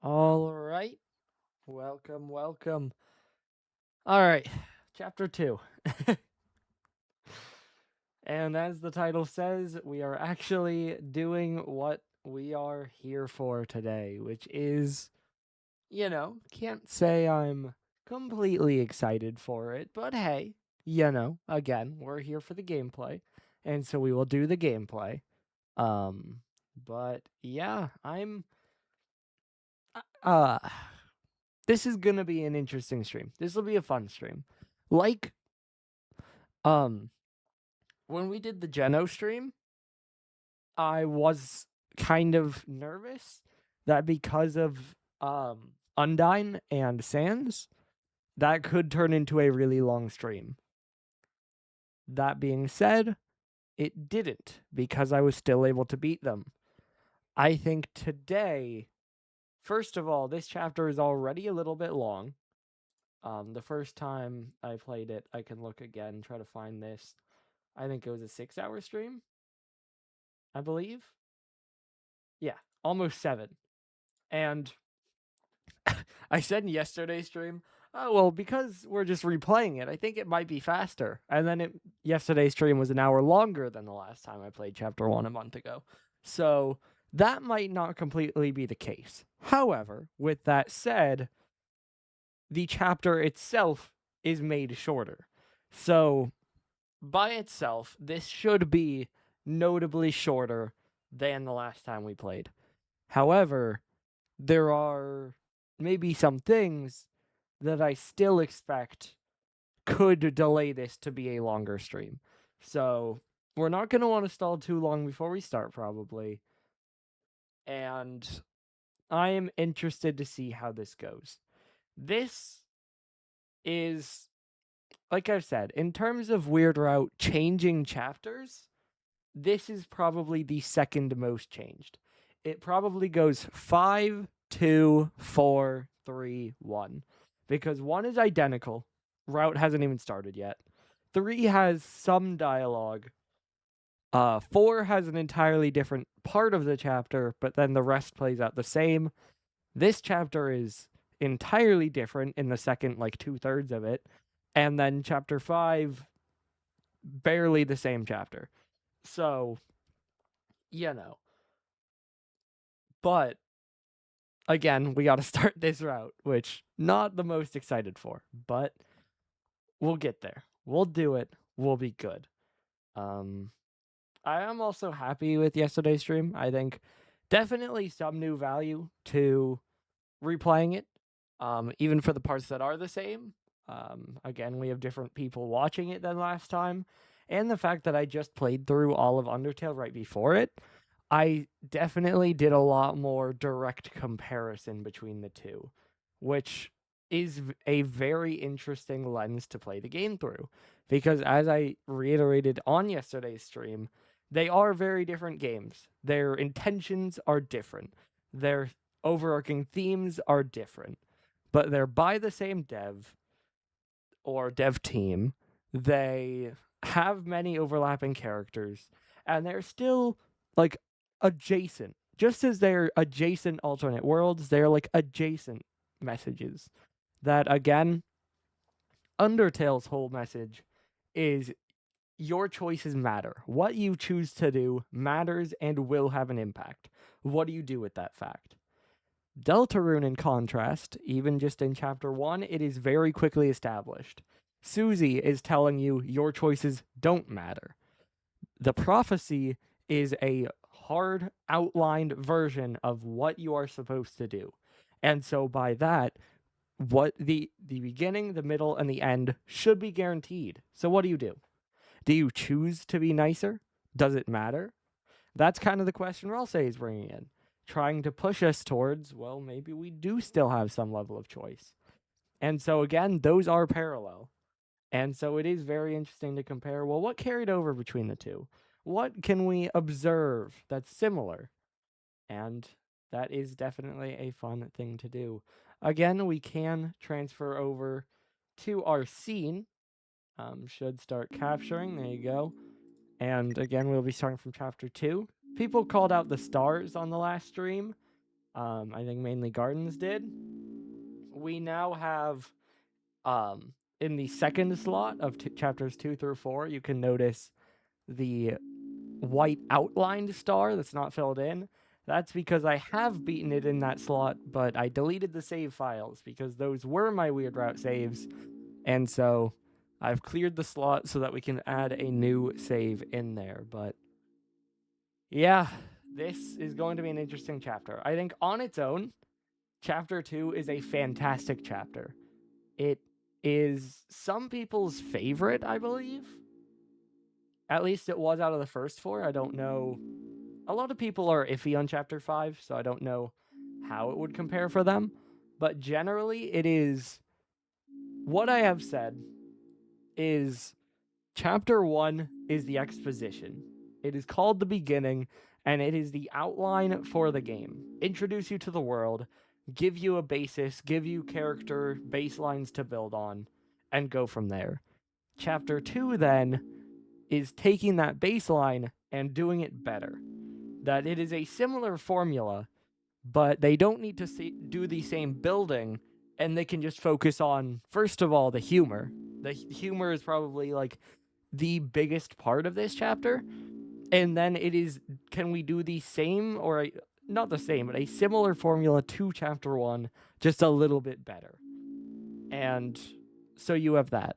All right. Welcome. All right. Chapter 2. And as the title says, we are actually doing what we are here for today, which is, can't say I'm completely excited for it, but hey, again, we're here for the gameplay, and so we will do the gameplay. Um, but yeah, I'm uh this is gonna be an interesting stream. This will be a fun stream. Like, um, when we did the Geno stream, I was kind of nervous that because of Undyne and Sans, that could turn into a really long stream. That being said, it didn't because I was still able to beat them. I think today, first of all, this chapter is already a little bit long. The first time I played it, I can look again, try to find this. I think it was a 6-hour stream, I believe. Yeah, almost 7. And I said in yesterday's stream, oh, well, because we're just replaying it, I think it might be faster. And then yesterday's stream was an hour longer than the last time I played Chapter 1 a month ago. So that might not completely be the case. However, with that said, the chapter itself is made shorter. So by itself, this should be notably shorter than the last time we played. However, there are maybe some things that I still expect could delay this to be a longer stream. So we're not going to want to stall too long before we start, probably. And I am interested to see how this goes. This is, like I've said, in terms of Weird Route changing chapters, this is probably the second most changed. It probably goes 5, 2, 4, 3, 1. Because 1 is identical. Route hasn't even started yet. 3 has some dialogue. 4 has an entirely different part of the chapter, but then the rest plays out the same. This chapter is entirely different in the second, like, 2/3 of it. And then chapter 5, barely the same chapter. So, you know. But again, we got to start this route, which not the most excited for, but we'll get there. We'll do it. We'll be good. Um, I am also happy with yesterday's stream. I think definitely some new value to replaying it, even for the parts that are the same. Again, we have different people watching it than last time, and the fact that I just played through all of Undertale right before it, I definitely did a lot more direct comparison between the two, which is a very interesting lens to play the game through. Because as I reiterated on yesterday's stream, they are very different games. Their intentions are different. Their overarching themes are different, but they're by the same dev or dev team. They have many overlapping characters, and they're still like adjacent. Just as they're adjacent alternate worlds, they're like adjacent messages. That again, Undertale's whole message is your choices matter. What you choose to do matters and will have an impact. What do you do with that fact? Deltarune, in contrast, even just in chapter 1, it is very quickly established. Susie is telling you your choices don't matter. The prophecy is a hard outlined version of what you are supposed to do. And so by that, what the beginning, the middle, and the end should be guaranteed. So what do you do? Do you choose to be nicer? Does it matter? That's kind of the question Ralsei is bringing in, trying to push us towards, well, maybe we do still have some level of choice. And so, again, those are parallel. And so it is very interesting to compare, well, what carried over between the two? What can we observe that's similar? And that is definitely a fun thing to do. Again, we can transfer over to our scene. Should start capturing. There you go. And again, we'll be starting from chapter 2. People called out the stars on the last stream. I think mainly Gardens did. We now have in the second slot of chapters 2 through 4, you can notice the white outlined star that's not filled in. That's because I have beaten it in that slot, but I deleted the save files because those were my Weird Route saves. And so I've cleared the slot so that we can add a new save in there. But yeah, this is going to be an interesting chapter. I think on its own, chapter 2 is a fantastic chapter. It is some people's favorite, I believe. At least it was out of the first 4. I don't know. A lot of people are iffy on chapter 5, so I don't know how it would compare for them. But generally, it is. What I have said is chapter 1 is the exposition. It is called the beginning, and it is the outline for the game. Introduce you to the world, give you a basis, give you character baselines to build on, and go from there. Chapter 2 then is taking that baseline and doing it better. That it is a similar formula, but they don't need to do the same building, and they can just focus on, first of all, the humor. The humor is probably like the biggest part of this chapter, and then it is, can we do the same, or not the same, but a similar formula to chapter 1, just a little bit better. And so you have that.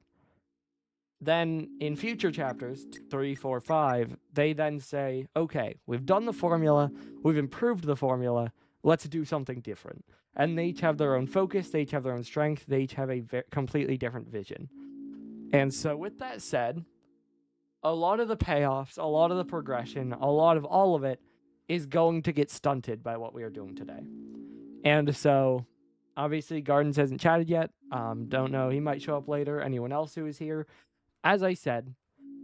Then in future chapters 3, 4, 5, they then say, okay, we've done the formula, we've improved the formula, let's do something different. And they each have their own focus, they each have their own strength, they each have a completely different vision. And so with that said, a lot of the payoffs, a lot of the progression, a lot of all of it is going to get stunted by what we are doing today. And so obviously Gardens hasn't chatted yet. Don't know, he might show up later. Anyone else who is here, as I said,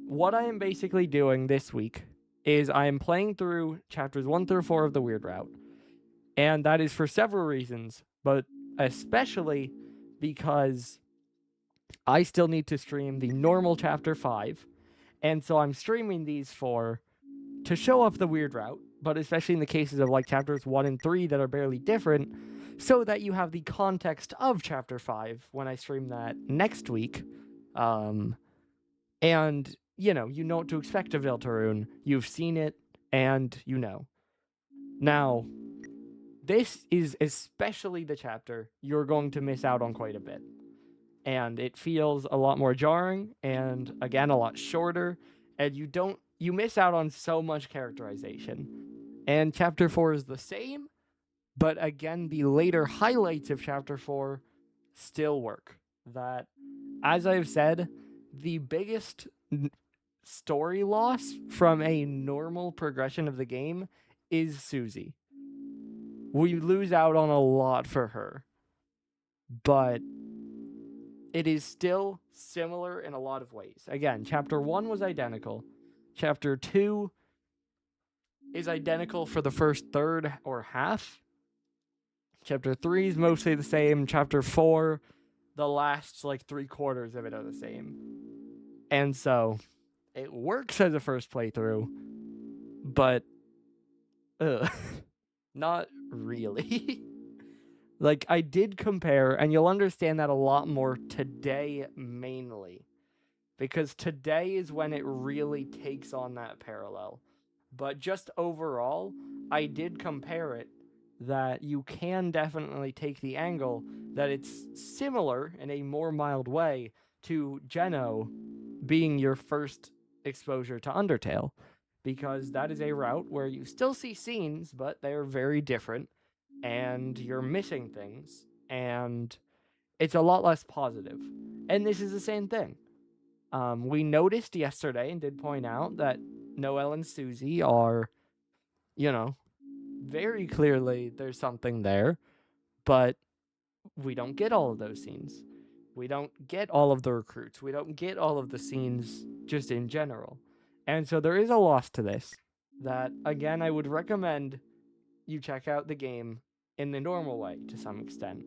what I am basically doing this week is I am playing through chapters 1 through 4 of the Weird Route. And that is for several reasons, but especially because I still need to stream the normal chapter 5. And so I'm streaming these to show off the Weird Route, but especially in the cases of like chapters 1 and 3 that are barely different, so that you have the context of chapter 5 when I stream that next week. And, you know what to expect of Deltarune. You've seen it, and you know. Now, this is especially the chapter you're going to miss out on quite a bit. And it feels a lot more jarring, and again, a lot shorter, and you miss out on so much characterization. And chapter 4 is the same, but again, the later highlights of chapter 4 still work. That, as I've said, the biggest story loss from a normal progression of the game is Susie. We lose out on a lot for her, but it is still similar in a lot of ways. Again, chapter 1 was identical. Chapter 2 is identical for the first third or half. Chapter 3 is mostly the same. Chapter 4, the last like 3/4 of it are the same. And so it works as a first playthrough, but not really. Like, I did compare, and you'll understand that a lot more today mainly, because today is when it really takes on that parallel. But just overall, I did compare it, that you can definitely take the angle that it's similar in a more mild way to Geno being your first exposure to Undertale, because that is a route where you still see scenes, but they're very different, and you're missing things, and it's a lot less positive. And this is the same thing. We noticed yesterday and did point out that Noelle and Susie are, very clearly there's something there, but we don't get all of those scenes. We don't get all of the recruits. We don't get all of the scenes just in general. And so there is a loss to this that, again, I would recommend you check out the game in the normal way to some extent.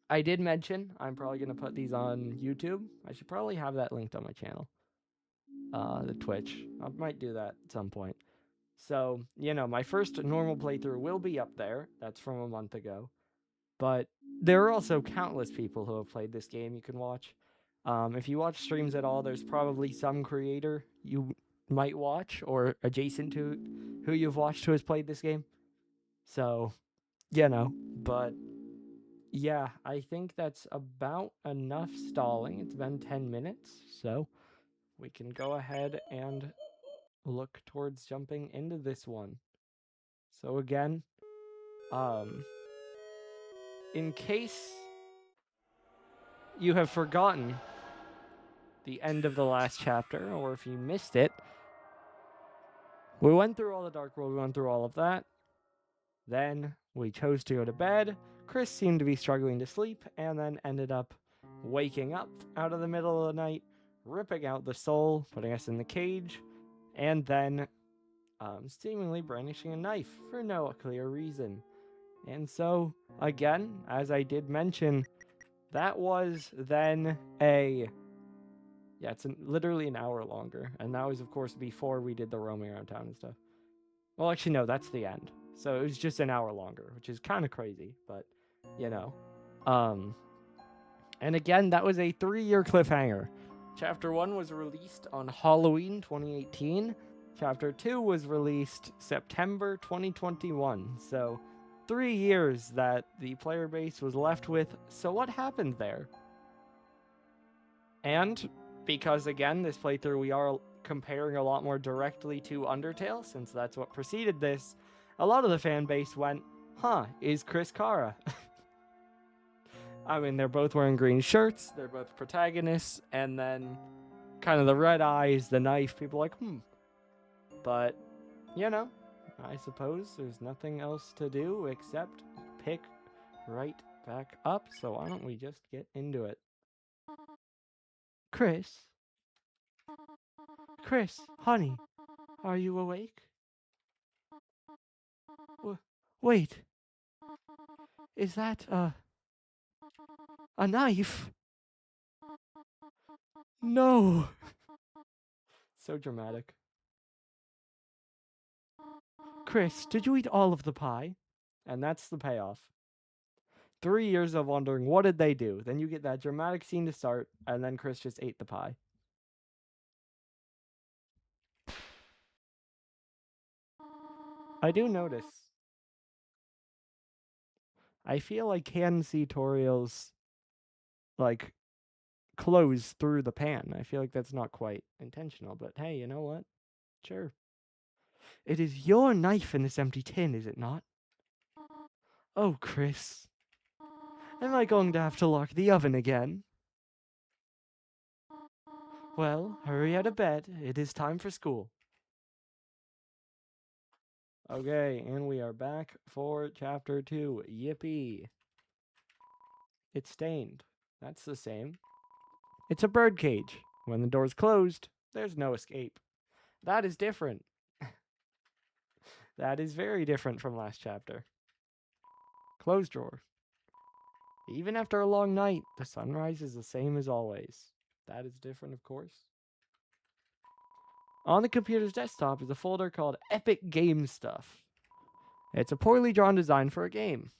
I did mention I'm probably going to put these on YouTube. I should probably have that linked on my channel. The Twitch. I might do that at some point. So, my first normal playthrough will be up there. That's from a month ago. But there are also countless people who have played this game you can watch. If you watch streams at all, there's probably some creator you might watch or adjacent to who you've watched who has played this game. So, but yeah, I think that's about enough stalling. It's been 10 minutes, so we can go ahead and look towards jumping into this one. So again, in case you have forgotten the end of the last chapter, or if you missed it, we went through all the Dark World, we went through all of that. Then we chose to go to bed. Chris seemed to be struggling to sleep, and then ended up waking up out of the middle of the night, ripping out the soul, putting us in the cage, and then seemingly brandishing a knife for no clear reason. And so, again, as I did mention, that was then it's literally an hour longer. And that was, of course, before we did the roaming around town and stuff. Well, actually, no, that's the end. So it was just an hour longer, which is kind of crazy, but, And again, that was a 3-year cliffhanger. Chapter 1 was released on Halloween 2018. Chapter 2 was released September 2021. So 3 years that the player base was left with. So what happened there? And because, again, this playthrough we are comparing a lot more directly to Undertale, since that's what preceded this, a lot of the fan base went, is Chris Kara? I mean, they're both wearing green shirts, they're both protagonists, and then kind of the red eyes, the knife, people are like, But, I suppose there's nothing else to do except pick right back up, so why don't we just get into it? Chris, honey, are you awake? Wait, is that a knife? No! So dramatic. Chris, did you eat all of the pie? And that's the payoff. 3 years of wondering, what did they do? Then you get that dramatic scene to start, and then Chris just ate the pie. I do notice. I feel like can see Toriel's, close through the pan. I feel like that's not quite intentional, but hey, you know what? Sure. It is your knife in this empty tin, is it not? Oh, Chris. Am I going to have to lock the oven again? Well, hurry out of bed. It is time for school. Okay, and we are back for chapter 2. Yippee. It's stained. That's the same. It's a birdcage. When the door's closed, there's no escape. That is different. That is very different from last chapter. Closed drawer. Even after a long night, the sunrise is the same as always. That is different, of course. On the computer's desktop is a folder called Epic Game Stuff. It's a poorly drawn design for a game.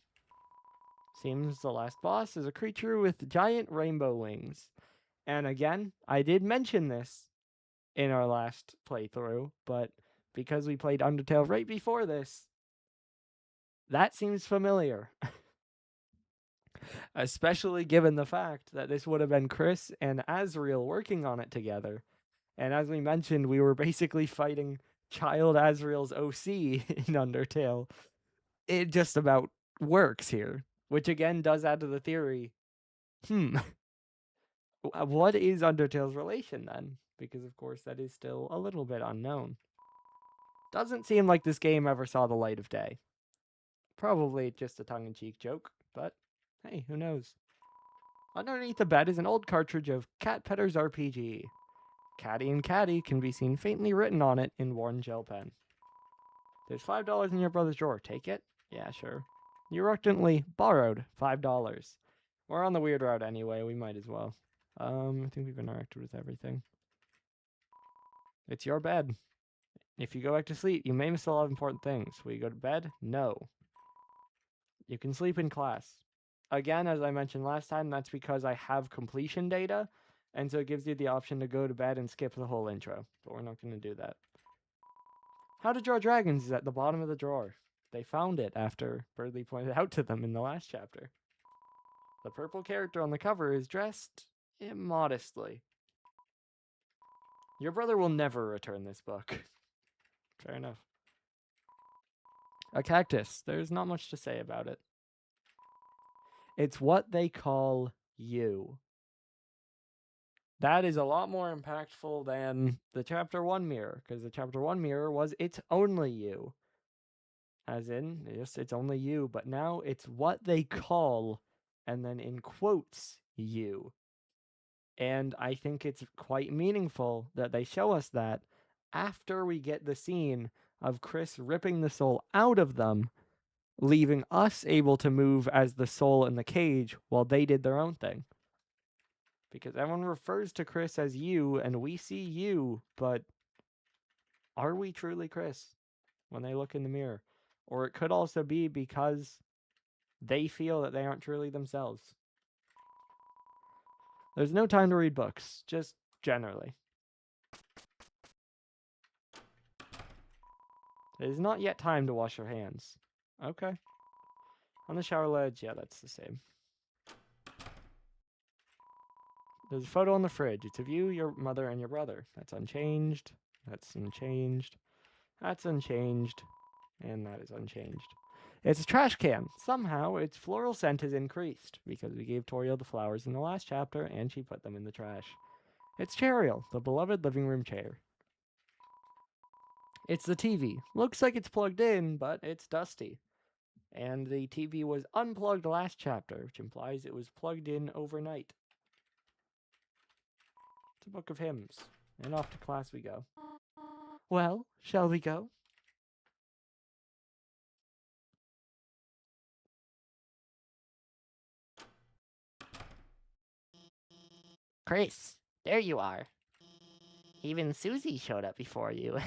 Seems the last boss is a creature with giant rainbow wings. And again, I did mention this in our last playthrough, but because we played Undertale right before this, that seems familiar. Especially given the fact that this would have been Chris and Asriel working on it together. And as we mentioned, we were basically fighting Child Asriel's OC in Undertale. It just about works here, which again does add to the theory, what is Undertale's relation then? Because of course that is still a little bit unknown. Doesn't seem like this game ever saw the light of day. Probably just a tongue-in-cheek joke, but hey, who knows? Underneath the bed is an old cartridge of Cat Petter's RPG. Caddy and Caddy can be seen faintly written on it in worn gel pen. There's $5 in your brother's drawer. Take it? Yeah, sure. You reluctantly borrowed $5. We're on the weird route anyway. We might as well. I think we've interacted with everything. It's your bed. If you go back to sleep, you may miss a lot of important things. Will you go to bed? No. You can sleep in class. Again, as I mentioned last time, that's because I have completion data, and so it gives you the option to go to bed and skip the whole intro. But we're not going to do that. How to Draw Dragons is at the bottom of the drawer. They found it after Birdley pointed out to them in the last chapter. The purple character on the cover is dressed immodestly. Your brother will never return this book. Fair enough. A cactus. There's not much to say about it. It's what they call you. That is a lot more impactful than the Chapter 1 mirror, because the Chapter 1 mirror was it's only you. As in, yes, it's only you, but now it's what they call, and then in quotes, you. And I think it's quite meaningful that they show us that after we get the scene of Chris ripping the soul out of them, leaving us able to move as the soul in the cage while they did their own thing. Because everyone refers to Chris as you, and we see you, but are we truly Chris when they look in the mirror? Or it could also be because they feel that they aren't truly themselves. There's no time to read books, just generally. It is not yet time to wash your hands. Okay. On the shower ledge, yeah, that's the same. There's a photo on the fridge. It's of you, your mother, and your brother. That's unchanged. That's unchanged. That's unchanged. And that is unchanged. It's a trash can. Somehow, its floral scent has increased, because we gave Toriel the flowers in the last chapter, and she put them in the trash. It's Chariel, the beloved living room chair. It's the TV. Looks like it's plugged in, but it's dusty. And the TV was unplugged last chapter, which implies it was plugged in overnight. It's a book of hymns. And off to class we go. Well, shall we go? Chris, there you are. Even Susie showed up before you.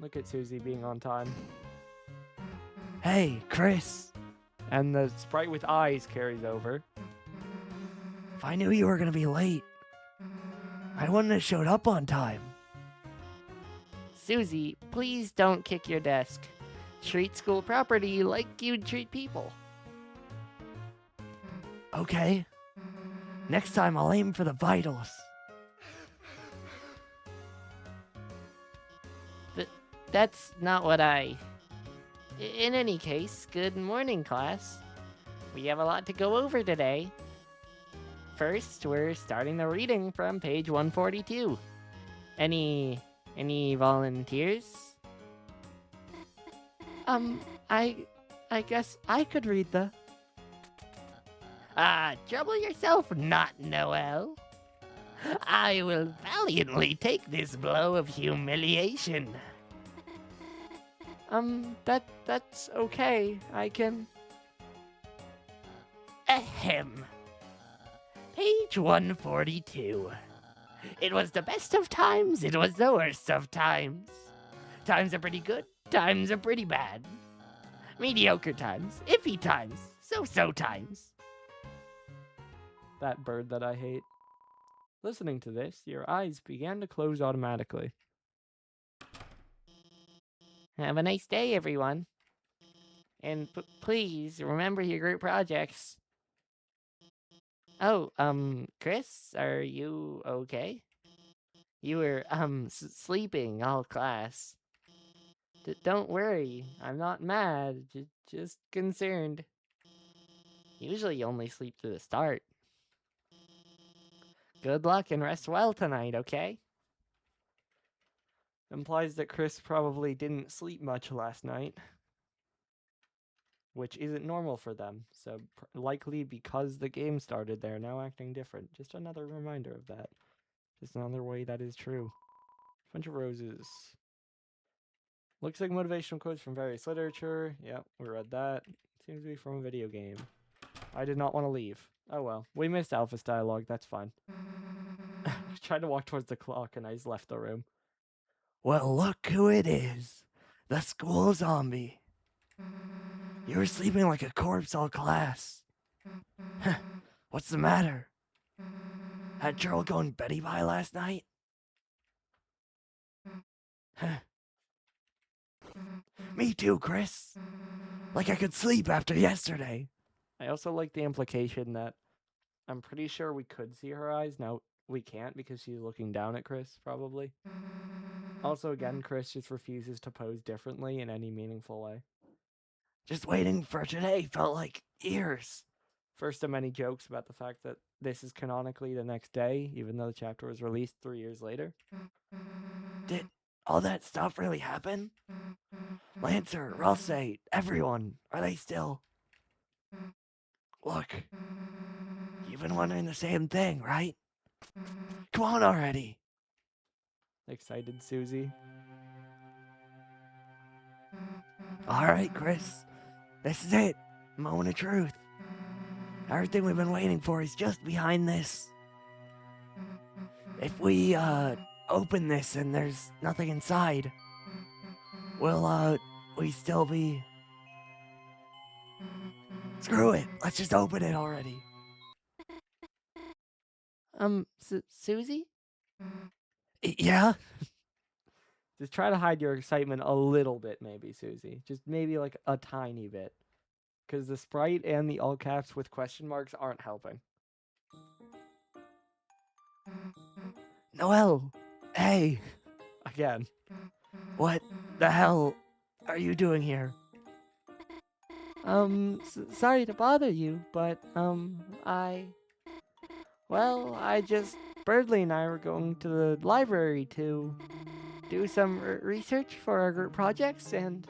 Look at Susie being on time. Hey, Chris! And the sprite with eyes carries over. If I knew you were going to be late, I wouldn't have showed up on time. Susie, please don't kick your desk. Treat school property like you'd treat people. Okay. Next time I'll aim for the vitals. That's not what I... In any case, good morning, class. We have a lot to go over today. First, we're starting the reading from page 142. Any volunteers? I guess I could read the... Trouble yourself not, Noel. I will valiantly take this blow of humiliation. That's okay. I can... Ahem. Page 142. It was the best of times, it was the worst of times. Times are pretty good, times are pretty bad. Mediocre times, iffy times, so-so times. That bird that I hate. Listening to this, your eyes began to close automatically. Have a nice day, everyone. And please remember your group projects. Oh, Chris, are you okay? You were, sleeping all class. Don't worry, I'm not mad, just concerned. Usually you only sleep through the start. Good luck and rest well tonight, okay? Implies that Chris probably didn't sleep much last night. Which isn't normal for them, so likely because the game started, they're now acting different. Just another reminder of that. Just another way that is true. Bunch of roses. Looks like motivational quotes from various literature. Yep, we read that. Seems to be from a video game. I did not want to leave. Oh well, we missed Alpha's dialogue, that's fine. I tried to walk towards the clock and I just left the room. Well, look who it is. The school zombie. You were sleeping like a corpse all class. What's the matter? Had trouble going Betty by last night? Me too, Chris. Like I could sleep after yesterday. I also like the implication that I'm pretty sure we could see her eyes. Now, we can't because she's looking down at Chris, probably. Also, again, Chris just refuses to pose differently in any meaningful way. Just waiting for today felt like years. First of many jokes about the fact that this is canonically the next day, even though the chapter was released 3 years later. Did all that stuff really happen? Lancer, Ralsei, everyone, are they still? Look, you've been wondering the same thing, right? Come on already. Excited Susie. Alright, Chris. This is it. Moment of truth. Everything we've been waiting for is just behind this. If we, open this and there's nothing inside, will, we still be... Screw it. Let's just open it already. Susie? Yeah? Just try to hide your excitement a little bit, maybe, Susie. Just maybe like a tiny bit. Because the sprite and the all caps with question marks aren't helping. Noelle! Hey! Again. What the hell are you doing here? Sorry to bother you, but, I just... Birdley and I were going to the library to do some research for our group projects, and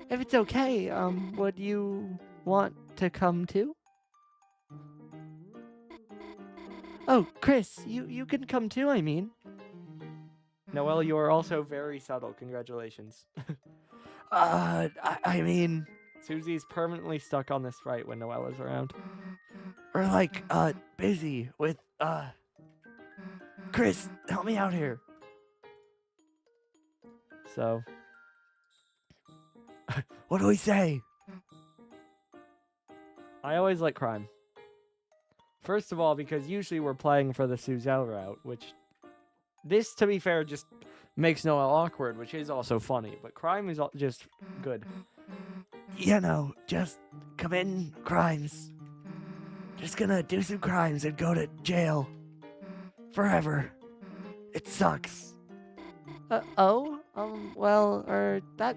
if it's okay, would you want to come too? Oh, Chris, you can come too, I mean. Noelle, you are also very subtle. Congratulations. I mean... Susie's permanently stuck on this sprite when Noelle is around. Or like, busy with, Chris, help me out here. So... What do we say? I always like crime. First of all, because usually we're playing for the Suzelle route, which... This, to be fair, just makes Noelle awkward, which is also funny, but crime is just good. You know, just come in, crimes. Just gonna do some crimes and go to jail. Forever. It sucks. That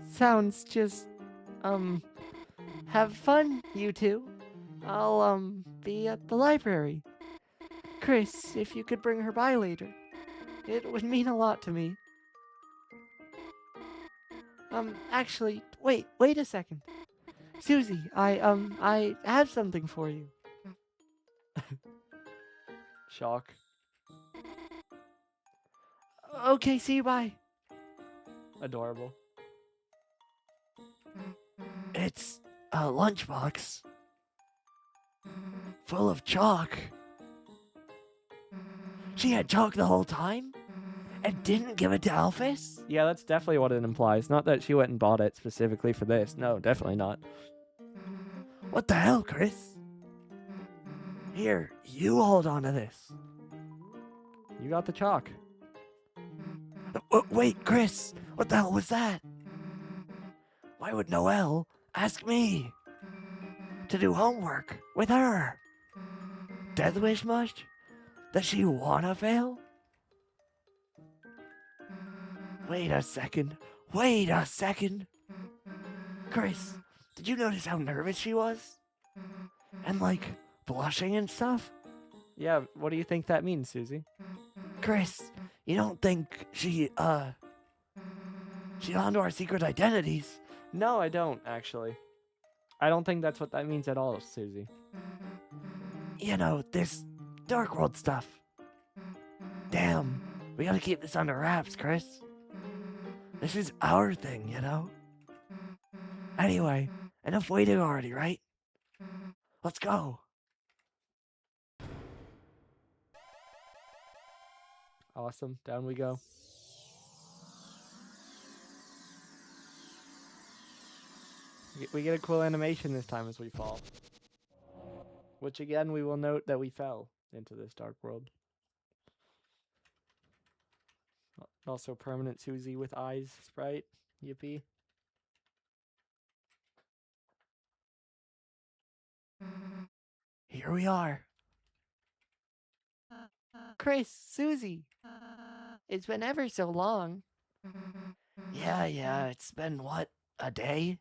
sounds just, have fun, you two. I'll, be at the library. Chris, if you could bring her by later. It would mean a lot to me. Actually, wait a second. Susie, I have something for you. Shock. Okay, see you, bye. Adorable. It's a lunchbox full of chalk. She had chalk the whole time? And didn't give it to Alphys? Yeah, that's definitely what it implies. Not that she went and bought it specifically for this. No, definitely not. What the hell, Chris? Here, you hold on to this. You got the chalk. Wait, Chris, what the hell was that? Why would Noelle ask me to do homework with her? Death wish much? Does she wanna fail? Wait a second. Chris, did you notice how nervous she was? And like, blushing and stuff? Yeah, what do you think that means, Susie? Chris, you don't think she's onto our secret identities? No, I don't, actually. I don't think that's what that means at all, Susie. You know, this Dark World stuff. Damn, we gotta keep this under wraps, Chris. This is our thing, you know? Anyway, enough waiting already, right? Let's go. Awesome, down we go. We get a cool animation this time as we fall. Which again, we will note that we fell into this dark world. Also, permanent Susie with eyes sprite. Yippee. Here we are. Chris, Susie. It's been ever so long. Yeah, it's been what, a day?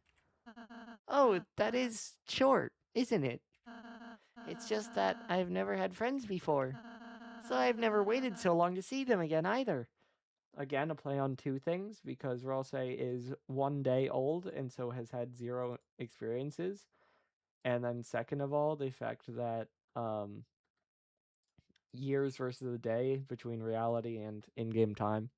Oh, that is short, isn't it? It's just that I've never had friends before. So I've never waited so long to see them again either. Again, a play on two things, because Ralse is 1 day old and so has had 0 experiences. And then second of all, the fact that years versus a day between reality and in-game time.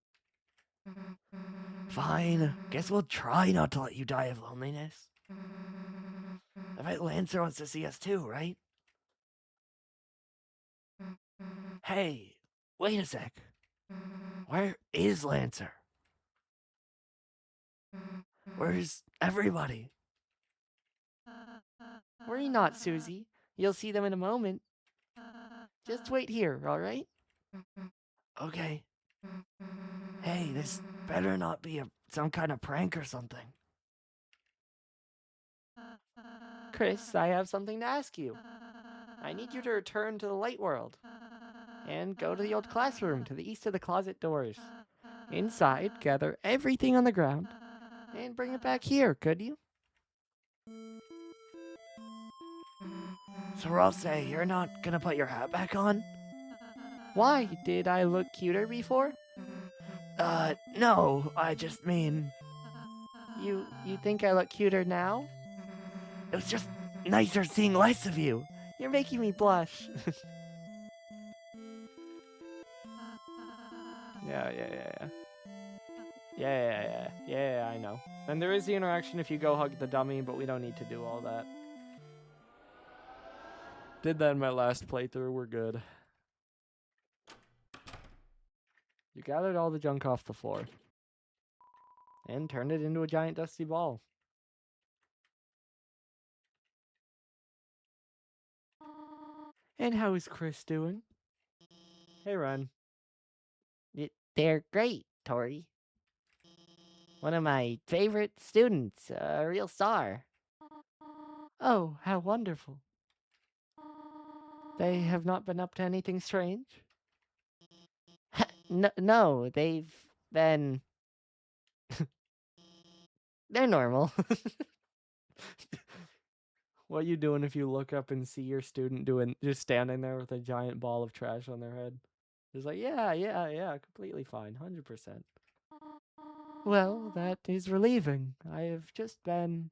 Fine, guess we'll try not to let you die of loneliness. I bet Lancer wants to see us too, right? Hey, wait a sec. Where is Lancer? Where's everybody? Worry not, Susie. You'll see them in a moment. Just wait here, alright? Okay. Hey, this better not be some kind of prank or something. Chris, I have something to ask you. I need you to return to the light world and go to the old classroom to the east of the closet doors. Inside, gather everything on the ground and bring it back here, could you? So Ralse, you're not gonna put your hat back on? Why? Did I look cuter before? No, I just mean... You think I look cuter now? It was just nicer seeing less of you. You're making me blush. Yeah. Yeah, I know. And there is the interaction if you go hug the dummy, but we don't need to do all that. Did that in my last playthrough, we're good. You gathered all the junk off the floor. And turned it into a giant dusty ball. And how is Chris doing? Hey, Ren. They're great, Tori. One of my favorite students, a real star. Oh, how wonderful. They have not been up to anything strange? No, they've been... They're normal. What you doing if you look up and see your student just standing there with a giant ball of trash on their head? It's like, yeah, completely fine, 100%. Well, that is relieving. I have just been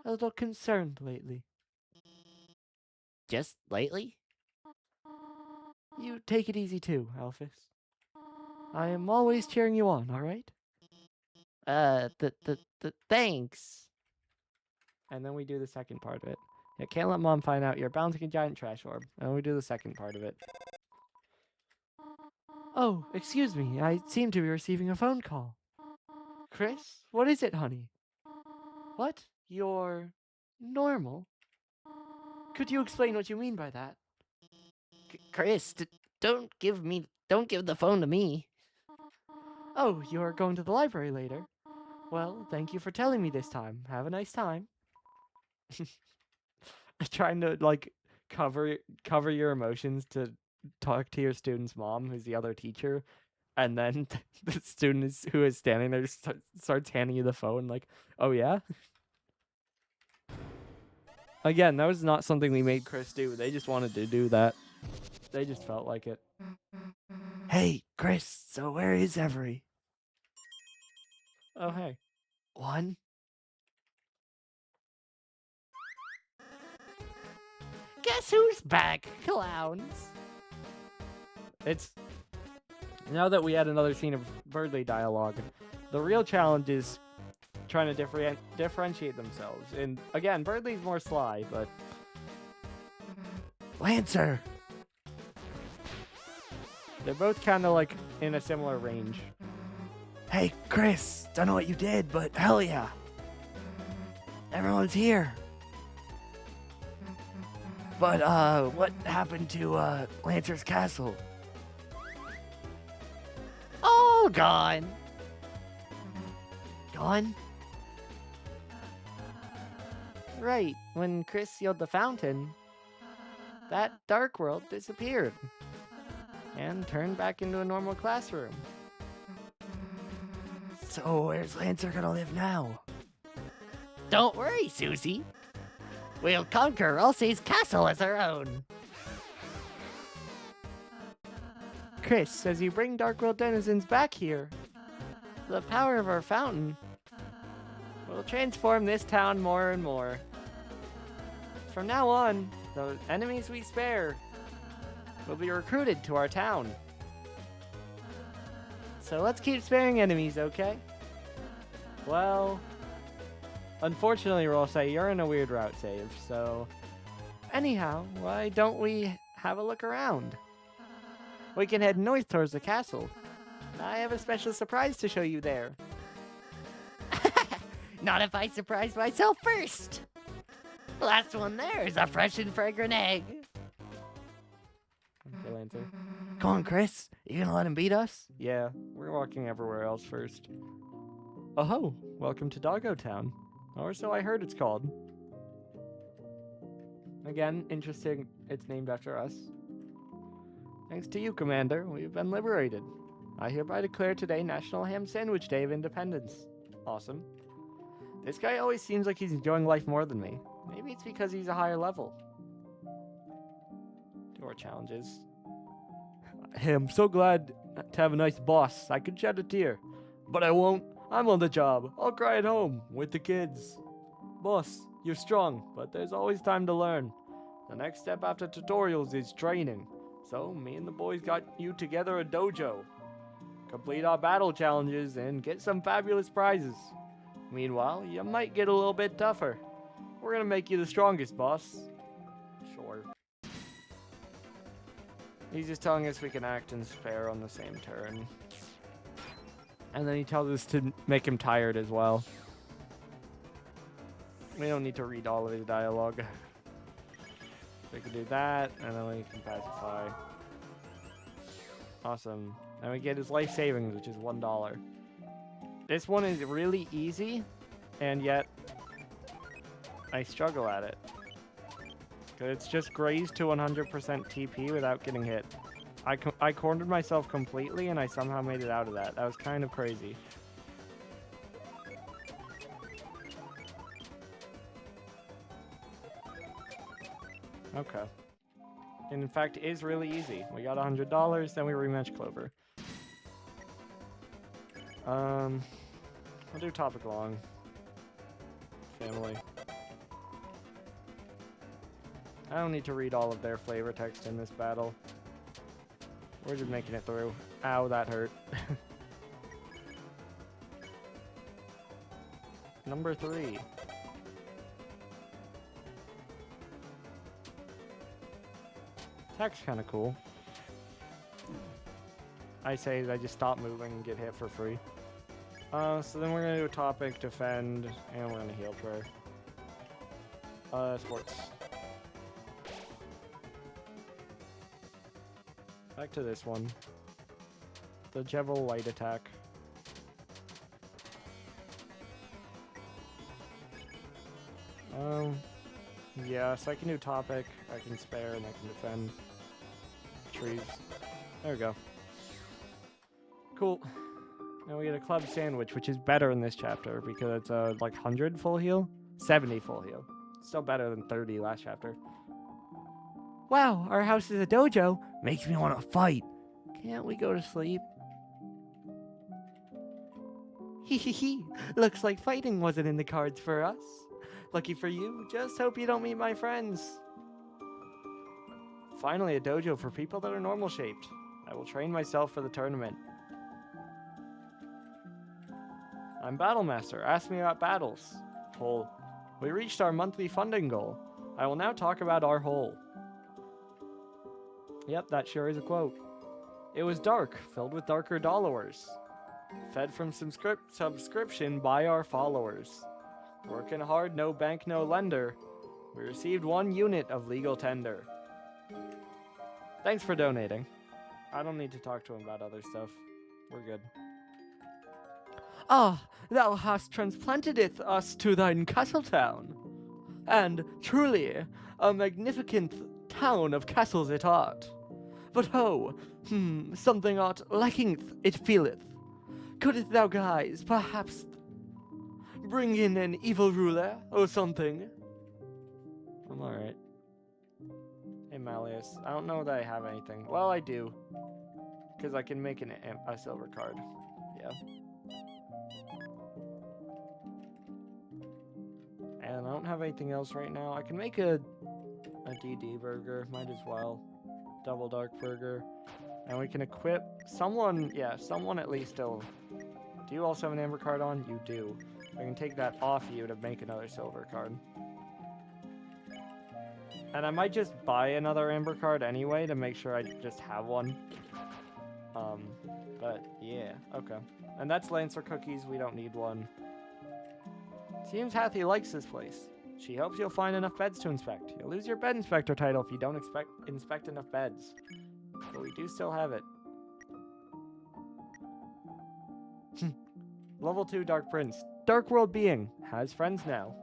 a little concerned lately. Just lately? You take it easy too, Alphys. I am always cheering you on, alright? Thanks. And then we do the second part of it. Yeah, can't let Mom find out you're bouncing a giant trash orb. And we do the second part of it. Oh, excuse me, I seem to be receiving a phone call. Chris, what is it, honey? What? You're... normal? Could you explain what you mean by that? Chris, don't give the phone to me. Oh, you're going to the library later? Well, thank you for telling me this time. Have a nice time. Trying to, like, cover your emotions to talk to your student's mom, who's the other teacher, and then the student who is standing there just starts handing you the phone, like, oh yeah? Again, that was not something we made Chris do. They just wanted to do that. They just felt like it. Hey, Chris, so where is Every? Oh, hey. One? Guess who's back, clowns? It's... Now that we had another scene of Birdly dialogue, the real challenge is trying to differentiate themselves. And again, Birdly's more sly, but... Lancer! They're both kind of like in a similar range. Hey, Chris, don't know what you did, but hell yeah. Everyone's here. But, what happened to, Lancer's castle? All gone. Gone? Right, when Chris sealed the fountain, that dark world disappeared and turned back into a normal classroom. So where's Lancer gonna live now? Don't worry, Susie. We'll conquer Elsie's castle as our own. Chris, as you bring Dark World denizens back here, the power of our fountain will transform this town more and more. From now on, the enemies we spare will be recruited to our town. So let's keep sparing enemies, okay? Well, unfortunately, Rosé, you're in a weird route save, so... Anyhow, why don't we have a look around? We can head north towards the castle. I have a special surprise to show you there. Not if I surprise myself first! Last one there is a fresh and fragrant egg. Okay, Lancer. Come on, Chris. You gonna let him beat us? Yeah, we're walking everywhere else first. Oh ho, welcome to Doggo Town. Or so I heard it's called. Again, interesting, it's named after us. Thanks to you, Commander, we've been liberated. I hereby declare today National Ham Sandwich Day of Independence. Awesome. This guy always seems like he's enjoying life more than me. Maybe it's because he's a higher level. Do our challenges. Hey, I'm so glad to have a nice boss. I could shed a tear. But I won't. I'm on the job. I'll cry at home with the kids. Boss, you're strong, but there's always time to learn. The next step after tutorials is training. So, me and the boys got you together a dojo. Complete our battle challenges and get some fabulous prizes. Meanwhile, you might get a little bit tougher. We're gonna make you the strongest, boss. Sure. He's just telling us we can act and spare on the same turn. And then he tells us to make him tired as well. We don't need to read all of his dialogue. We can do that, and then we can pacify. Awesome. And we get his life savings, which is $1. This one is really easy, and yet I struggle at it. Cause it's just graze to 100% TP without getting hit. I cornered myself completely, and I somehow made it out of that. That was kind of crazy. Okay. And in fact, it is really easy. We got $100, then we rematch Clover. I'll do topic long. Family. I don't need to read all of their flavor text in this battle. We're just making it through. Ow, that hurt. Number 3. Attack's kind of cool. I say I just stop moving and get hit for free. So then we're gonna do a topic, defend, and we're gonna heal prayer. Sports. Back to this one. The Jevil light attack. Yeah, so I can do topic, I can spare, and I can defend. Trees. There we go. Cool. Now we get a club sandwich, which is better in this chapter because it's like 100 full heal? 70 full heal. Still better than 30 last chapter. Wow, our house is a dojo. Makes me want to fight. Can't we go to sleep? Hee. Looks like fighting wasn't in the cards for us. Lucky for you, just hope you don't meet my friends. Finally, a dojo for people that are normal shaped. I will train myself for the tournament. I'm Battlemaster. Ask me about battles. Hole. We reached our monthly funding goal. I will now talk about our hole. Yep, that sure is a quote. It was dark, filled with darker dollars. Fed from subscription by our followers. Working hard, no bank, no lender. We received 1 unit of legal tender. Thanks for donating. I don't need to talk to him about other stuff. We're good. Ah, thou hast transplanted us to thine castle town. And truly, a magnificent town of castles it art. But ho, something art lacking it feeleth. Couldst thou guys, perhaps, bring in an evil ruler or something? I'm alright. Hey, Malleus. I don't know that I have anything. Well, I do. Because I can make a silver card. Yeah. And I don't have anything else right now. I can make a DD burger. Might as well. Double dark burger. And we can equip someone. Yeah, someone at least still. Do you also have an amber card on? You do. I can take that off you to make another silver card. And I might just buy another amber card anyway to make sure I just have one. But yeah, okay. And that's Lancer Cookies, we don't need one. Seems Hathy likes this place. She hopes you'll find enough beds to inspect. You'll lose your bed inspector title if you don't inspect enough beds. But we do still have it. Level 2 Dark Prince. Dark World Being. Has friends now.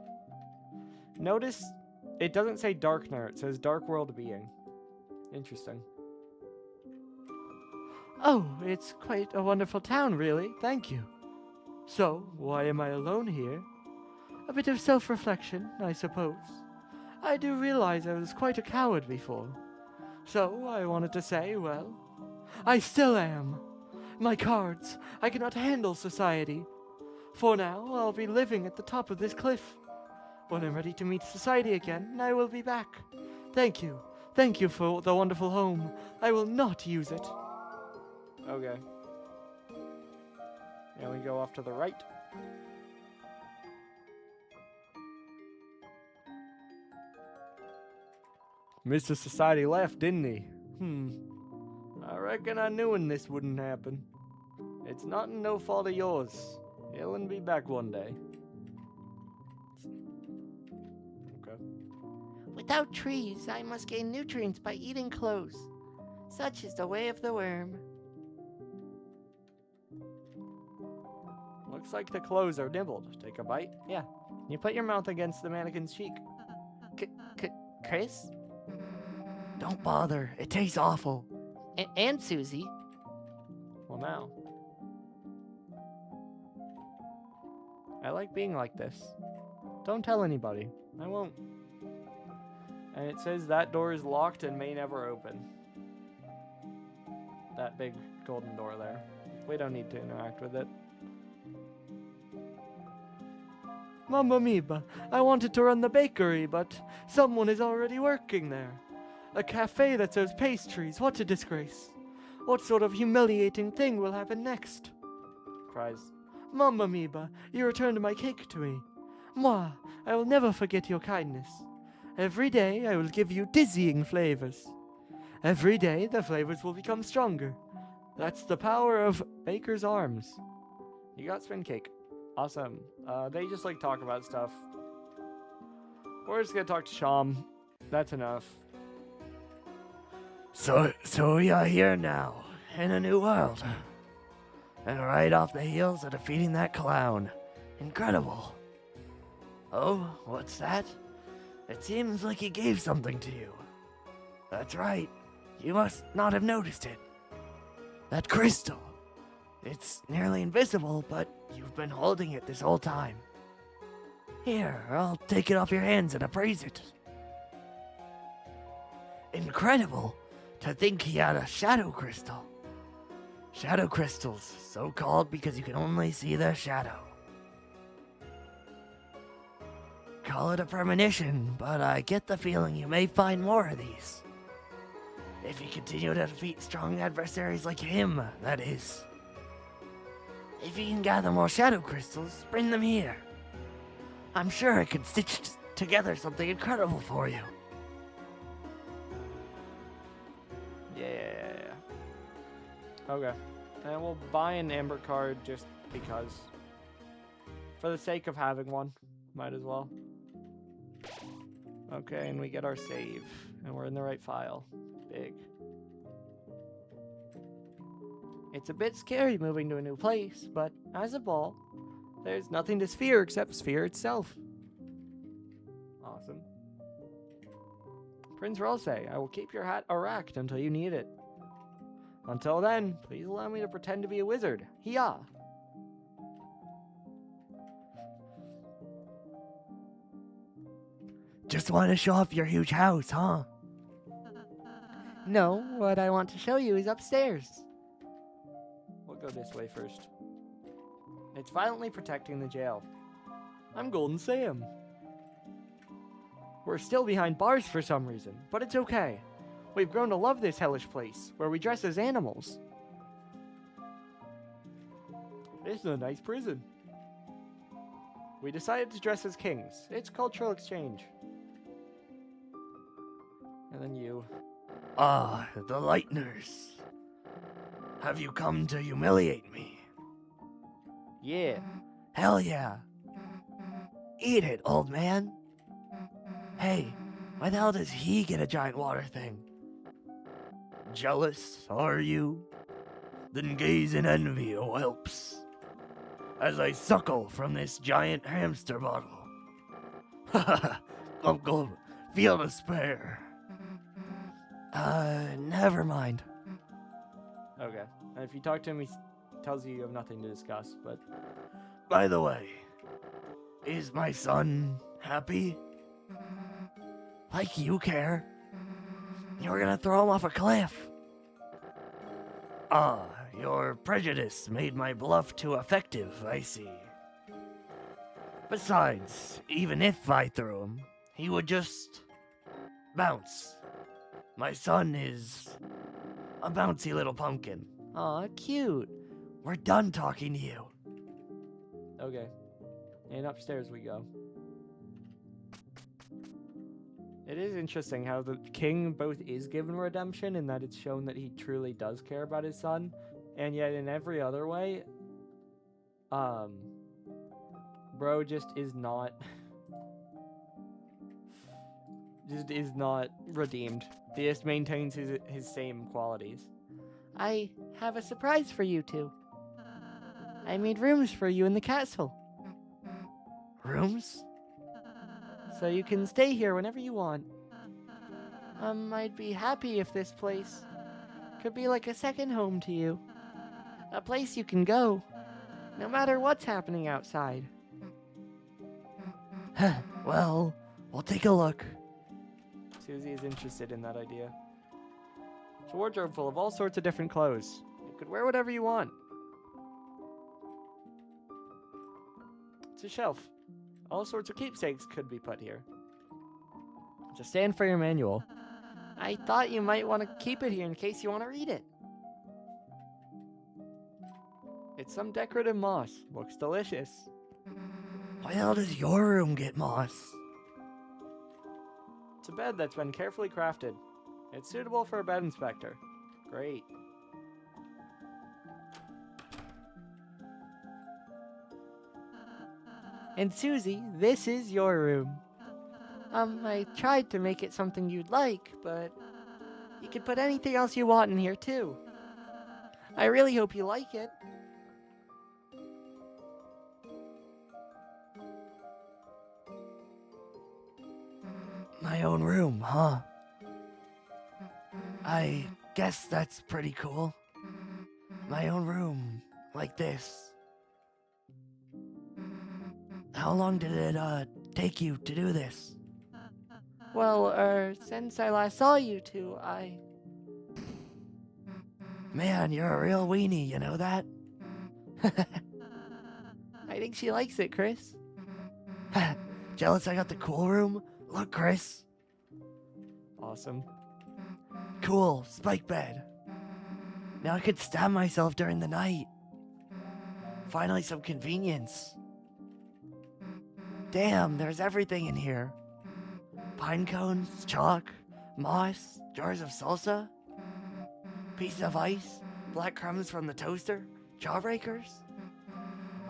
Notice it doesn't say Darkner, it says Dark World Being. Interesting. Oh, it's quite a wonderful town, really. Thank you. So, why am I alone here? A bit of self-reflection, I suppose. I do realize I was quite a coward before. So, I wanted to say, well, I still am. My cards, I cannot handle society. For now, I'll be living at the top of this cliff. When I'm ready to meet society again, I will be back. Thank you. Thank you for the wonderful home. I will not use it. Okay. And we go off to the right. Mr. Society left, didn't he? I reckon I knew when this wouldn't happen. It's not no fault of yours. He'll be back one day. Okay. Without trees, I must gain nutrients by eating clothes. Such is the way of the worm. Looks like the clothes are nibbled. Take a bite? Yeah. You put your mouth against the mannequin's cheek. Chris? Don't bother. It tastes awful. And Susie. Well, now. I like being like this. Don't tell anybody. I won't. And it says that door is locked and may never open. That big golden door there. We don't need to interact with it. Mamma mia, I wanted to run the bakery, but someone is already working there. A cafe that sells pastries, what a disgrace. What sort of humiliating thing will happen next? Cries. Mamma mia, you returned my cake to me. Moi, I will never forget your kindness. Every day I will give you dizzying flavors. Every day the flavors will become stronger. That's the power of Baker's arms. You got spin cake. Awesome. They just like talk about stuff. We're just gonna talk to Sham. That's enough. So we are here now, in a new world. And right off the heels of defeating that clown. Incredible. Oh, what's that? It seems like he gave something to you. That's right. You must not have noticed it. That crystal. It's nearly invisible, but you've been holding it this whole time. Here, I'll take it off your hands and appraise it. Incredible. To think he had a shadow crystal. Shadow crystals, so called because you can only see their shadow. Call it a premonition, but I get the feeling you may find more of these. If you continue to defeat strong adversaries like him, that is. If you can gather more shadow crystals, bring them here. I'm sure I could stitch together something incredible for you. Yeah. Okay. And we'll buy an amber card just because. For the sake of having one. Might as well. Okay, and we get our save. And we're in the right file. Big. It's a bit scary moving to a new place, but as a ball, there's nothing to Sphere except Sphere itself. Awesome. Prince Rose, I will keep your hat erect until you need it. Until then, please allow me to pretend to be a wizard. Hiya! Just want to show off your huge house, huh? No, what I want to show you is upstairs. We'll go this way first. It's violently protecting the jail. I'm Golden Sam. We're still behind bars for some reason, but it's okay. We've grown to love this hellish place, where we dress as animals. This is a nice prison. We decided to dress as kings. It's cultural exchange. And then you. Ah, the Lightners. Have you come to humiliate me? Yeah. Hell yeah. Eat it, old man. Hey, why the hell does he get a giant water thing? Jealous, are you? Then gaze in envy, O whelps, as I suckle from this giant hamster bottle. Ha ha, glump glump, feel the spare. Never mind. Okay. And if you talk to him, he tells you have nothing to discuss, but... By the way, is my son happy? Like you care? You were gonna throw him off a cliff. Ah, your prejudice made my bluff too effective, I see. Besides, even if I threw him, he would just bounce. My son is a bouncy little pumpkin. Aw, cute. We're done talking to you. Okay. And upstairs we go. It is interesting how the king both is given redemption in that it's shown that he truly does care about his son, and yet in every other way, bro just is not redeemed. He just maintains his same qualities. I have a surprise for you two. I made rooms for you in the castle. Rooms? So you can stay here whenever you want. I'd be happy if this place could be like a second home to you. A place you can go, no matter what's happening outside. Well, we'll take a look. Susie is interested in that idea. It's a wardrobe full of all sorts of different clothes. You could wear whatever you want. It's a shelf. All sorts of keepsakes could be put here. Just stand for your manual. I thought you might want to keep it here in case you want to read it. It's some decorative moss. Looks delicious. Why the hell does your room get moss? It's a bed that's been carefully crafted. It's suitable for a bed inspector. Great. And Susie, this is your room. I tried to make it something you'd like, but you can put anything else you want in here too. I really hope you like it. My own room, huh? I guess that's pretty cool. My own room, like this. How long did it, take you to do this? Well, since I last saw you two, Man, you're a real weenie, you know that? I think she likes it, Chris. Jealous I got the cool room? Look, Chris. Awesome. Cool, spike bed. Now I could stab myself during the night. Finally some convenience. Damn, there's everything in here. Pine cones, chalk, moss, jars of salsa, pieces of ice, black crumbs from the toaster, jawbreakers.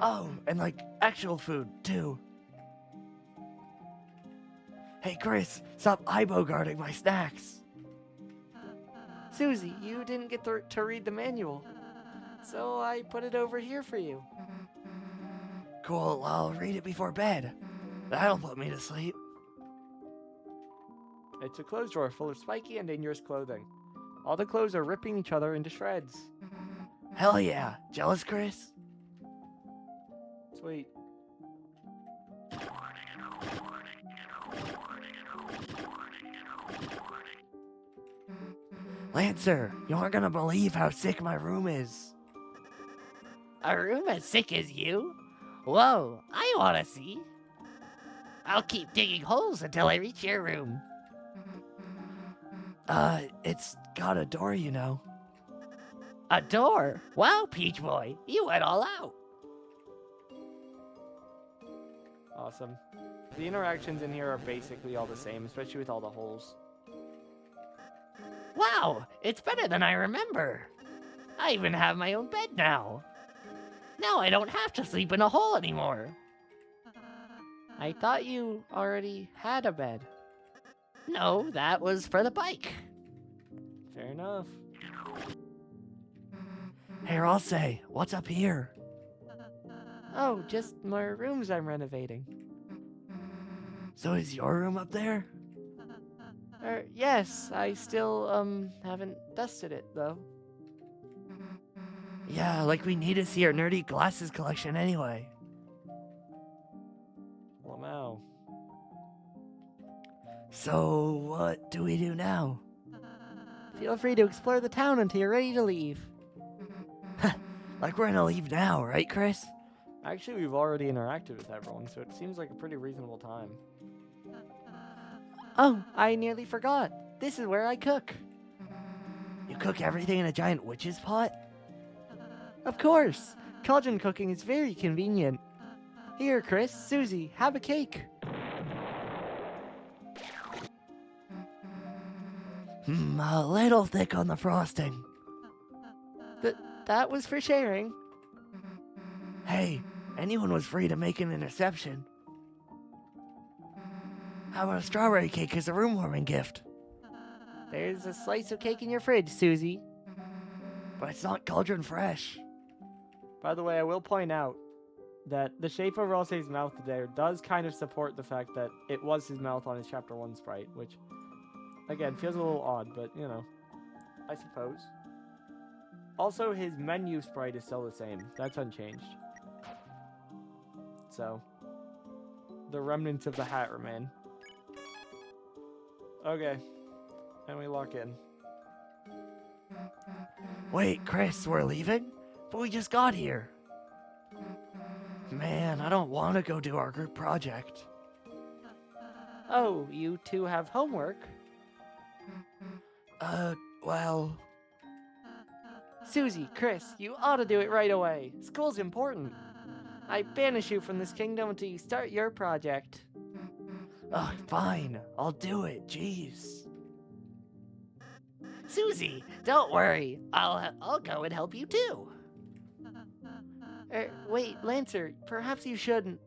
Oh, and like actual food, too. Hey, Chris, stop eye-bogarting my snacks. Susie, you didn't get to read the manual, so I put it over here for you. Cool, I'll read it before bed. That'll put me to sleep. It's a clothes drawer full of spiky and dangerous clothing. All the clothes are ripping each other into shreds. Hell yeah. Jealous, Chris? Sweet. Lancer, you aren't gonna believe how sick my room is. A room as sick as you? Whoa, I wanna see. I'll keep digging holes until I reach your room. It's got a door, you know. A door? Wow, Peach Boy, you went all out. Awesome. The interactions in here are basically all the same, especially with all the holes. Wow, it's better than I remember. I even have my own bed now. Now I don't have to sleep in a hole anymore. I thought you already had a bed. No, that was for the bike. Fair enough. Here, I'll say, what's up here? Oh, just more rooms I'm renovating. So is your room up there? Yes, I still, haven't dusted it, though. Yeah, like we need to see our nerdy glasses collection anyway. Lamau. So, what do we do now? Feel free to explore the town until you're ready to leave. Like we're gonna leave now, right, Chris? Actually, we've already interacted with everyone, so it seems like a pretty reasonable time. Oh, I nearly forgot. This is where I cook. You cook everything in a giant witch's pot? Of course. Cauldron cooking is very convenient. Here, Chris, Susie, have a cake. A little thick on the frosting. That was for sharing. Hey, anyone was free to make an interception. How about a strawberry cake as a room warming gift? There's a slice of cake in your fridge, Susie. But it's not cauldron fresh. By the way, I will point out that the shape of Ralsei's mouth there does kind of support the fact that it was his mouth on his Chapter 1 sprite, which, again, feels a little odd, but, you know, I suppose. Also, his menu sprite is still the same. That's unchanged. So, the remnants of the hat remain. Okay, and we lock in. Wait, Chris, we're leaving? But we just got here. Man, I don't want to go do our group project. Oh, you two have homework? Well... Susie, Chris, you ought to do it right away. School's important. I banish you from this kingdom until you start your project. Ugh, fine. I'll do it. Jeez. Susie, don't worry. I'll go and help you too. Wait, Lancer, perhaps you shouldn't.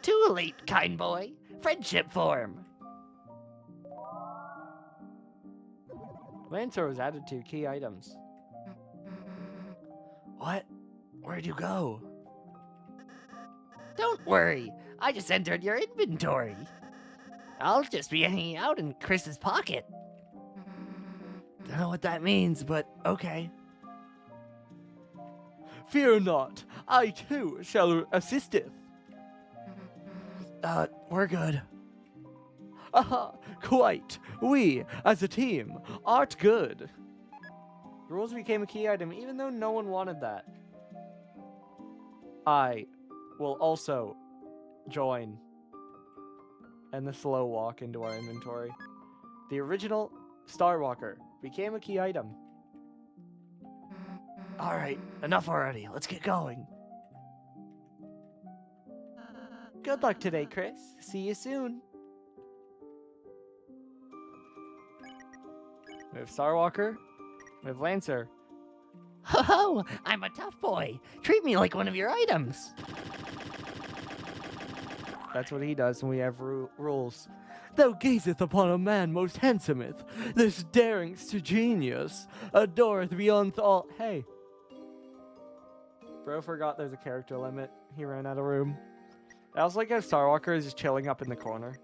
Too late, kind boy. Friendship form. Lancer was added to key items. What? Where'd you go? Don't worry. I just entered your inventory. I'll just be hanging out in Chris's pocket. Don't know what that means, but okay. Fear not, I too shall assisteth. We're good. Aha, quite. We, as a team, art good. The rules became a key item even though no one wanted that. I will also join. And the slow walk into our inventory. The original Starwalker became a key item. Alright, enough already. Let's get going. Good luck today, Chris. See you soon. We have Starwalker. We have Lancer. Ho ho! I'm a tough boy. Treat me like one of your items. That's what he does, and we have rules. Thou gazeth upon a man most handsometh. This daring's to genius. Adoreth beyond all. Hey. Bro forgot there's a character limit. He ran out of room. I also like how Starwalker is just chilling up in the corner.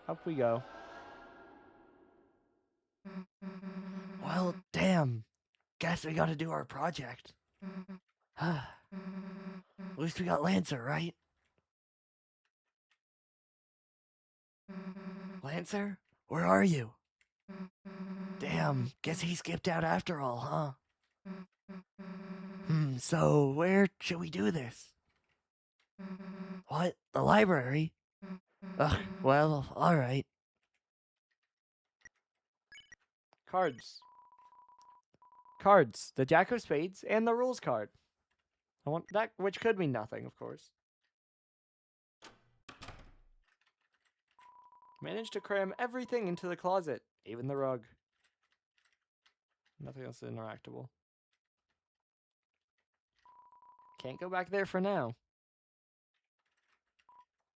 Up we go. Well, damn. Guess we gotta do our project. At least we got Lancer, right? Lancer? Where are you? Damn, guess he skipped out after all, huh? So where should we do this? What? The library? Ugh, well, alright. Cards. Cards. The Jack of Spades and the Rules card. I want that, which could mean nothing, of course. Managed to cram everything into the closet, even the rug. Nothing else is interactable. Can't go back there for now.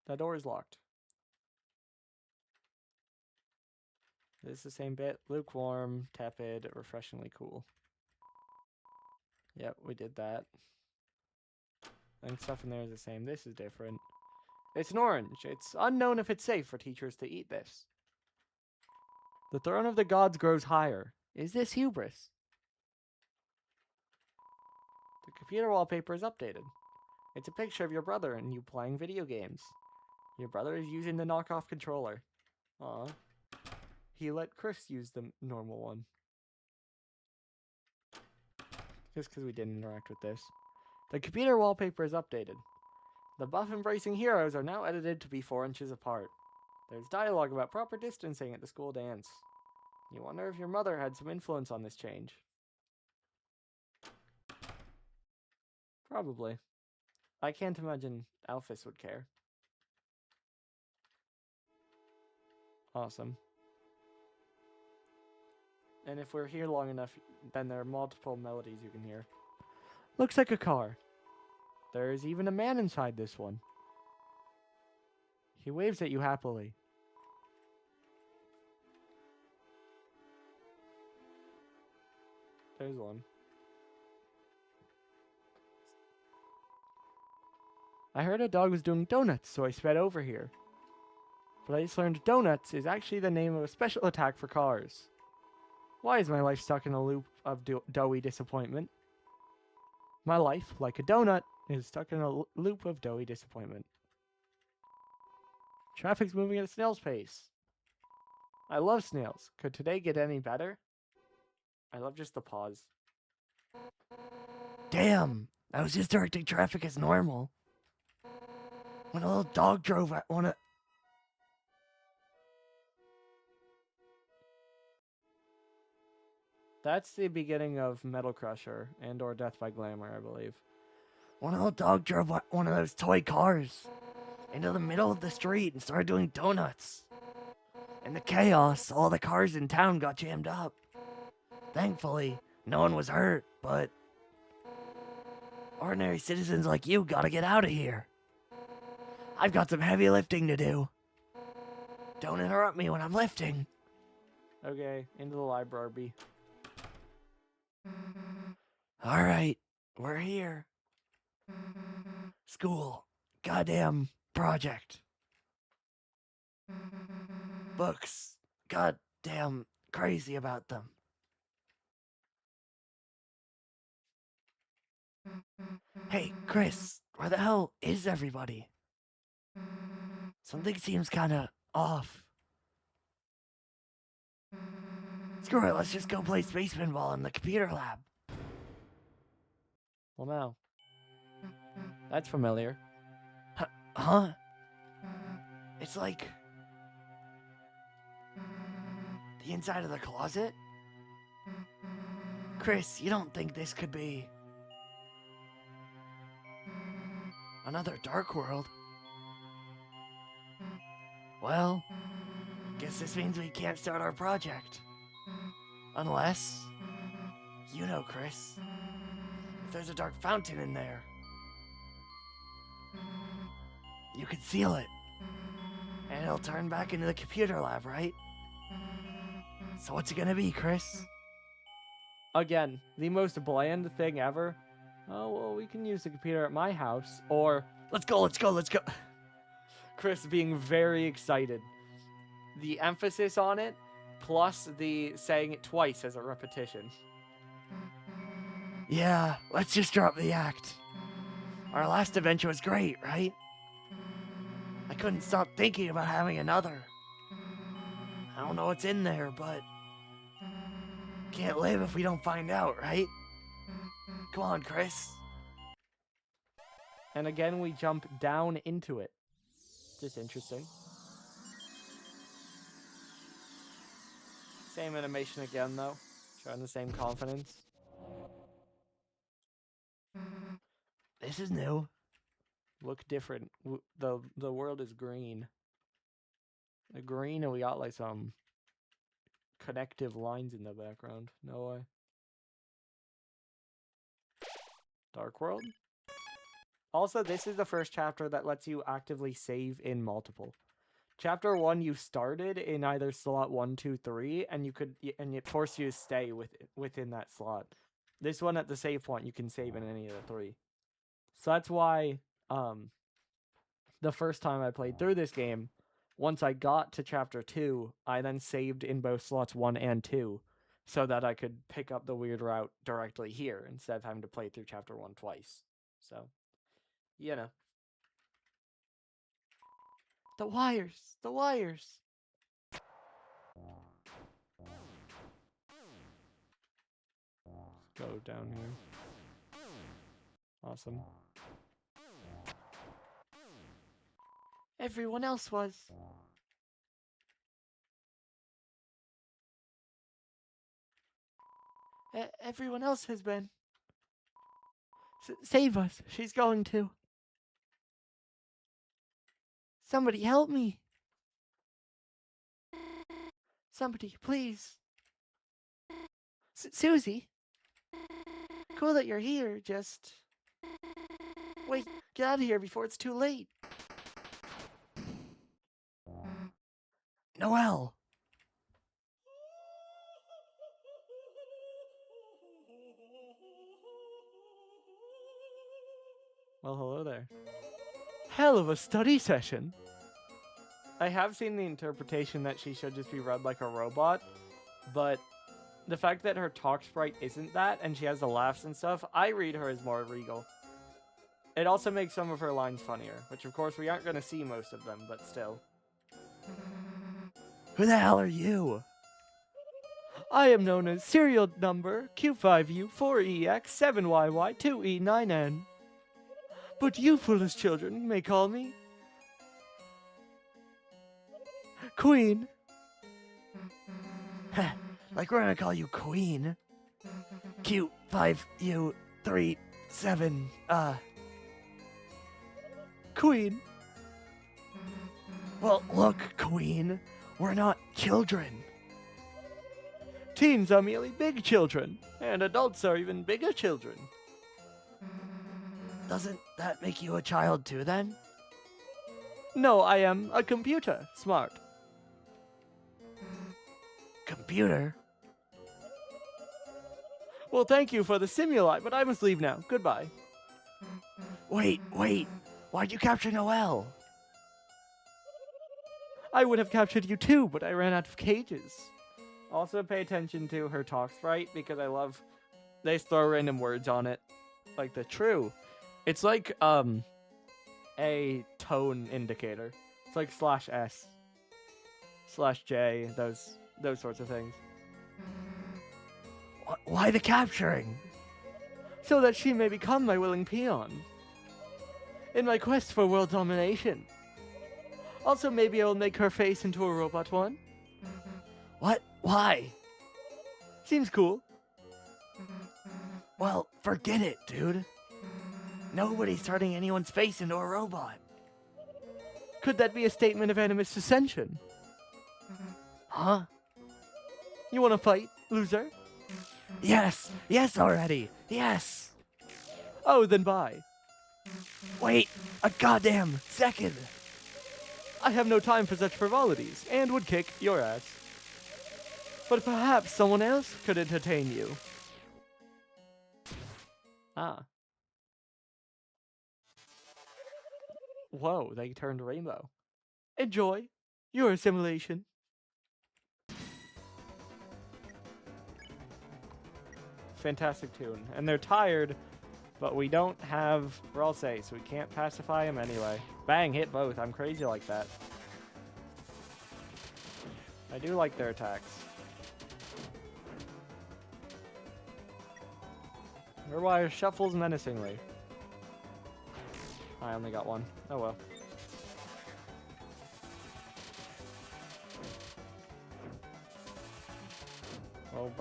That door is locked. This is the same bit. Lukewarm, tepid, refreshingly cool. Yep, we did that. And stuff in there is the same. This is different. It's an orange. It's unknown if it's safe for teachers to eat this. The throne of the gods grows higher. Is this hubris? The computer wallpaper is updated. It's a picture of your brother and you playing video games. Your brother is using the knockoff controller. Aw. He let Chris use the normal one. Just because we didn't interact with this. The computer wallpaper is updated. The buff-embracing heroes are now edited to be 4 inches apart. There's dialogue about proper distancing at the school dance. You wonder if your mother had some influence on this change. Probably. I can't imagine Alphys would care. Awesome. And if we're here long enough, then there are multiple melodies you can hear. Looks like a car. There's even a man inside this one. He waves at you happily. There's one. I heard a dog was doing donuts, so I sped over here. But I just learned donuts is actually the name of a special attack for cars. Why is my life stuck in a loop of doughy disappointment? My life, like a donut, is stuck in a loop of doughy disappointment. Traffic's moving at a snail's pace. I love snails. Could today get any better? I love just the pause. Damn! I was just directing traffic as normal. When a little dog drove at one of... That's the beginning of Metal Crusher and or Death by Glamour, I believe. One little dog drove one of those toy cars into the middle of the street and started doing donuts. In the chaos, all the cars in town got jammed up. Thankfully, no one was hurt, but ordinary citizens like you gotta get out of here. I've got some heavy lifting to do. Don't interrupt me when I'm lifting. Okay, into the library. Alright, we're here. School. Goddamn project. Books. Goddamn crazy about them. Hey, Chris, where the hell is everybody? Something seems kinda off. Screw it, let's just go play Space Pinball in the computer lab. Well, now. That's familiar. Huh? It's like... the inside of the closet? Chris, you don't think this could be... another Dark World? Well, guess this means we can't start our project. Unless... you know, Chris. If there's a dark fountain in there. you can seal it. And it'll turn back into the computer lab, right? So what's it gonna be, Chris? Again, the most bland thing ever. Oh, well, we can use the computer at my house. Or, Let's go, let's go, let's go. Chris being very excited. The emphasis on it, plus the saying it twice as a repetition. Yeah, let's just drop the act. Our last adventure was great, right? I couldn't stop thinking about having another. I don't know what's in there, but can't live if we don't find out, right? Come on, Chris. And again, we jump down into it. Just interesting. Same animation again, though. Showing the same confidence. This is new. Look different. The world is green. The green, and we got like some connective lines in the background. No way. Dark World. Also, this is the first chapter that lets you actively save in multiple. Chapter 1, you started in either slot 1, 2, 3, and it forced you to stay within that slot. This one, at the save point, you can save in any of the 3. So that's why, the first time I played through this game, once I got to chapter 2, I then saved in both slots 1 and 2, so that I could pick up the weird route directly here, instead of having to play through chapter 1 twice. So, you know. The wires! The wires! Go down here. Awesome. Everyone else was. Everyone else has been. Save us. She's going to. Somebody help me. Somebody, please. Susie. Cool that you're here, just... Wait, get out of here before it's too late. Noelle. Well, hello there. Hell of a study session. I have seen the interpretation that she should just be read like a robot, but the fact that her talk sprite isn't that, and she has the laughs and stuff, I read her as more regal. It also makes some of her lines funnier, which of course we aren't going to see most of them, but still. Who the hell are you? I am known as serial number Q5U4EX7YY2E9N. But you foolish children may call me Queen. Like we're gonna call you Queen. Q5U37, Queen. Well, look, Queen. We're not children. Teens are merely big children, and adults are even bigger children. Doesn't that make you a child too, then? No, I am a computer. Smart. Computer? Well, thank you for the stimuli, but I must leave now. Goodbye. Wait. Why'd you capture Noelle? I would have captured you too, but I ran out of cages. Also, pay attention to her talk sprite, because I love... They throw random words on it. Like the true. It's like, a tone indicator. It's like /S, /J, those sorts of things. Why the capturing? So that she may become my willing peon. In my quest for world domination. Also, maybe I will make her face into a robot one. What? Why? Seems cool. Well, forget it, dude. Nobody's turning anyone's face into a robot. Could that be a statement of animus ascension? Huh? You wanna fight, loser? Yes already. Yes. Oh, then bye. Wait, A goddamn second! I have no time for such frivolities, and would kick your ass. But perhaps someone else could entertain you. Ah. Whoa, they turned rainbow. Enjoy your assimilation. Fantastic tune. And they're tired, but we don't have Ralse, so we can't pacify them anyway. Bang, hit both. I'm crazy like that. I do like their attacks. Rewire shuffles menacingly. I only got one. Oh well. Well,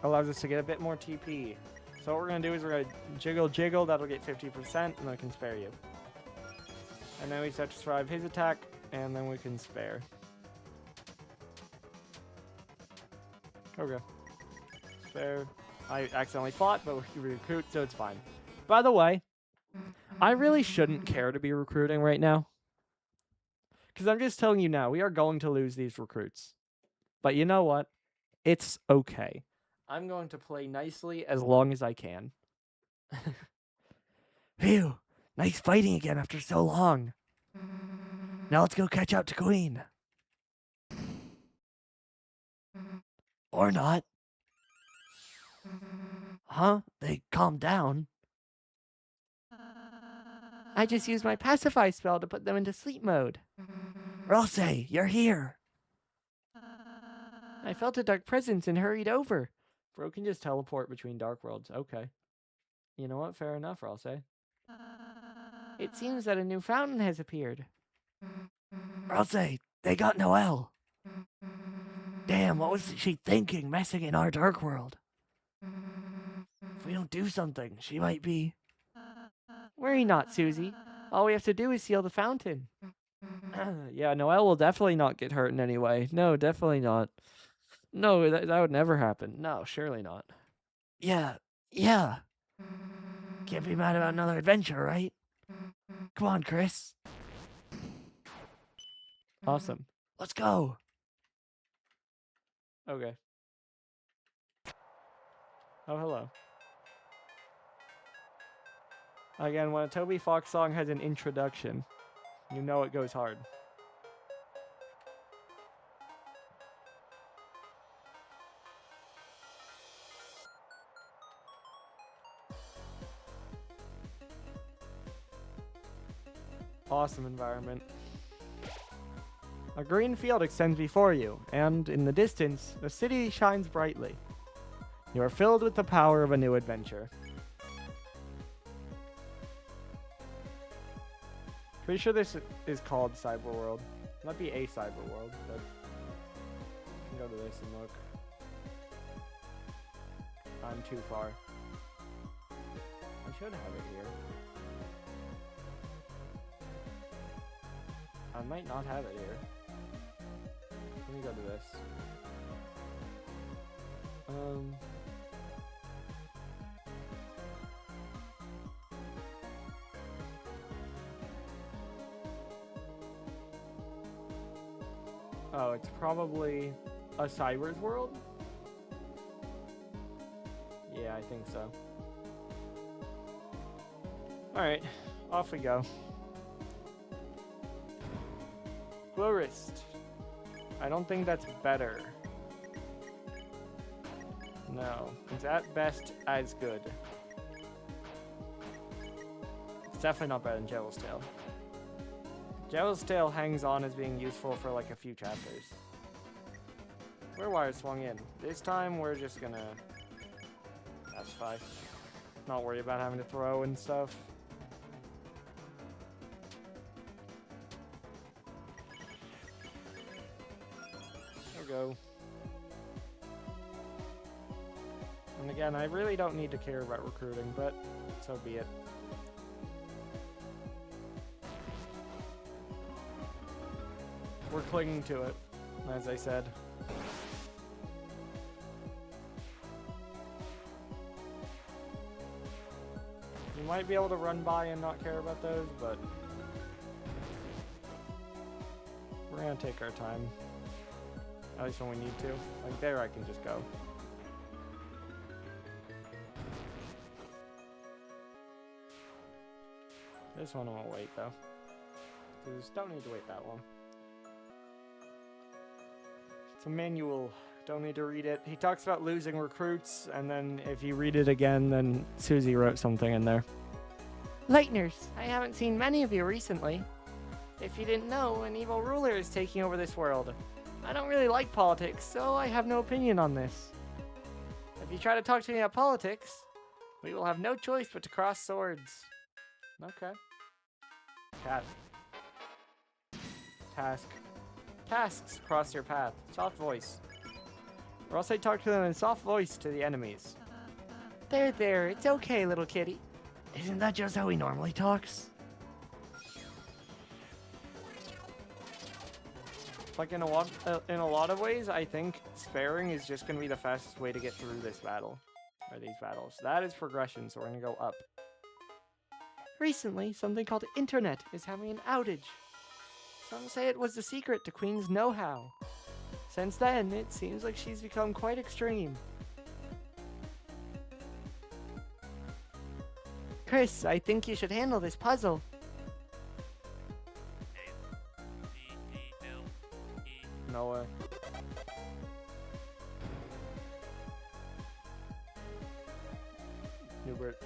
allows us to get a bit more TP. So what we're going to do is we're going to jiggle, that'll get 50%, and then I can spare you. And then we start to survive his attack, and then we can spare. Okay. Spare. I accidentally fought, but we recruit, so it's fine. By the way, I really shouldn't care to be recruiting right now. Because I'm just telling you now, we are going to lose these recruits. But you know what? It's okay. I'm going to play nicely as long as I can. Phew! Nice fighting again after so long. Now let's go catch up to Queen. Or not. Huh? They calmed down. I just used my pacify spell to put them into sleep mode. Ralse, you're here. I felt a dark presence and hurried over. Bro can just teleport between dark worlds. Okay. You know what? Fair enough, Ralse. It seems that a new fountain has appeared. Ralse, they got Noelle. Damn, what was she thinking, messing in our dark world? If we don't do something, she might be... Worry not, Susie. All we have to do is seal the fountain. Yeah, Noelle will definitely not get hurt in any way. No, definitely not. No, that would never happen. No, surely not. Yeah. Can't be mad about another adventure, right? Come on, Chris. Awesome. Let's go. Okay. Oh, hello. Again, when a Toby Fox song has an introduction, you know it goes hard. Awesome environment. A green field extends before you, and in the distance, the city shines brightly. You are filled with the power of a new adventure. Pretty sure this is called Cyberworld. Might be a Cyberworld, but I can go to this and look. I'm too far. I should have it here. I might not have it here. Let me go to this. Oh, it's probably a Cyber's world? Yeah, I think so. Alright, off we go. Florist. I don't think that's better. No, it's at best as good. It's definitely not better than Jevel's Tail. Jevel's Tail hangs on as being useful for like a few chapters. Wire swung in. This time we're just gonna... That's fine. Not worry about having to throw and stuff. There we go. And again, I really don't need to care about recruiting, but so be it. We're clinging to it, as I said. You might be able to run by and not care about those, but We're gonna take our time. At least when we need to. Like there I can just go. This one won't wait though. Just don't need to wait that long. It's a manual. Don't need to read it. He talks about losing recruits, and then if you read it again, then Susie wrote something in there. Lighteners, I haven't seen many of you recently. If you didn't know, an evil ruler is taking over this world. I don't really like politics, so I have no opinion on this. If you try to talk to me about politics, we will have no choice but to cross swords. Okay. Cat. Task. Tasks cross your path. Soft voice. Or else I talk to them in soft voice to the enemies. There, it's okay, little kitty. Isn't that just how he normally talks? Like in a lot of ways, I think sparing is just gonna be the fastest way to get through this battle. Or these battles. That is progression, so we're gonna go up. Recently, something called internet is having an outage. Some say it was the secret to Queen's know-how. Since then, it seems like she's become quite extreme. Chris, I think you should handle this puzzle. No way. Newbert.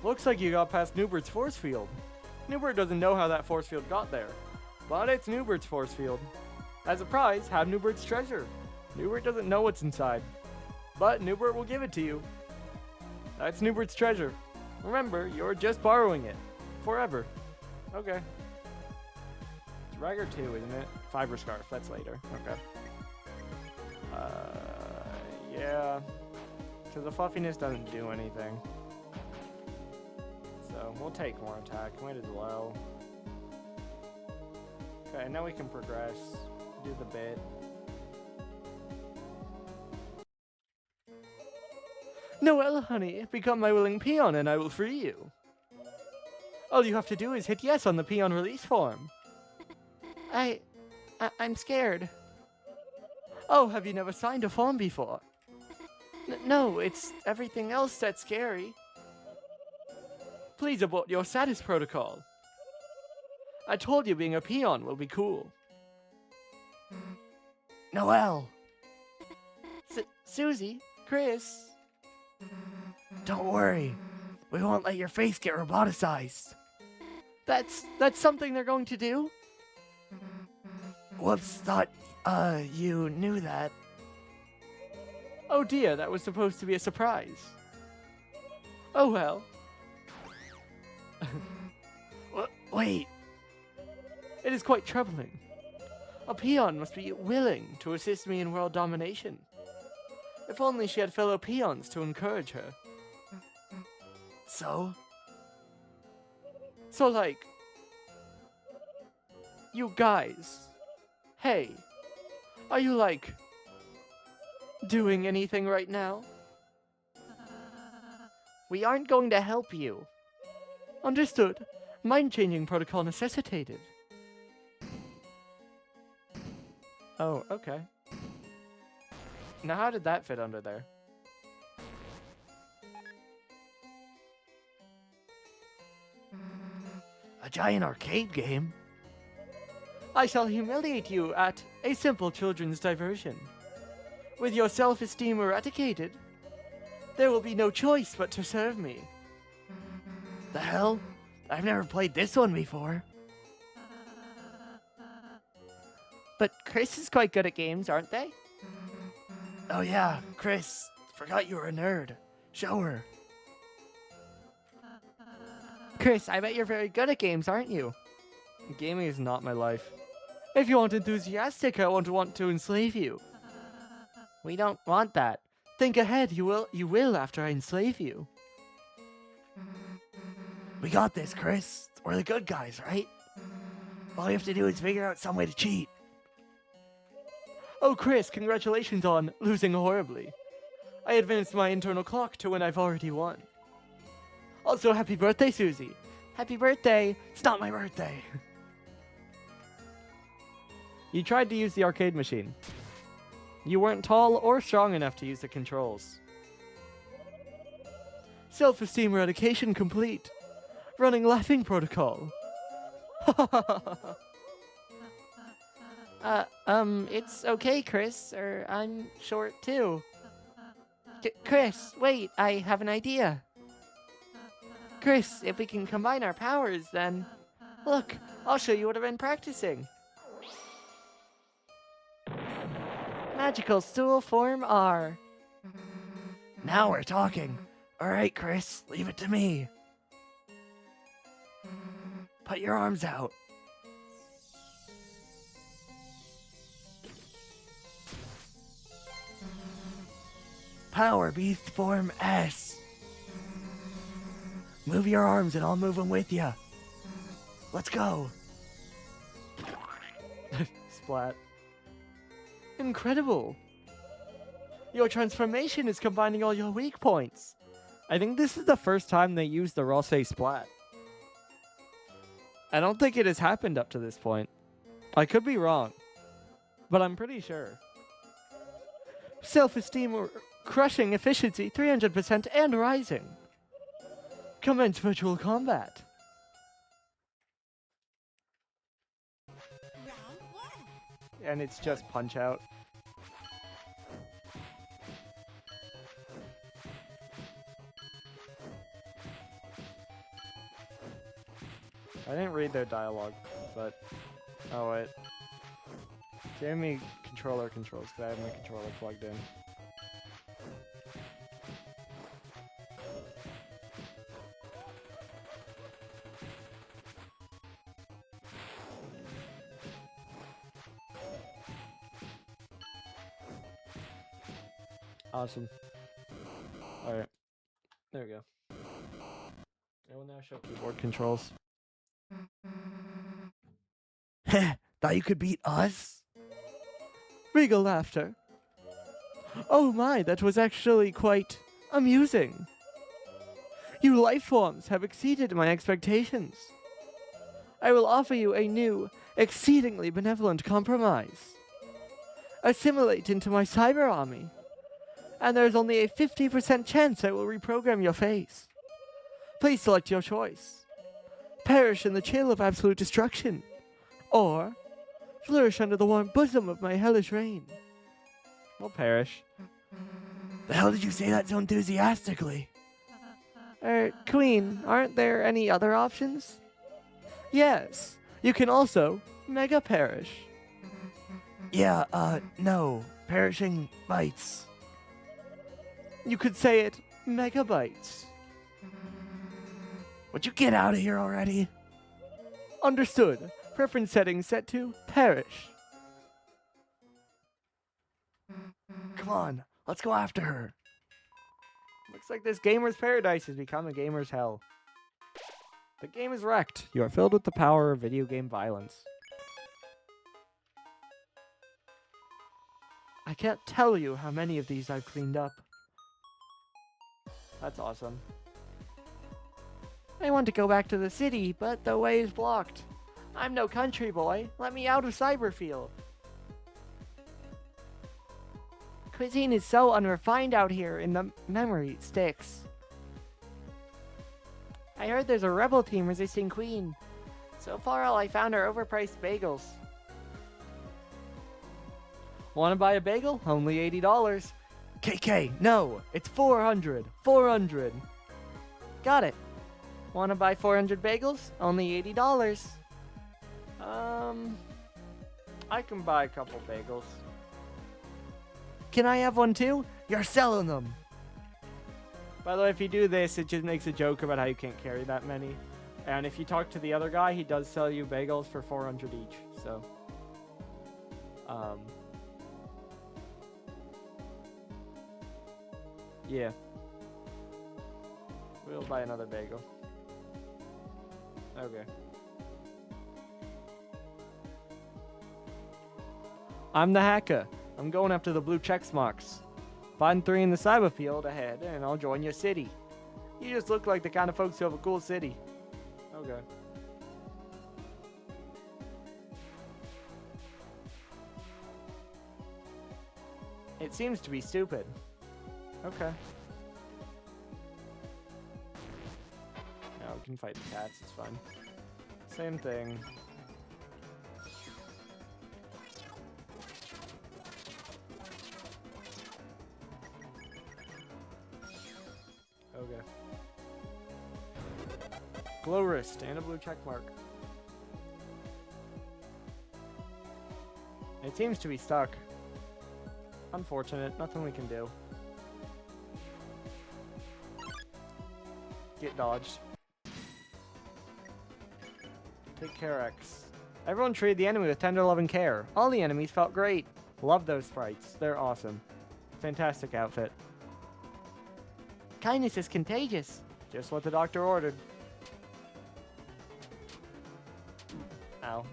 Looks like you got past Newbert's force field. Newbert doesn't know how that force field got there, but it's Newbert's force field. As a prize, have Newbert's treasure. Newbert doesn't know what's inside, but Newbert will give it to you. That's Newbert's treasure. Remember, you're just borrowing it. Forever. Okay. It's Ragger 2, isn't it? Fiber Scarf, that's later. Okay. Yeah. Because the fluffiness doesn't do anything. So, we'll take more attack. Might as well. Okay, now we can progress. Do the bit. Noelle, honey, become my willing peon and I will free you. All you have to do is hit yes on the peon release form. I'm scared. Oh, have you never signed a form before? No, it's everything else that's scary. Please abort your status protocol. I told you being a peon will be cool. Noelle! Susie? Chris? Don't worry. We won't let your face get roboticized. That's something they're going to do? Whoops, thought, you knew that. Oh dear, that was supposed to be a surprise. Oh well. Wait. It is quite troubling. A peon must be willing to assist me in world domination. If only she had fellow peons to encourage her. So? So like... You guys. Hey. Are you like... doing anything right now? We aren't going to help you. Understood. Mind-changing protocol necessitated. Oh, okay. Now how did that fit under there? A giant arcade game? I shall humiliate you at a simple children's diversion. With your self-esteem eradicated, there will be no choice but to serve me. The hell? I've never played this one before. But Chris is quite good at games, aren't they? Oh yeah, Chris. Forgot you were a nerd. Show her. Chris, I bet you're very good at games, aren't you? Gaming is not my life. If you aren't enthusiastic, I won't want to enslave you. We don't want that. Think ahead, you will after I enslave you. We got this, Chris. We're the good guys, right? All you have to do is figure out some way to cheat. Oh, Chris, congratulations on losing horribly. I advanced my internal clock to when I've already won. Also, happy birthday, Susie. Happy birthday. It's not my birthday. You tried to use the arcade machine. You weren't tall or strong enough to use the controls. Self-esteem eradication complete. Running laughing protocol. It's okay, Chris, or I'm short too. Chris, wait, I have an idea. Chris, if we can combine our powers, then... Look, I'll show you what I've been practicing. Magical stool form R. Now we're talking. Alright, Chris, leave it to me. Put your arms out. Power Beast Form S. Move your arms and I'll move them with you. Let's go. Splat. Incredible. Your transformation is combining all your weak points. I think this is the first time they used the Rosé Splat. I don't think it has happened up to this point. I could be wrong, but I'm pretty sure. Self-esteem crushing efficiency 300% and rising. Commence virtual combat. And it's just Punch Out. I didn't read their dialogue, but... Oh, wait. Give me controller controls, because I have my controller plugged in. Awesome. Alright. There we go. I will now show keyboard controls. Heh! Thought you could beat us? Regal laughter. Oh my, that was actually quite amusing. You life forms have exceeded my expectations. I will offer you a new, exceedingly benevolent compromise. Assimilate into my cyber army. And there's only a 50% chance I will reprogram your face. Please select your choice. Perish in the chill of absolute destruction. Or flourish under the warm bosom of my hellish reign. We'll perish. The hell did you say that so enthusiastically? Queen, aren't there any other options? Yes, you can also mega perish. Yeah, no. Perishing bites. You could say it megabytes. Would you get out of here already? Understood. Preference settings set to perish. Come on, let's go after her. Looks like this gamer's paradise has become a gamer's hell. The game is wrecked. You are filled with the power of video game violence. I can't tell you how many of these I've cleaned up. That's awesome. I want to go back to the city, but the way is blocked. I'm no country boy. Let me out of Cyberfield. Cuisine is so unrefined out here, and the memory sticks. I heard there's a rebel team resisting Queen. So far, all I found are overpriced bagels. Want to buy a bagel? Only $80. KK, no, it's 400. 400. Got it. Want to buy 400 bagels? Only $80. I can buy a couple bagels. Can I have one too? You're selling them. By the way, if you do this, it just makes a joke about how you can't carry that many. And if you talk to the other guy, he does sell you bagels for 400 each. So, yeah. We'll buy another bagel. Okay. I'm the hacker. I'm going after the blue check marks. Find 3 in the cyberfield ahead, and I'll join your city. You just look like the kind of folks who have a cool city. Okay. It seems to be stupid. Okay. Now we can fight the cats, it's fine. Same thing. Okay. Glow wrist and a blue check mark. It seems to be stuck. Unfortunate, nothing we can do. Get dodged. Take care, X. Everyone treated the enemy with tender love and care. All the enemies felt great. Love those sprites. They're awesome. Fantastic outfit. Kindness is contagious. Just what the doctor ordered. Ow.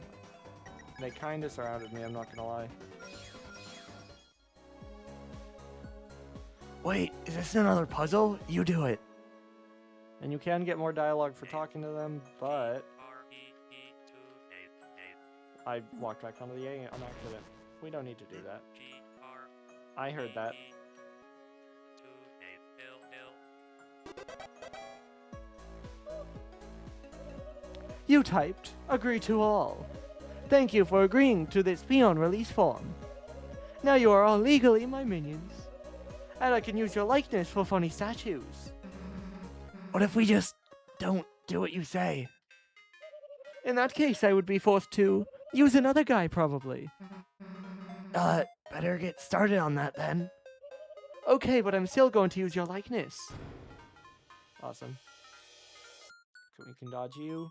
They kinda surrounded me, I'm not gonna lie. Wait, is this another puzzle? You do it. And you can get more dialogue for talking to them, but I walked back onto the A on accident. We don't need to do that. I heard that. You typed, agree to all. Thank you for agreeing to this peon release form. Now you are all legally my minions. And I can use your likeness for funny statues. What if we just don't do what you say? In that case, I would be forced to use another guy, probably. Better get started on that then. Okay, but I'm still going to use your likeness. Awesome. We can dodge you.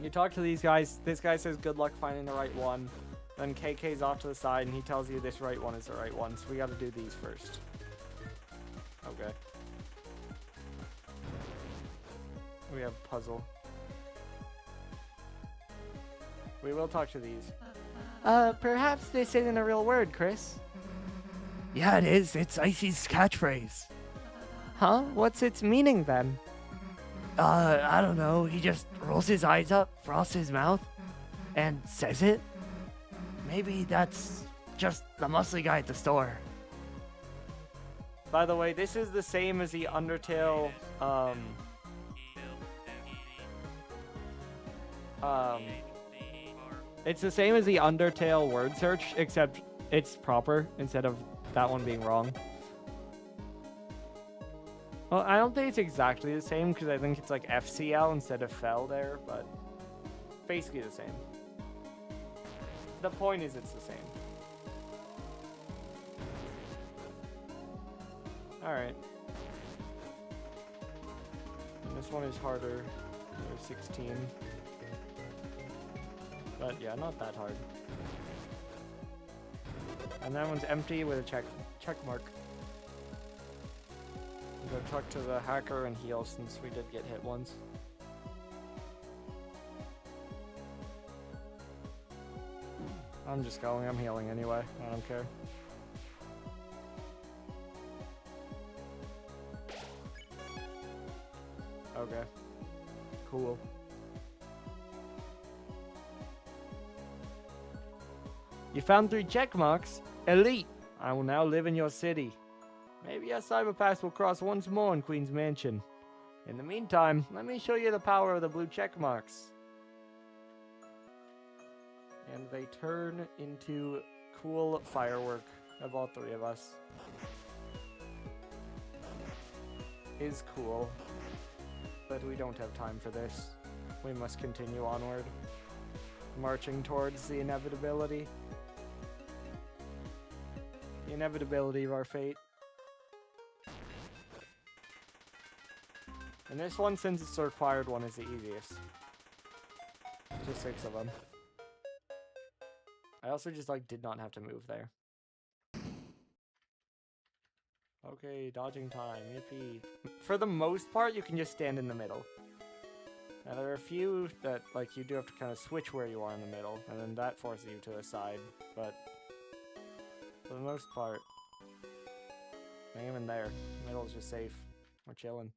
You talk to these guys. This guy says good luck finding the right one. Then KK's off to the side and he tells you this right one is the right one. So we gotta do these first. Okay. We have a puzzle. We will talk to these. Perhaps this isn't a real word, Chris. Yeah, it is. It's Icy's catchphrase. Huh? What's its meaning then? I don't know. He just rolls his eyes up, frosts his mouth, and says it. Maybe that's just the muscly guy at the store. By the way, this is the same as the Undertale, it's the same as the Undertale word search, except it's proper instead of that one being wrong. Well, I don't think it's exactly the same because I think it's like FCL instead of FEL there, but basically the same. The point is it's the same. Alright. And this one is harder. There's 16. But yeah, not that hard. And that one's empty with a check mark. Go talk to the hacker and heal since we did get hit once. I'm just going, I'm healing anyway, I don't care. Okay. Cool. You found 3 check marks? Elite! I will now live in your city. Maybe our cyber paths will cross once more in Queen's Mansion. In the meantime, let me show you the power of the blue check marks. And they turn into cool firework of all 3 of us. Is cool. But we don't have time for this. We must continue onward. Marching towards the inevitability. The inevitability of our fate. And this one, since it's the required one, is the easiest. Just 6 of them. I also just, did not have to move there. Okay, dodging time. Yippee. For the most part, you can just stand in the middle. Now, there are a few that, you do have to kind of switch where you are in the middle, and then that forces you to the side, but for the most part, not even there. The middle is just safe. We're chilling.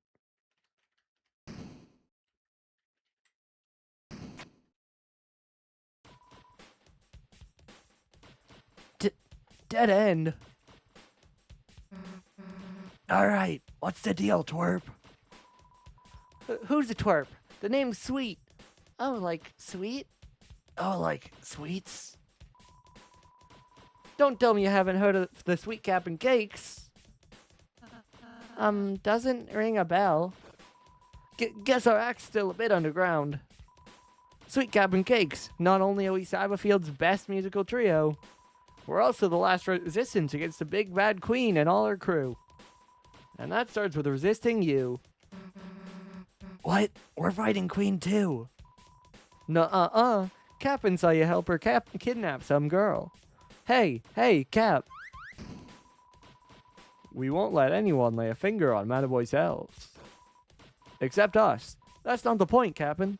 dead end. Alright, what's the deal, twerp? Who's a twerp? The name's Sweet. Oh, like sweet? Oh, like sweets? Don't tell me you haven't heard of the Sweet Cap and Cakes. Doesn't ring a bell. Guess our act's still a bit underground. Sweet Cap and Cakes, not only are we Cyberfield's best musical trio, we're also the last resistance against the big bad queen and all her crew. And that starts with resisting you. What? We're fighting Queen too. Nuh-uh-uh. Cap'n saw you help her kidnap some girl. Hey, Cap. We won't let anyone lay a finger on Mataboy's elves. Except us. That's not the point, Cap'n.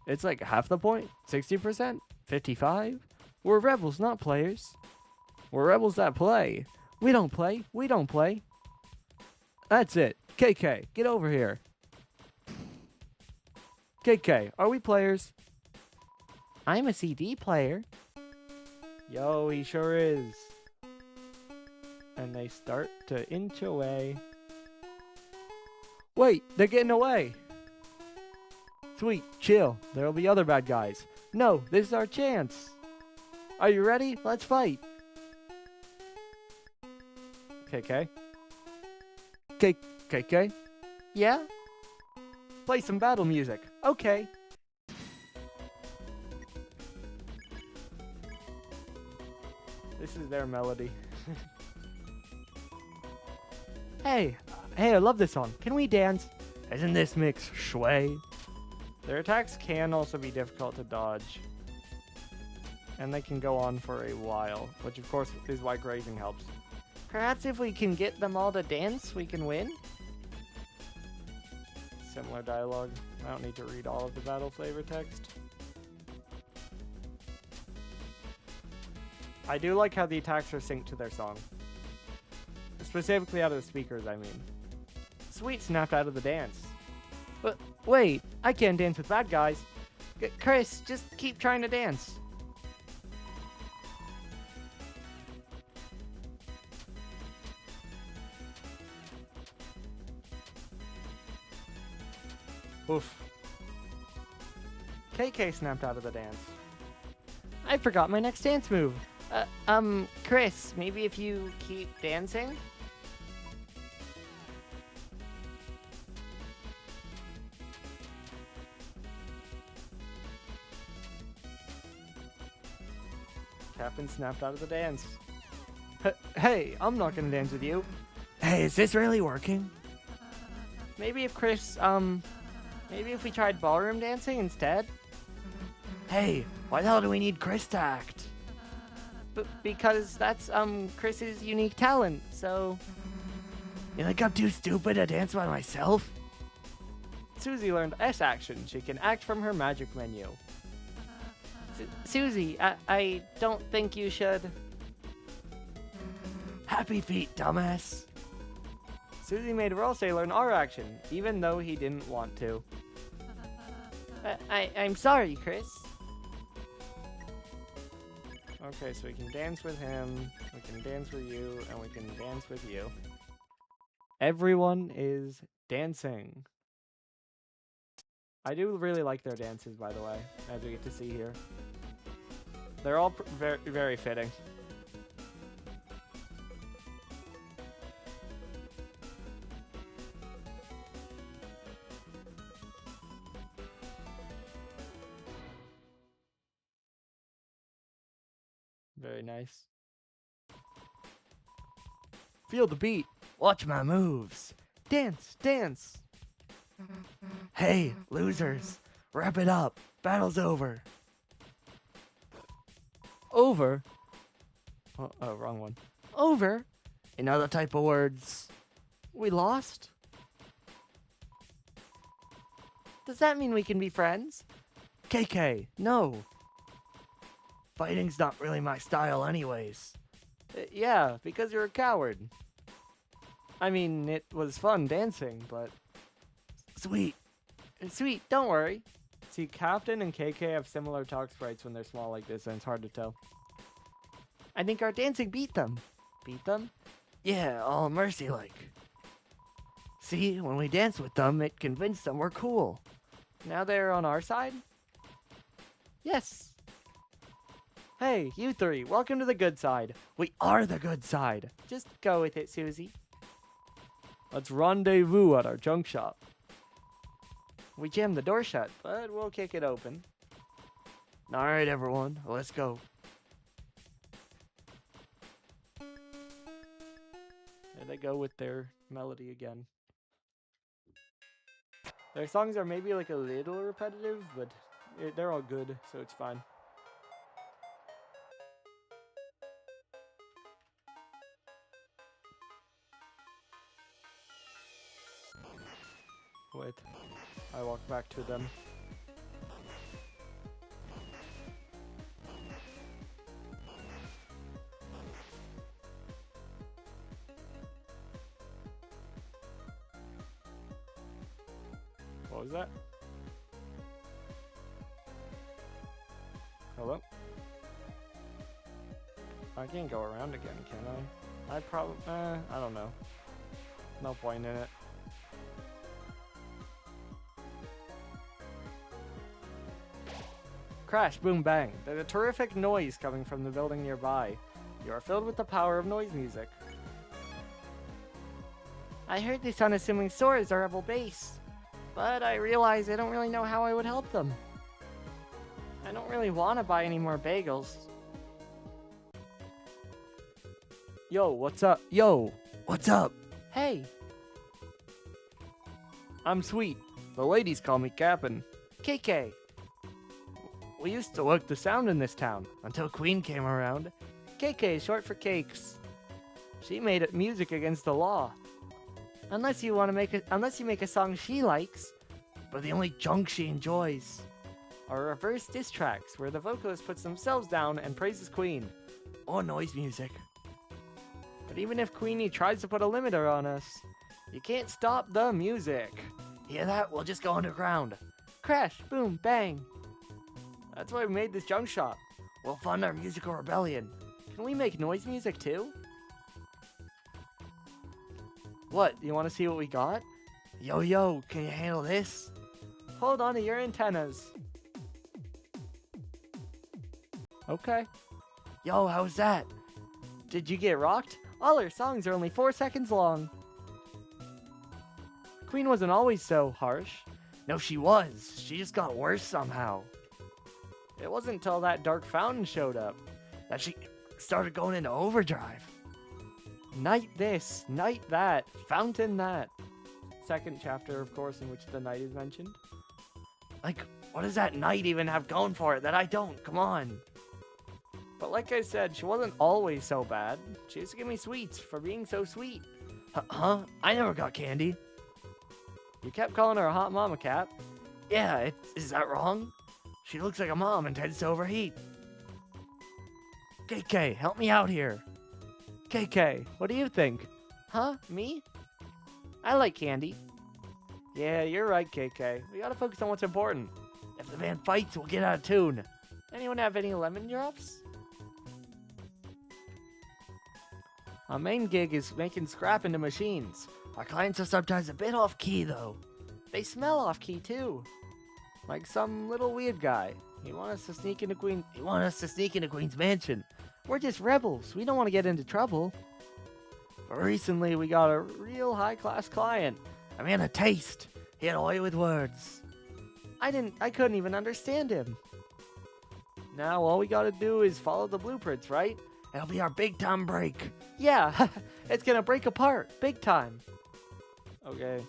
It's like half the point. 60%? 55? We're rebels, not players. We're rebels that play. We don't play. We don't play. That's it. KK, get over here. KK, are we players? I'm a CD player. Yo, he sure is. And they start to inch away. Wait, they're getting away. Sweet, chill. There'll be other bad guys. No, this is our chance. Are you ready? Let's fight. KK? KK? Yeah? Play some battle music. Okay. This is their melody. Hey, I love this song. Can we dance? Isn't this mix sway? Their attacks can also be difficult to dodge. And they can go on for a while, which of course is why grazing helps. Perhaps if we can get them all to dance, we can win? Similar dialogue. I don't need to read all of the battle flavor text. I do like how the attacks are synced to their song. Specifically out of the speakers, I mean. Sweet snapped out of the dance. But wait, I can't dance with bad guys. Chris, just keep trying to dance. Oof. KK snapped out of the dance. I forgot my next dance move. Chris, maybe if you keep dancing? Captain snapped out of the dance. Hey, I'm not gonna dance with you. Hey, is this really working? Maybe if Chris, maybe if we tried ballroom dancing instead? Hey, why the hell do we need Chris to act? Because that's, Chris's unique talent, so... You think I'm too stupid to dance by myself? Susie learned S action. She can act from her magic menu. Susie, I don't think you should... Happy feet, dumbass. Susie made Rosé learn R action, even though he didn't want to. I'm sorry, Chris. Okay, so we can dance with him, we can dance with you, and we can dance with you. Everyone is dancing. I do really like their dances, by the way, as we get to see here. They're all very, very fitting. Very nice. Feel the beat. Watch my moves. Dance, dance. Hey, losers. Wrap it up. Battle's over. Over. Oh, wrong one. Over. In other type of words. We lost? Does that mean we can be friends? KK, no. Fighting's not really my style anyways. Yeah, because you're a coward. I mean, it was fun dancing, but... Sweet. Sweet, don't worry. See, Captain and KK have similar talk sprites when they're small like this, and it's hard to tell. I think our dancing beat them. Beat them? Yeah, all mercy-like. See, when we danced with them, it convinced them we're cool. Now they're on our side? Yes. Hey, you three, welcome to the good side. We are the good side. Just go with it, Susie. Let's rendezvous at our junk shop. We jammed the door shut, but we'll kick it open. Alright, everyone, let's go. There they go with their melody again. Their songs are maybe like a little repetitive, but they're all good, so it's fine. Wait, I walk back to them. What was that? Hello? I can't go around again, can I? I don't know. No point in it. Crash, boom, bang. There's a terrific noise coming from the building nearby. You are filled with the power of noise music. I heard this unassuming store is a rebel base, but I realize I don't really know how I would help them. I don't really want to buy any more bagels. Yo, what's up? Yo, what's up? Hey. I'm Sweet. The ladies call me Cap'n. KK. We used to work the sound in this town until Queen came around. KK is short for cakes. She made it music against the law. Unless you make a song she likes, but the only junk she enjoys are reverse diss tracks where the vocalist puts themselves down and praises Queen, or noise music. But even if Queenie tries to put a limiter on us, you can't stop the music. Hear that? We'll just go underground. Crash, boom, bang. That's why we made this junk shop. We'll fund our musical rebellion. Can we make noise music too? What, you want to see what we got? Yo, can you handle this? Hold on to your antennas. Okay. Yo, how's that? Did you get rocked? All her songs are only 4 seconds long. Queen wasn't always so harsh. No, she was. She just got worse somehow. It wasn't until that dark fountain showed up that she started going into overdrive. Night this, night that, fountain that. Second chapter, of course, in which the night is mentioned. Like, what does that night even have going for it that I don't? Come on. But like I said, she wasn't always so bad. She used to give me sweets for being so sweet. Huh? I never got candy. You kept calling her a hot mama, Cap. Yeah, is that wrong? She looks like a mom and tends to overheat. KK, help me out here. KK, what do you think? Huh? Me? I like candy. Yeah, you're right, KK. We gotta focus on what's important. If the band fights, we'll get out of tune. Anyone have any lemon drops? Our main gig is making scrap into machines. Our clients are sometimes a bit off-key, though. They smell off-key, too. Like some little weird guy. He wants us to sneak into Queen's mansion. We're just rebels. We don't want to get into trouble. But recently, we got a real high-class client. A man of taste. He had a way with words. I couldn't even understand him. Now, all we gotta do is follow the blueprints, right? It'll be our big-time break. Yeah, it's gonna break apart. Big time. Okay.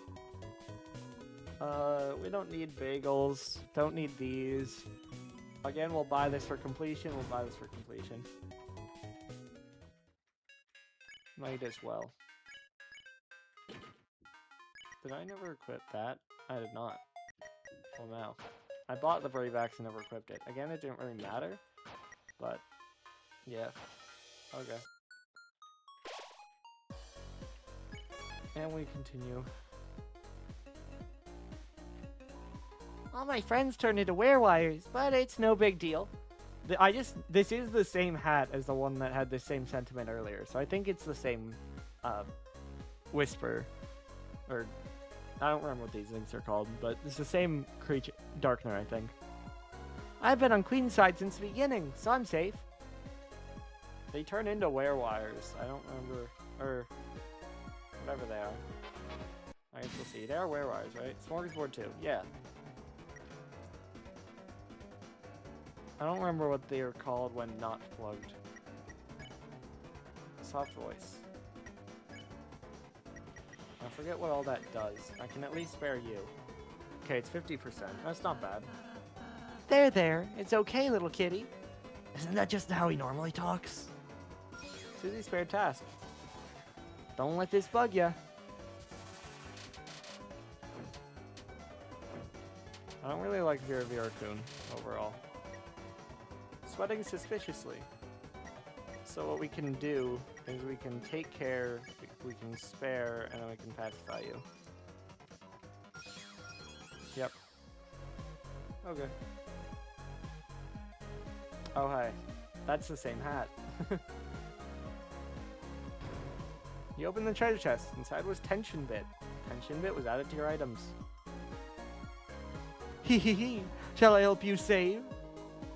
We don't need bagels. Don't need these. Again, we'll buy this for completion. Might as well. Did I never equip that? I did not. Well, now. I bought the Brave Axe and never equipped it. Again, it didn't really matter. But, yeah. Okay. And we continue. All my friends turned into werewires, but it's no big deal. This is the same hat as the one that had the same sentiment earlier, so I think it's the same whisper, or I don't remember what these things are called, but it's the same creature, Darkner, I think. I've been on Queen's side since the beginning, so I'm safe. They turn into werewires. I don't remember, or whatever they are. I guess we'll see. They are werewires, right? Smorgasbord 2, yeah. I don't remember what they are called when not plugged. Soft voice. I forget what all that does. I can at least spare you. Okay, it's 50%. That's not bad. There. It's okay, little kitty. Isn't that just how he normally talks? Susie spared task. Don't let this bug ya. I don't really like Vera-Kun overall. Sweating suspiciously. So what we can do is we can take care, we can spare, and then we can pacify you. Yep. Okay. Oh, hi. That's the same hat. You opened the treasure chest. Inside was Tension Bit. Tension Bit was added to your items. Hee. Shall I help you save?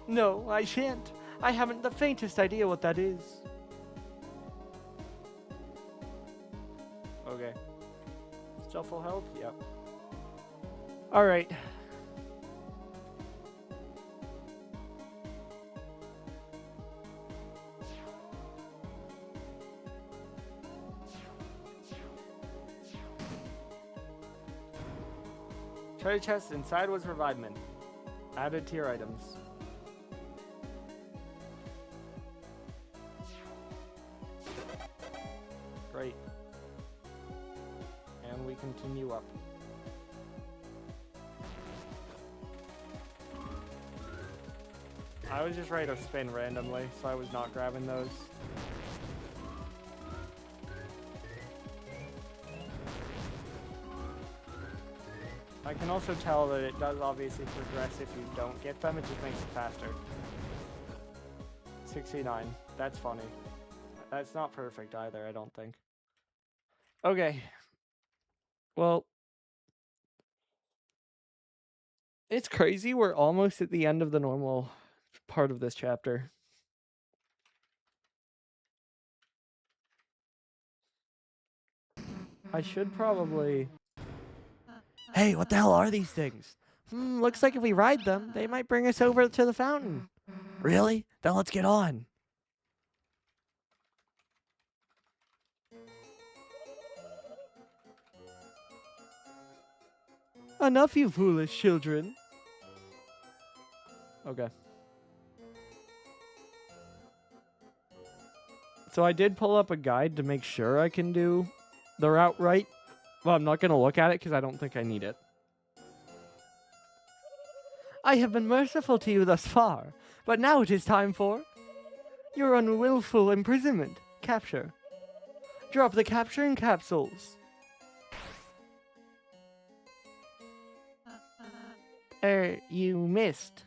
No, I shan't. I haven't the faintest idea what that is. Okay. Still full health? Yep. Alright. Treasure chest inside was Revivement. Added to your items. Great. And we continue up. I was just ready to spin randomly, so I was not grabbing those. I can also tell that it does obviously progress if you don't get them, it just makes it faster. 69. That's funny. That's not perfect either, I don't think. Okay. Well, it's crazy. We're almost at the end of the normal part of this chapter. I should probably... Hey, what the hell are these things? Looks like if we ride them, they might bring us over to the fountain. Really? Then let's get on. Enough, you foolish children. Okay. So I did pull up a guide to make sure I can do the route right. Well, I'm not going to look at it because I don't think I need it. I have been merciful to you thus far, but now it is time for your unwillful imprisonment. Capture. Drop the capturing capsules. You missed.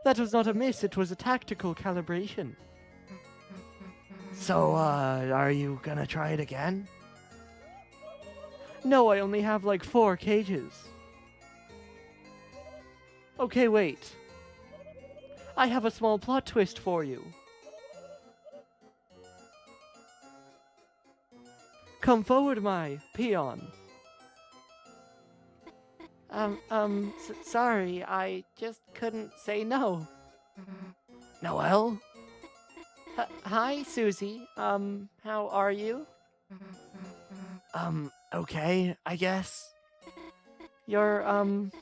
That was not a miss, it was a tactical calibration. So, are you gonna try it again? No, I only have like 4 cages. Okay, wait. I have a small plot twist for you. Come forward, my peon. Sorry, I just couldn't say no. Noelle? Hi, Susie. How are you? Okay, I guess. Your,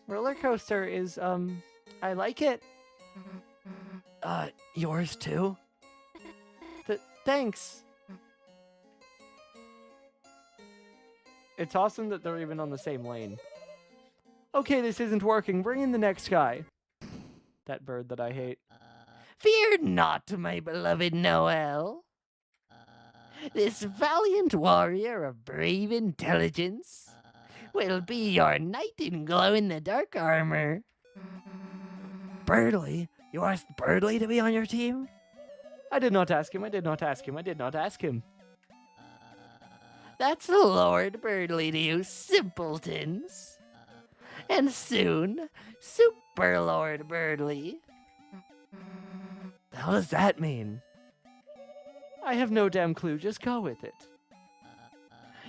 roller coaster is, I like it. Yours too? Thanks. It's awesome that they're even on the same lane. Okay, this isn't working. Bring in the next guy. That bird that I hate. Fear not, my beloved Noelle. This valiant warrior of brave intelligence will be your knight in glow-in-the-dark armor. Birdly, You asked Birdly to be on your team? I did not ask him, I did not ask him, I did not ask him. That's Lord Birdly to you simpletons. And soon, Super Lord Birdly. The hell does that mean? I have no damn clue, just go with it.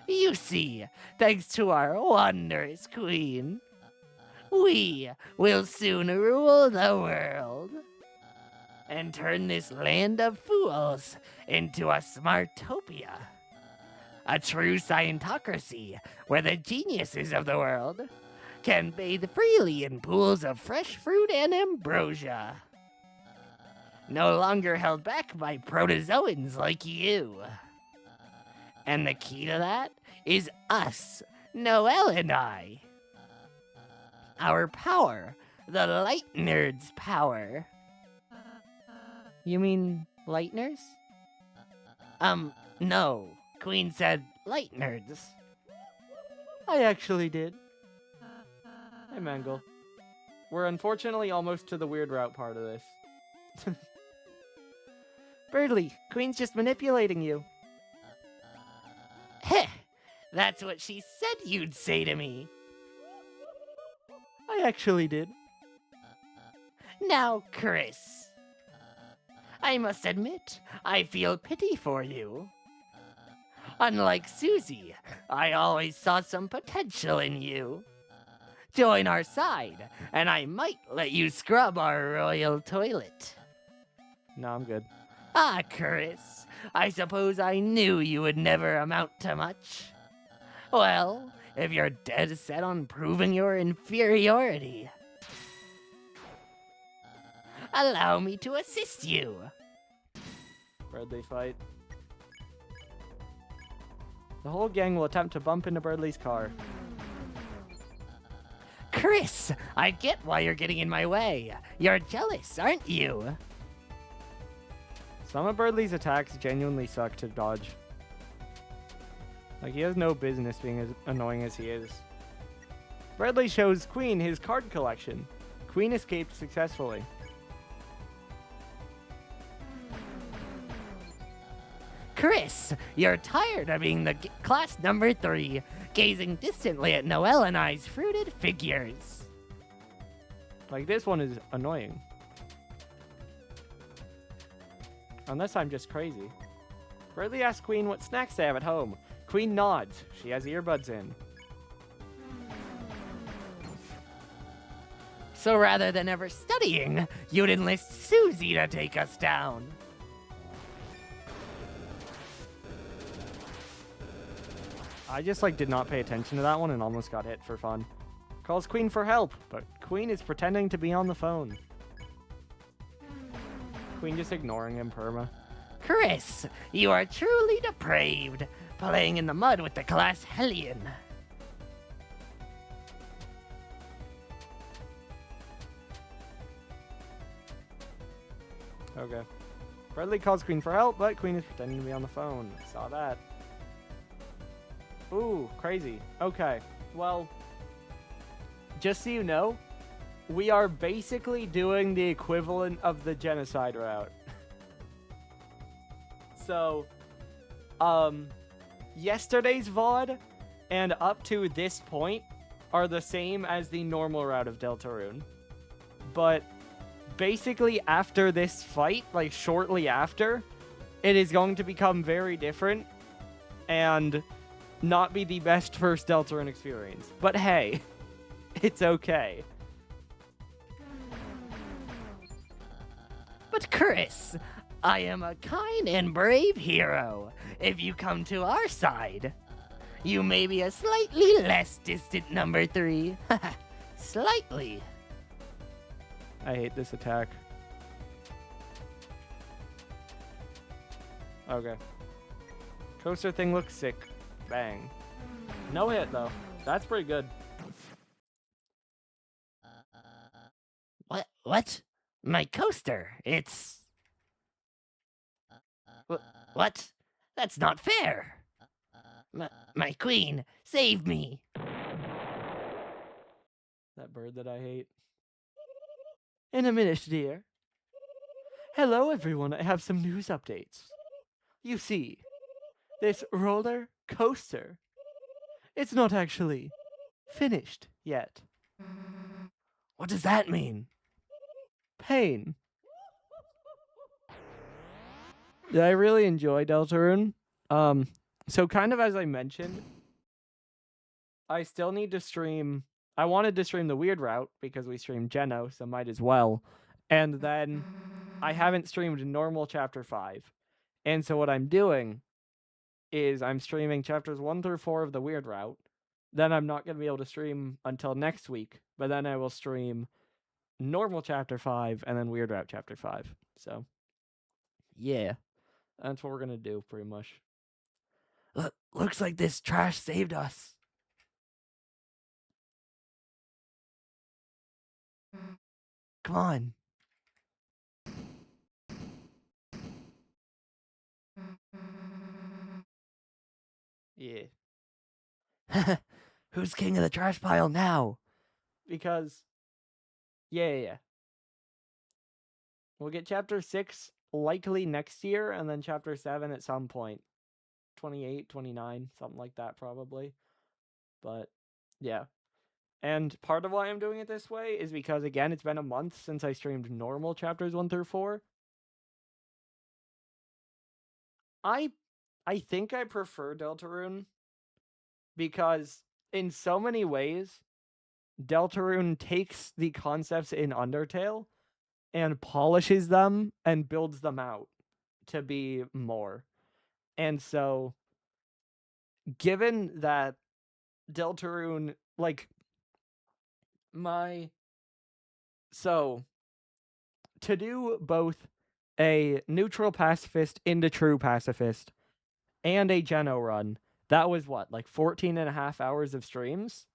You see, thanks to our wondrous queen, we will soon rule the world and turn this land of fools into a smartopia. A true scientocracy where the geniuses of the world can bathe freely in pools of fresh fruit and ambrosia. No longer held back by protozoans like you. And the key to that is us, Noelle and I. Our power, the Light Nerd's power. You mean Lightners? No. Queen said Light Nerds. I actually did. Hey, Mangle. We're unfortunately almost to the weird route part of this. Birdly, Queen's just manipulating you. Heh, that's what she said you'd say to me. I actually did. Now, Chris, I must admit, I feel pity for you. Unlike Susie, I always saw some potential in you. Join our side, and I might let you scrub our royal toilet. No, I'm good. Ah, Chris, I suppose I knew you would never amount to much. Well, if you're dead set on proving your inferiority, allow me to assist you. Birdly fight. The whole gang will attempt to bump into Birdly's car. Chris, I get why you're getting in my way. You're jealous, aren't you? Some of Birdly's attacks genuinely suck to dodge. Like, he has no business being as annoying as he is. Birdly shows Queen his card collection. Queen escaped successfully. Chris, you're tired of being the class number 3, gazing distantly at Noelle and I's fruited figures. Like, this one is annoying. Unless I'm just crazy. Birdly asks Queen what snacks they have at home. Queen nods. She has earbuds in. So rather than ever studying, you'd enlist Susie to take us down. I just, like, did not pay attention to that one and almost got hit for fun. Calls Queen for help, but Queen is pretending to be on the phone. Queen just ignoring him, perma. Chris, you are truly depraved, playing in the mud with the class hellion. Okay. Birdly calls Queen for help, but Queen is pretending to be on the phone. Saw that. Ooh, crazy. Okay, well, just so you know, we are basically doing the equivalent of the genocide route. So, yesterday's VOD and up to this point are the same as the normal route of Deltarune. But basically after this fight, like shortly after, it is going to become very different and not be the best first Deltarune experience. But hey, it's okay. But Chris, I am a kind and brave hero. If you come to our side, you may be a slightly less distant number 3. Slightly. I hate this attack. Okay. Coaster thing looks sick. Bang. No hit, though. That's pretty good. What? My coaster. It's... What? That's not fair. My queen, save me. That bird that I hate. In a minute, dear. Hello, everyone. I have some news updates. You see, this roller coaster, it's not actually finished yet. What does that mean? Pain. I really enjoy Deltarune. So kind of as I mentioned, I still need to stream. I wanted to stream the weird route because we streamed Geno, so might as well. And then I haven't streamed normal chapter 5. And so what I'm doing is I'm streaming chapters 1 through 4 of the weird route. Then I'm not going to be able to stream until next week, but then I will stream normal chapter 5 and then weird route chapter 5. So yeah, that's what we're going to do pretty much. Looks like this trash saved us. Come on. Yeah. Who's king of the trash pile now? Because yeah. We'll get chapter 6 likely next year and then chapter 7 at some point. 28, 29, something like that probably. But yeah. And part of why I'm doing it this way is because, again, it's been a month since I streamed normal chapters 1 through 4. I think I prefer Deltarune because in so many ways, Deltarune takes the concepts in Undertale and polishes them and builds them out to be more. And so, given that Deltarune, to do both a neutral pacifist into true pacifist and a Geno run, that was what, 14 and a half hours of streams?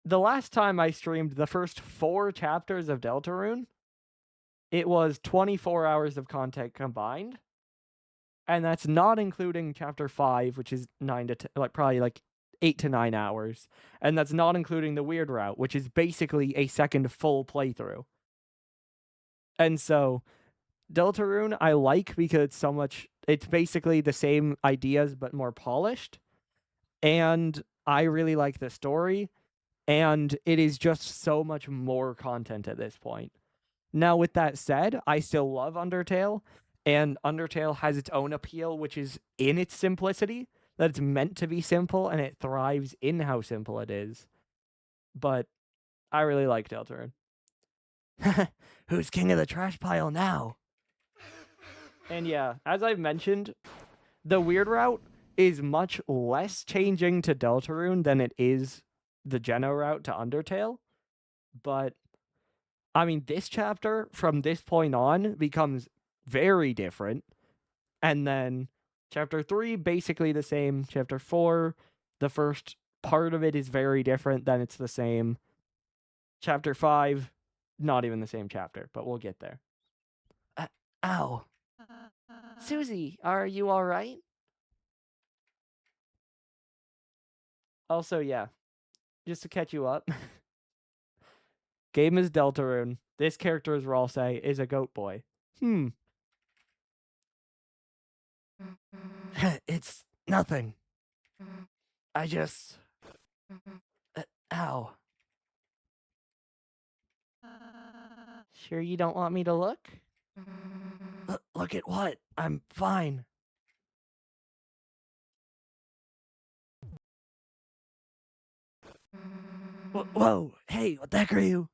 The last time I streamed the first 4 chapters of Deltarune, it was 24 hours of content combined. And that's not including chapter 5, which is 9 to 10, probably 8 to 9 hours. And that's not including the weird route, which is basically a second full playthrough. And so Deltarune I like because it's basically the same ideas but more polished. And I really like the story. And it is just so much more content at this point. Now, with that said, I still love Undertale, and Undertale has its own appeal, which is in its simplicity, that it's meant to be simple, and it thrives in how simple it is. But I really like Deltarune. Who's king of the trash pile now? And yeah, as I've mentioned, the weird route is much less changing to Deltarune than it is the Geno route to Undertale. But I mean, this chapter from this point on becomes very different. And then chapter 3, basically the same. Chapter 4, the first part of it is very different, then it's the same. Chapter 5, not even the same chapter, but we'll get there. Ow. Susie, are you all right? Also, yeah, just to catch you up, game is Deltarune. This character, as Rawl say, is a goat boy. It's nothing. I just... ow. Sure you don't want me to look? Look at what? I'm fine. Whoa, hey, what the heck are you?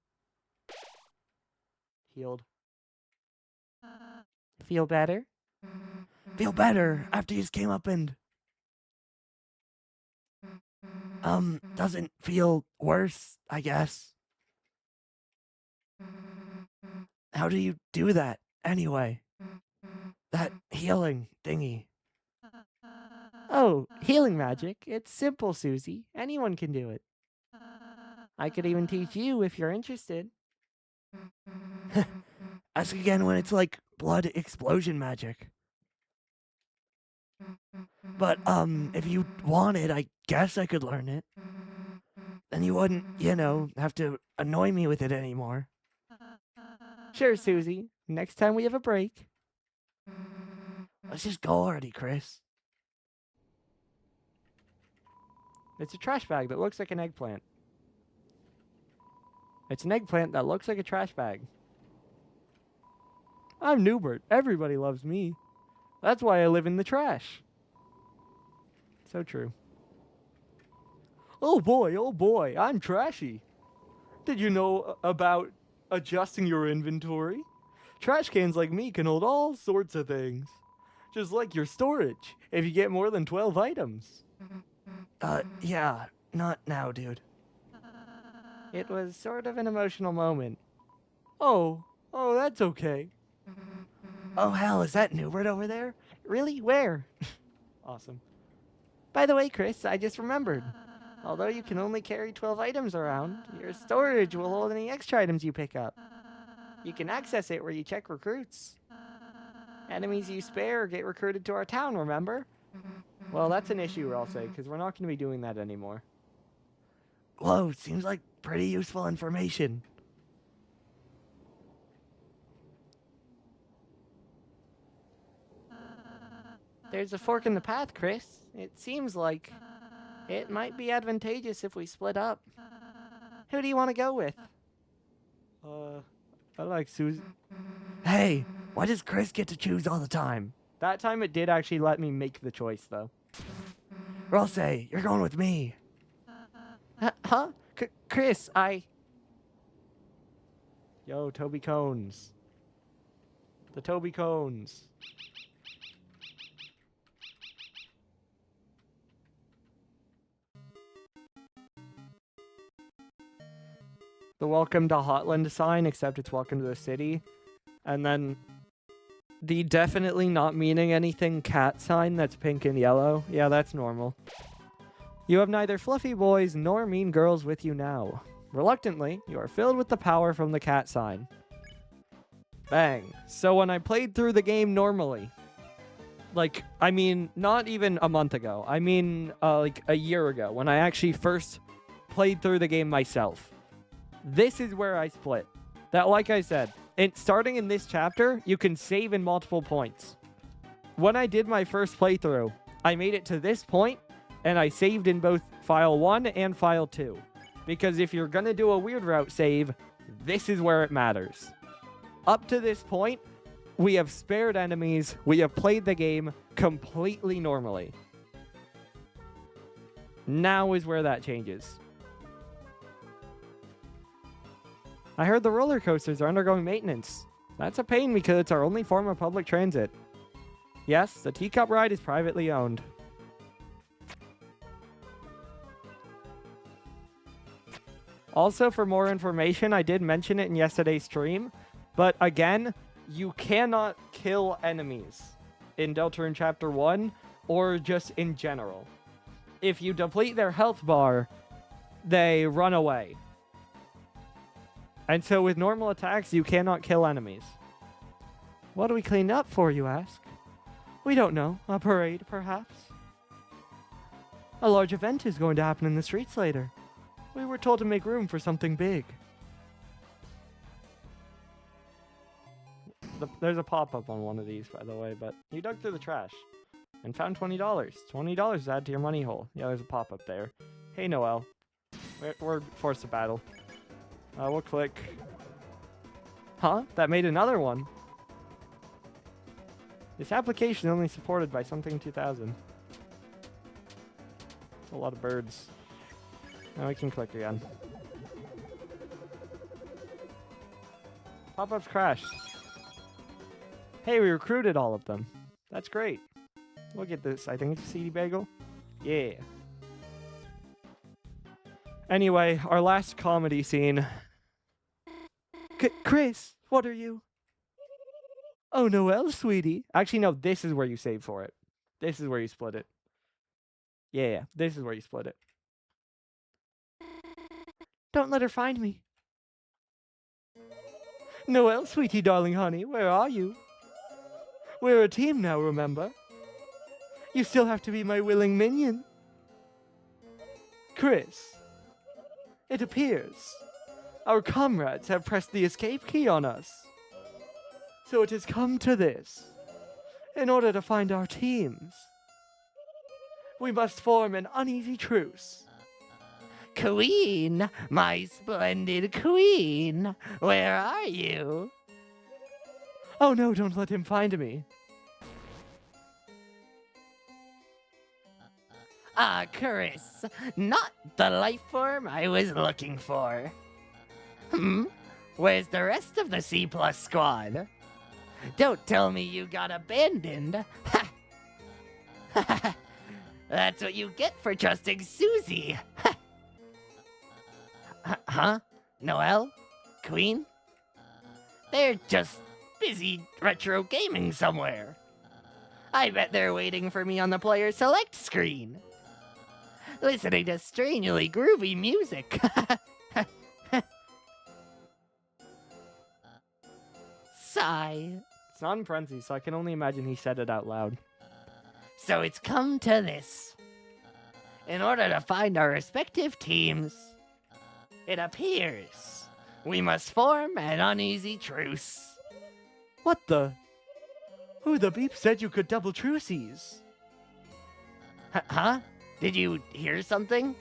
Healed. Feel better? Feel better after you just came up and... doesn't feel worse, I guess. How do you do that, anyway? That healing thingy. Oh, healing magic. It's simple, Susie. Anyone can do it. I could even teach you if you're interested. Ask again when it's like blood explosion magic. But, if you wanted, I guess I could learn it. Then you wouldn't, have to annoy me with it anymore. Sure, Susie. Next time we have a break. Let's just go already, Chris. It's a trash bag that looks like an eggplant. It's an eggplant that looks like a trash bag. I'm Newbert. Everybody loves me. That's why I live in the trash. So true. Oh boy, I'm trashy. Did you know about adjusting your inventory? Trash cans like me can hold all sorts of things. Just like your storage, if you get more than 12 items. Yeah, not now, dude. It was sort of an emotional moment. Oh, that's okay. Oh, hell, is that Newbert over there? Really? Where? Awesome. By the way, Chris, I just remembered. Although you can only carry 12 items around, your storage will hold any extra items you pick up. You can access it where you check recruits. Enemies you spare get recruited to our town, remember? Well, that's an issue, I'll say, because we're not going to be doing that anymore. Whoa, seems like pretty useful information. There's a fork in the path, Chris. It seems like it might be advantageous if we split up. Who do you want to go with? I like Susie. Hey, why does Chris get to choose all the time? That time it did actually let me make the choice, though. Rose, you're going with me. Huh? Chris, Yo, Toby Cones. The Toby Cones. The welcome to Hotland sign, except it's welcome to the city. And then the definitely not meaning anything cat sign that's pink and yellow. Yeah, that's normal. You have neither fluffy boys nor mean girls with you now. Reluctantly, you are filled with the power from the cat sign. Bang. So when I played through the game normally, like, I mean, not even a month ago. I mean, like a year ago, when I actually first played through the game myself. This is where I split. That, like I said, starting in this chapter, you can save in multiple points. When I did my first playthrough, I made it to this point, and I saved in both file 1 and file 2. Because if you're gonna do a weird route save, this is where it matters. Up to this point, we have spared enemies, we have played the game completely normally. Now is where that changes. I heard the roller coasters are undergoing maintenance. That's a pain because it's our only form of public transit. Yes, the teacup ride is privately owned. Also, for more information, I did mention it in yesterday's stream, but again, you cannot kill enemies in Deltarune Chapter 1 or just in general. If you deplete their health bar, they run away. And so with normal attacks, you cannot kill enemies. What do we clean up for, you ask? We don't know. A parade, perhaps? A large event is going to happen in the streets later. We were told to make room for something big. There's a pop-up on one of these, by the way, but you dug through the trash and found $20. $20 is added to your money hole. Yeah, there's a pop-up there. Hey, Noel. We're forced to battle. We'll click. Huh? That made another one. This application is only supported by something 2000. A lot of birds. Now we can click again. Pop-ups crashed. Hey, we recruited all of them. That's great. We'll get this. I think it's a CD bagel. Yeah. Anyway, our last comedy scene. Chris, what are you? Oh, Noel, sweetie. Actually, no, this is where you save for it. This is where you split it. Yeah, this is where you split it. Don't let her find me. Noel, sweetie, darling, honey, where are you? We're a team now, remember? You still have to be my willing minion. Chris, it appears our comrades have pressed the escape key on us. So it has come to this. In order to find our teams, we must form an uneasy truce. Queen, my splendid queen, where are you? Oh no, don't let him find me. Ah, Chris, not the life form I was looking for. Where's the rest of the C Plus squad? Don't tell me you got abandoned. That's what you get for trusting Susie. Huh? Noelle? Queen? They're just busy retro gaming somewhere. I bet they're waiting for me on the player select screen. Listening to strangely groovy music. Sigh. It's not in parentheses, so I can only imagine he said it out loud. So it's come to this. In order to find our respective teams, it appears we must form an uneasy truce. What the? Who the beep said you could double truces? Huh? Did you hear something?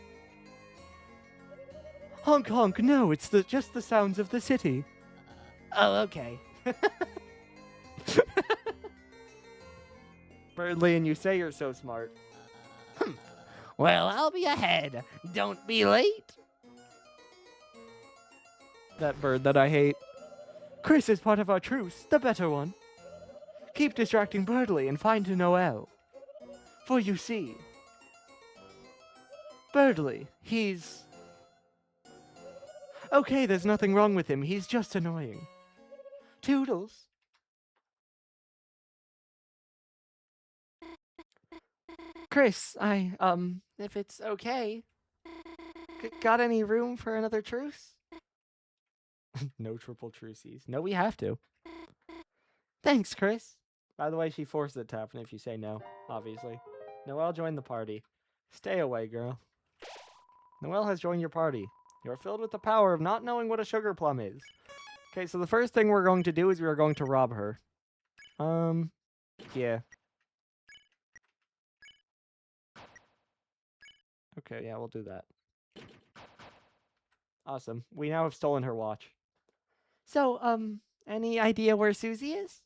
Honk honk, no, it's just the sounds of the city. Oh, okay. Birdly, and you say you're so smart. Well, I'll be ahead. Don't be late. That bird that I hate. Chris is part of our truce, the better one. Keep distracting Birdly and find Noelle. For you see, Birdly, he's... Okay, there's nothing wrong with him, he's just annoying. Toodles. Chris, if it's okay, got any room for another truce? No triple truces. No, we have to. Thanks, Chris. By the way, she forced it to happen if you say no, obviously. Noelle joined the party. Stay away, girl. Noelle has joined your party. You are filled with the power of not knowing what a sugar plum is. Okay, so the first thing we're going to do is we are going to rob her. Yeah. Okay, yeah, we'll do that. Awesome. We now have stolen her watch. So, any idea where Susie is?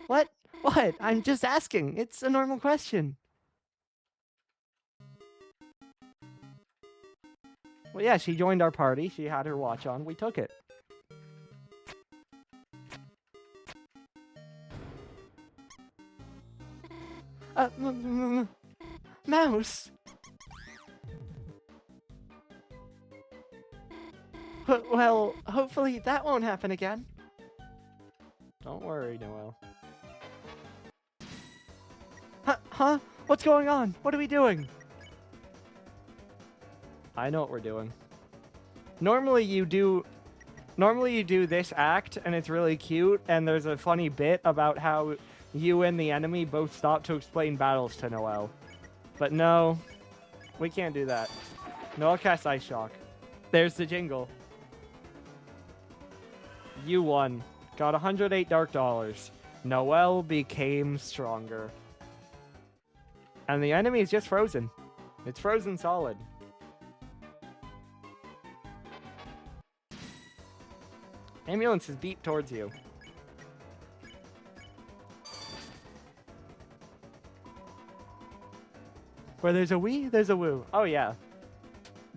What? What? I'm just asking. It's a normal question. Well, yeah, she joined our party. She had her watch on. We took it. Mouse! Well, hopefully that won't happen again. Don't worry, Noelle. Huh? What's going on? What are we doing? I know what we're doing. Normally you do this act, and it's really cute, and there's a funny bit about how you and the enemy both stop to explain battles to Noelle. But no, we can't do that. Noelle casts Ice Shock. There's the jingle. You won. Got 108 dark dollars. Noelle became stronger. And the enemy is just frozen. It's frozen solid. Ambulance is beat towards you. Where there's a wee, there's a woo. Oh yeah.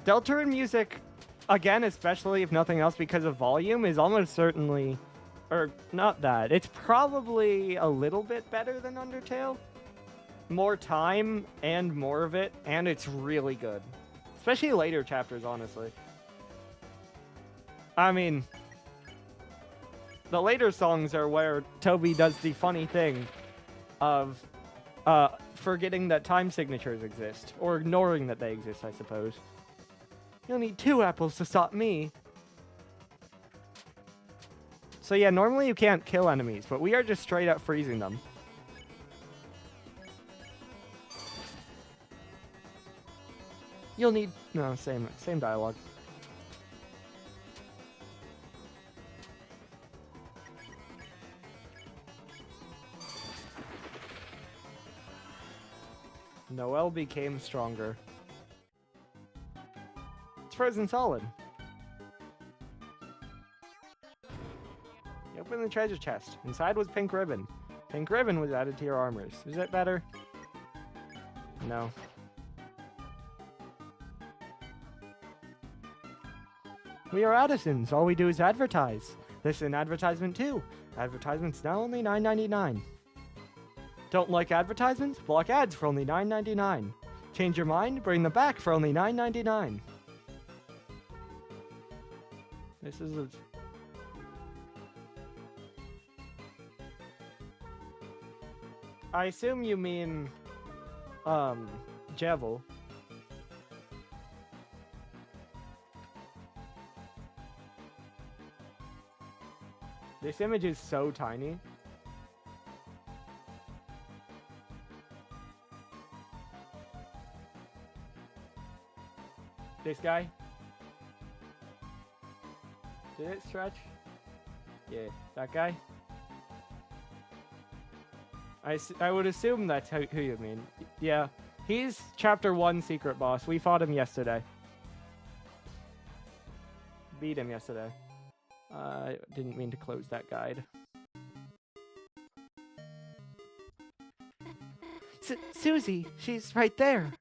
Deltarune music, again, especially if nothing else because of volume, is almost certainly... Or, not that. It's probably a little bit better than Undertale. More time and more of it, and it's really good. Especially later chapters, honestly. I mean... The later songs are where Toby does the funny thing of forgetting that time signatures exist, or ignoring that they exist, I suppose. You'll need 2 apples to stop me. So yeah, normally you can't kill enemies, but we are just straight up freezing them. You'll need... No, same dialogue. Noelle became stronger. It's frozen solid. You open the treasure chest. Inside was pink ribbon. Pink ribbon was added to your armors. Is it better? No. We are Addisons. All we do is advertise. This is an advertisement too. Advertisements now only $9.99. Don't like advertisements? Block ads for only $9.99. Change your mind? Bring them back for only $9.99. This is a... I assume you mean, Jevil. This image is so tiny. This guy? Did it stretch? Yeah, that guy? I would assume that's who you mean. Yeah, he's chapter 1 secret boss. We fought him yesterday. Beat him yesterday. I didn't mean to close that guide. Susie, she's right there.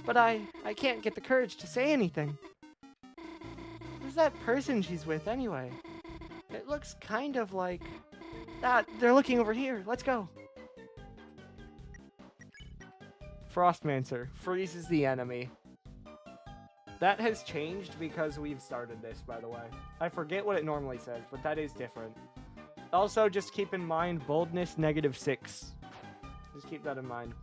But I can't get the courage to say anything. Who's that person she's with anyway? It looks kind of like... Ah, they're looking over here. Let's go. Frostmancer freezes the enemy. That has changed because we've started this, by the way. I forget what it normally says, but that is different. Also, just keep in mind, boldness -6. Just keep that in mind.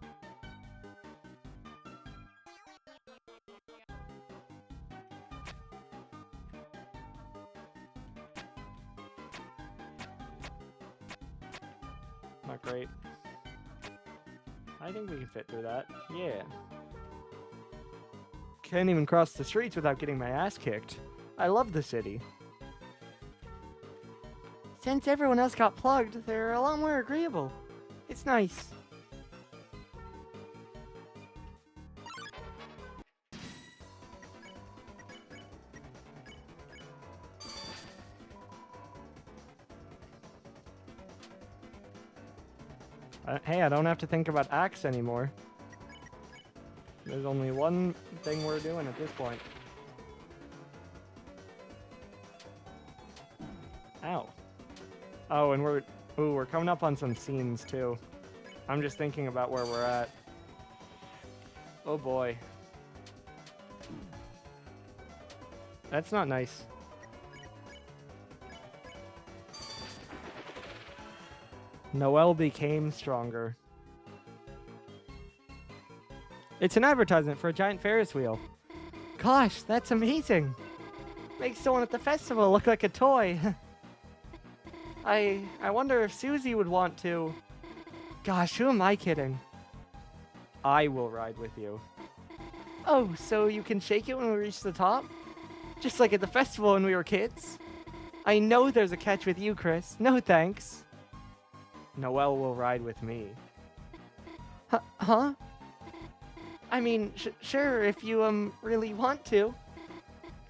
Not great. I think we can fit through that. Yeah. Can't even cross the streets without getting my ass kicked. I love the city. Since everyone else got plugged, they're a lot more agreeable. It's nice. Hey, I don't have to think about axe anymore. There's only one thing we're doing at this point. Ow. Oh, and we're coming up on some scenes too. I'm just thinking about where we're at. Oh boy. That's not nice. Noelle became stronger. It's an advertisement for a giant Ferris wheel. Gosh, that's amazing. Makes someone at the festival look like a toy. I wonder if Susie would want to. Gosh, who am I kidding? I will ride with you. Oh, so you can shake it when we reach the top? Just like at the festival when we were kids? I know there's a catch with you, Chris. No thanks. Noelle will ride with me. Huh? I mean, sure, if you, really want to.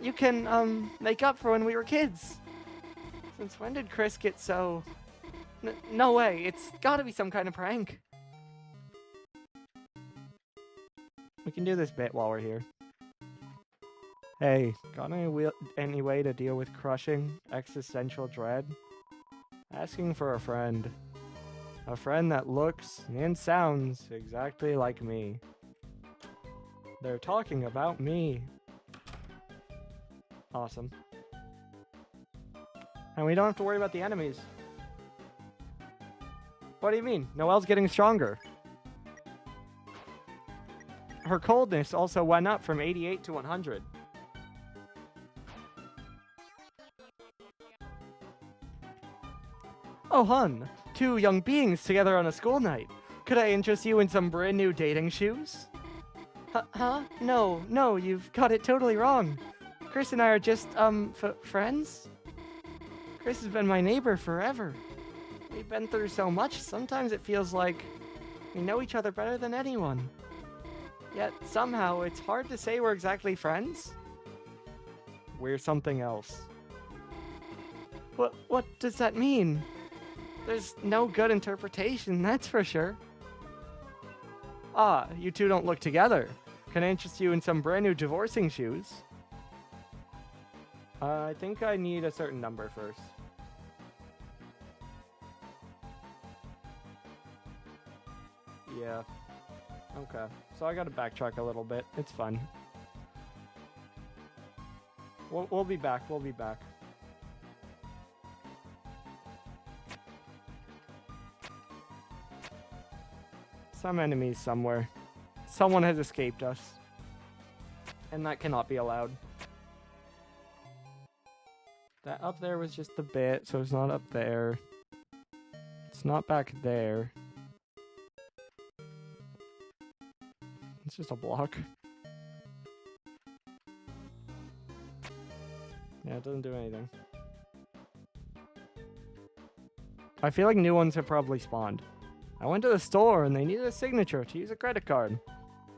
You can, make up for when we were kids. Since when did Chris get so... no way, it's gotta be some kind of prank. We can do this bit while we're here. Hey, got any way to deal with crushing existential dread? Asking for a friend. A friend that looks and sounds exactly like me. They're talking about me. Awesome. And we don't have to worry about the enemies. What do you mean? Noelle's getting stronger. Her coldness also went up from 88 to 100. Oh, hun. 2 young beings together on a school night. Could I interest you in some brand new dating shoes? Huh? No, you've got it totally wrong. Chris and I are just, friends? Chris has been my neighbor forever. We've been through so much, sometimes it feels like we know each other better than anyone. Yet somehow it's hard to say we're exactly friends. We're something else. What does that mean? There's no good interpretation, that's for sure. Ah, you two don't look together. Can I interest you in some brand new divorcing shoes? I think I need a certain number first. Yeah. Okay. So I gotta backtrack a little bit. It's fun. We'll be back. We'll be back. Some enemies somewhere. Someone has escaped us. And that cannot be allowed. That up there was just a bit, so it's not up there. It's not back there. It's just a block. Yeah, it doesn't do anything. I feel like new ones have probably spawned. I went to the store and they needed a signature to use a credit card.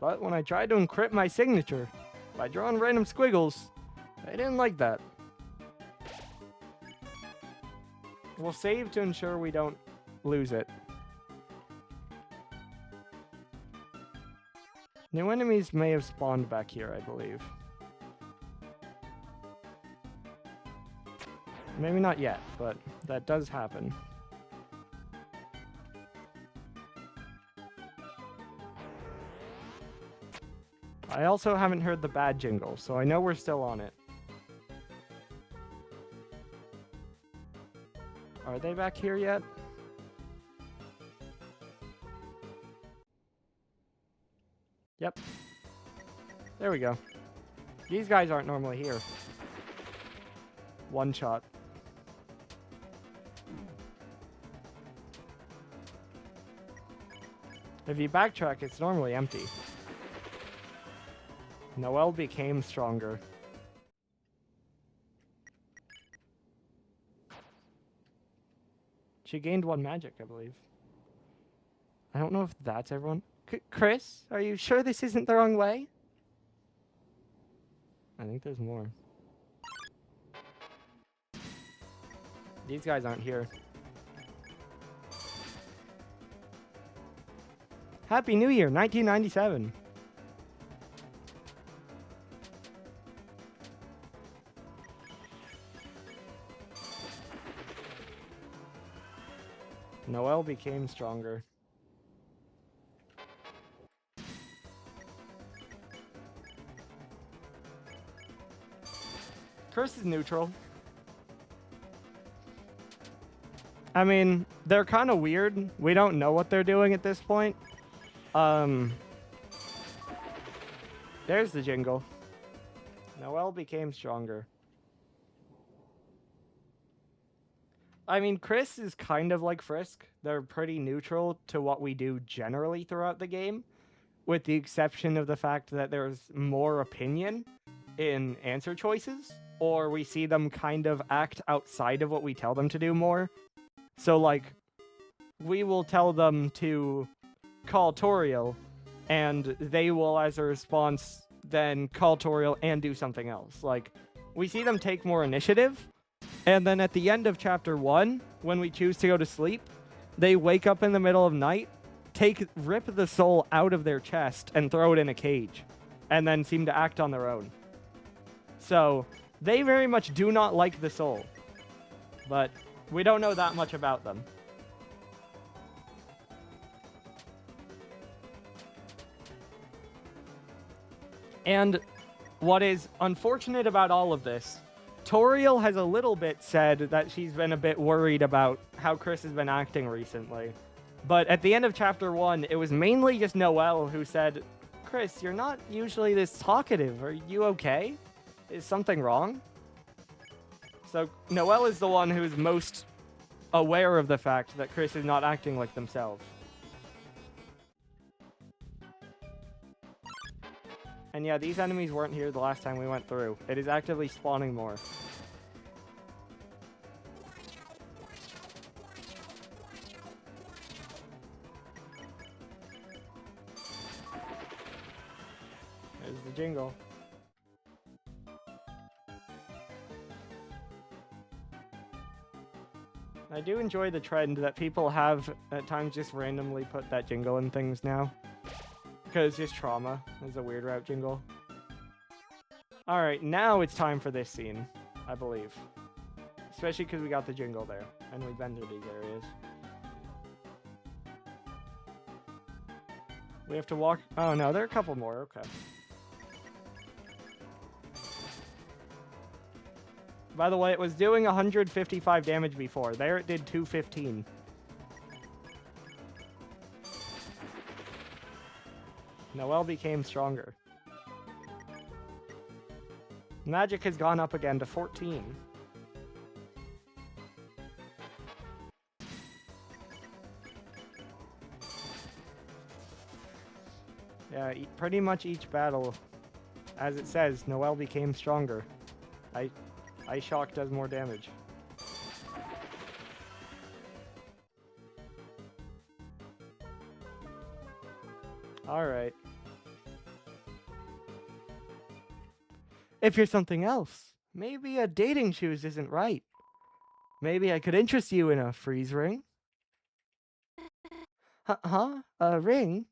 But when I tried to encrypt my signature by drawing random squiggles, they didn't like that. We'll save to ensure we don't lose it. New enemies may have spawned back here, I believe. Maybe not yet, but that does happen. I also haven't heard the bad jingle, so I know we're still on it. Are they back here yet? Yep. There we go. These guys aren't normally here. One shot. If you backtrack, it's normally empty. Noelle became stronger. She gained 1 magic, I believe. I don't know if that's everyone. Chris, are you sure this isn't the wrong way? I think there's more. These guys aren't here. Happy New Year, 1997. Noelle became stronger. Chris is neutral. I mean, they're kind of weird. We don't know what they're doing at this point. There's the jingle. Noelle became stronger. I mean, Chris is kind of like Frisk. They're pretty neutral to what we do generally throughout the game, with the exception of the fact that there's more opinion in answer choices, or we see them kind of act outside of what we tell them to do more. So, like, we will tell them to call Toriel, and they will, as a response, then call Toriel and do something else. Like, we see them take more initiative, and then at the end of Chapter 1, when we choose to go to sleep, they wake up in the middle of night, rip the soul out of their chest, and throw it in a cage, and then seem to act on their own. So, they very much do not like the soul, but we don't know that much about them. And what is unfortunate about all of this, Toriel has a little bit said that she's been a bit worried about how Chris has been acting recently. But at the end of Chapter 1, it was mainly just Noelle who said, Chris, you're not usually this talkative. Are you okay? Is something wrong? So Noelle is the one who's most aware of the fact that Chris is not acting like themselves. And yeah, these enemies weren't here the last time we went through. It is actively spawning more. the jingle. I do enjoy the trend that people have at times just randomly put that jingle in things now. Because just trauma is a weird route jingle. Alright, now it's time for this scene, I believe. Especially because we got the jingle there, and we've been to these areas. We have to walk... Oh no, there are a couple more, okay. By the way, it was doing 155 damage before. There it did 215. Noelle became stronger. Magic has gone up again to 14. Yeah, pretty much each battle, as it says, Noelle became stronger. Ice Shock does more damage. Alright. If you're something else, maybe a dating shoes isn't right. Maybe I could interest you in a freeze ring? Huh? A ring?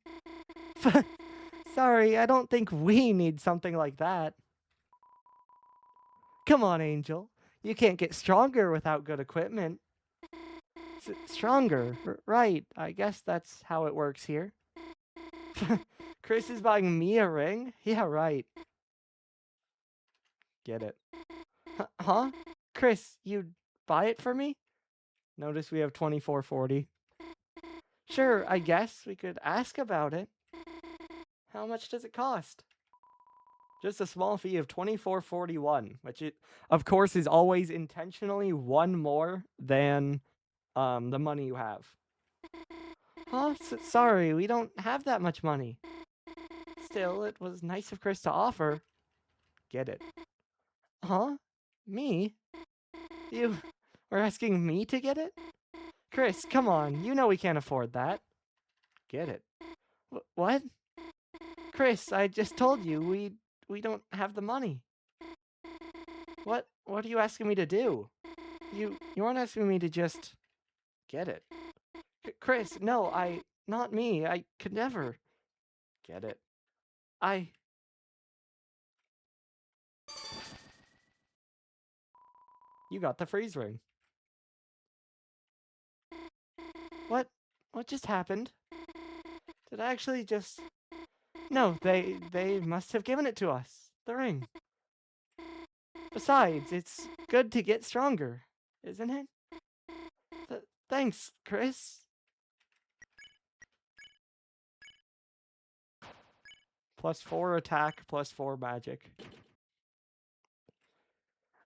Sorry, I don't think we need something like that. Come on, Angel. You can't get stronger without good equipment. Stronger? Right, I guess that's how it works here. Chris is buying me a ring? Yeah, right. Get it. Huh? Chris, you'd buy it for me? Notice we have 2440. Sure, I guess we could ask about it. How much does it cost? Just a small fee of 2441, which it, of course, is always intentionally one more than the money you have. Huh? Sorry, we don't have that much money. Still, it was nice of Chris to offer. Get it. Huh? Me? You were asking me to get it? Chris, come on, you know we can't afford that. Get it. What? Chris, I just told you, we don't have the money. What are you asking me to do? You aren't asking me to just get it. Chris, no, not me. I could never get it. You got the freeze ring. What just happened? Did I actually just... No, they must have given it to us. The ring. Besides, it's good to get stronger, isn't it? Thanks, Chris. +4 attack, +4 magic.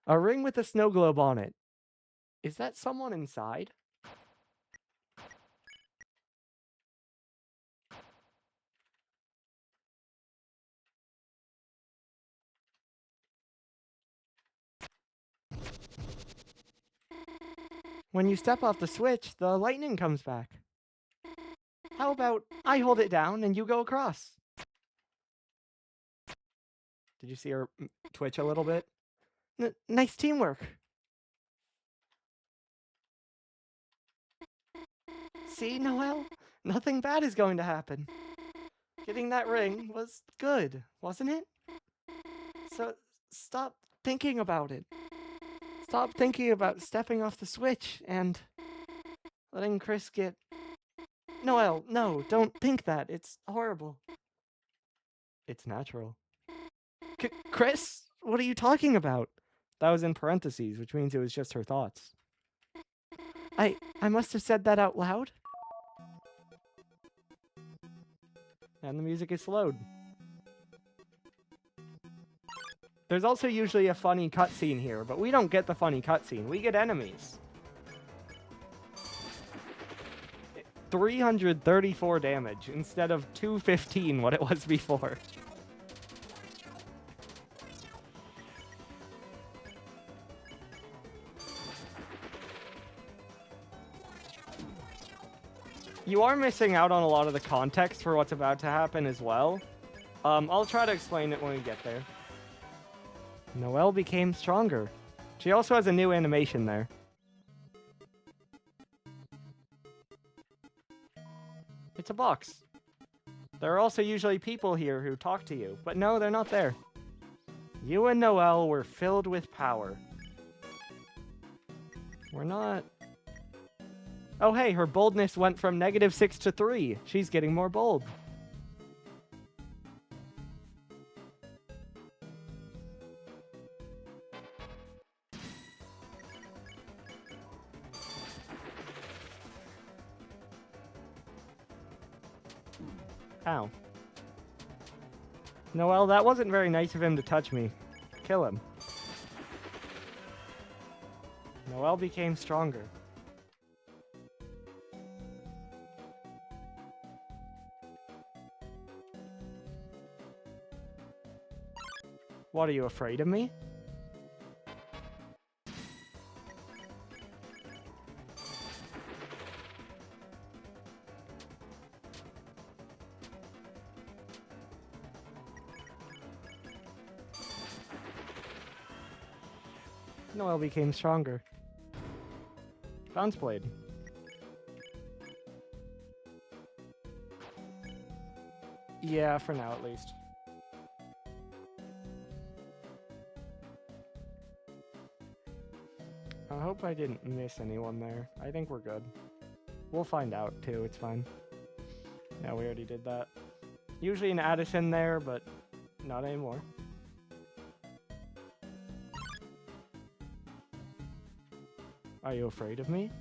A ring with a snow globe on it. Is that someone inside? When you step off the switch, the lightning comes back. How about I hold it down and you go across? Did you see her twitch a little bit? Nice teamwork. See, Noelle? Nothing bad is going to happen. Getting that ring was good, wasn't it? So stop thinking about it. Stop thinking about stepping off the switch and letting Chris get... Noelle, no, don't think that. It's horrible. It's natural. Chris, what are you talking about? That was in parentheses, which means it was just her thoughts. I must have said that out loud. And the music is slowed. There's also usually a funny cutscene here, but we don't get the funny cutscene. We get enemies. 334 damage instead of 215, what it was before. You are missing out on a lot of the context for what's about to happen as well. I'll try to explain it when we get there. Noelle became stronger. She also has a new animation there. It's a box. There are also usually people here who talk to you, but no, they're not there. You and Noelle were filled with power. We're not... Oh, hey, her boldness went from -6 to 3. She's getting more bold. Ow. Noelle, that wasn't very nice of him to touch me. Kill him. Noelle became stronger. What, are you afraid of me? Noelle became stronger. Bounce Blade. Yeah, for now at least. I hope I didn't miss anyone there. I think we're good. We'll find out too, it's fine. Yeah, we already did that. Usually an Addison there, but not anymore. Are you afraid of me?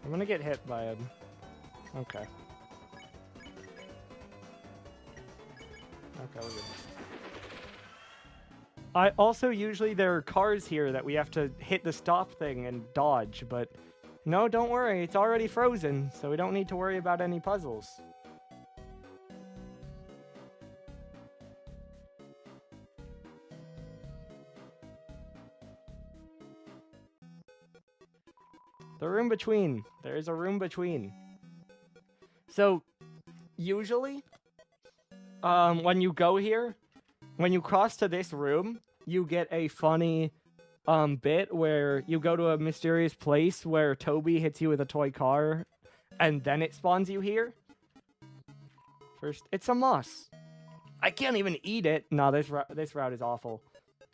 I'm gonna get hit by him. Okay. Okay, we're good. I also usually there are cars here that we have to hit the stop thing and dodge, but no, don't worry, it's already frozen, so we don't need to worry about any puzzles. The room between. There is a room between. So, usually, when you go here, when you cross to this room, you get a funny bit where you go to a mysterious place where Toby hits you with a toy car, and then it spawns you here. First, it's a moss. I can't even eat it. No, this route is awful.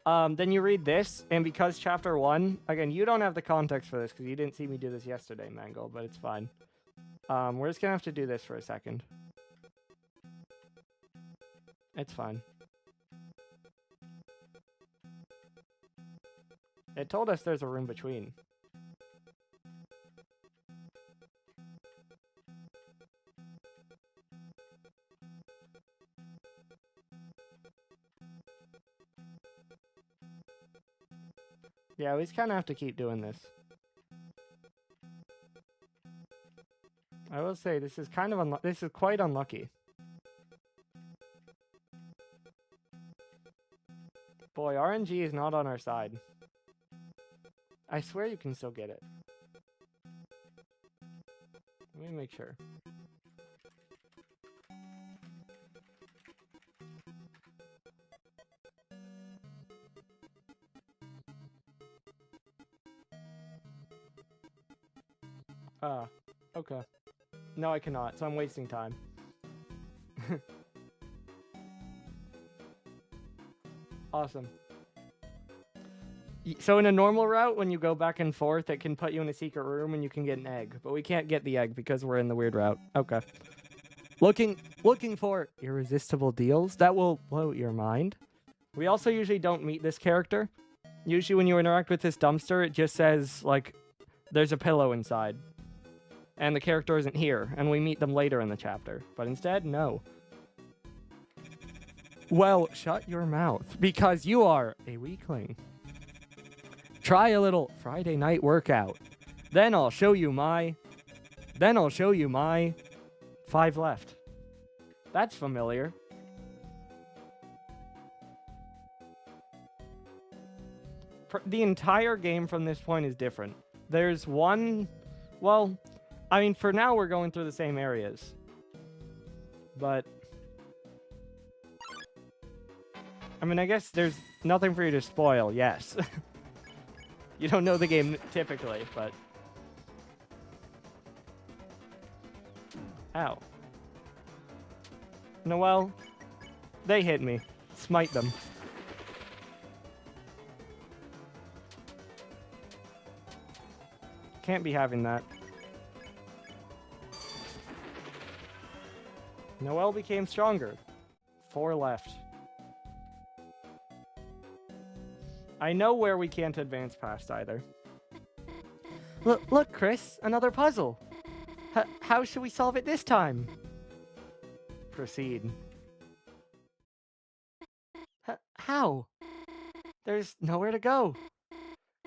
Then you read this, and because chapter 1, again, you don't have the context for this because you didn't see me do this yesterday, Mangle, but it's fine. We're just gonna have to do this for a second. It's fine. It told us there's a room between. Yeah, we just kind of have to keep doing this. I will say this is kind of this is quite unlucky. Boy, RNG is not on our side. I swear you can still get it. Let me make sure. Okay. No, I cannot, so I'm wasting time. Awesome. So in a normal route, when you go back and forth, it can put you in a secret room and you can get an egg. But we can't get the egg because we're in the weird route. Okay. Looking for irresistible deals that will blow your mind. We also usually don't meet this character. Usually when you interact with this dumpster, it just says, like, there's a pillow inside. And the character isn't here, and we meet them later in the chapter. But instead, no. Well, shut your mouth, because you are a weakling. Try a little Friday night workout. Then I'll show you my 5 left. That's familiar. The entire game from this point is different. There's one... Well, I mean, for now we're going through the same areas. But... I mean, I guess there's nothing for you to spoil, yes. You don't know the game typically, but... Ow. Noelle, they hit me. Smite them. Can't be having that. Noelle became stronger. 4 left. I know where we can't advance past either. Look, Chris, another puzzle. How should we solve it this time? Proceed. How? There's nowhere to go.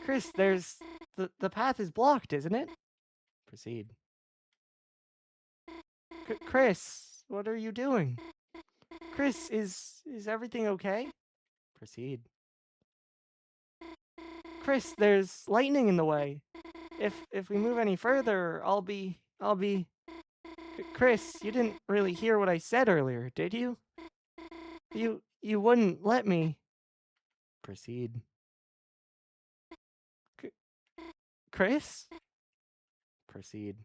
Chris, there's... The path is blocked, isn't it? Proceed. Chris, what are you doing? Chris, is everything okay? Proceed. Chris, there's lightning in the way. If we move any further, I'll be... Chris, you didn't really hear what I said earlier, did you? You wouldn't let me. Proceed. Chris? Proceed.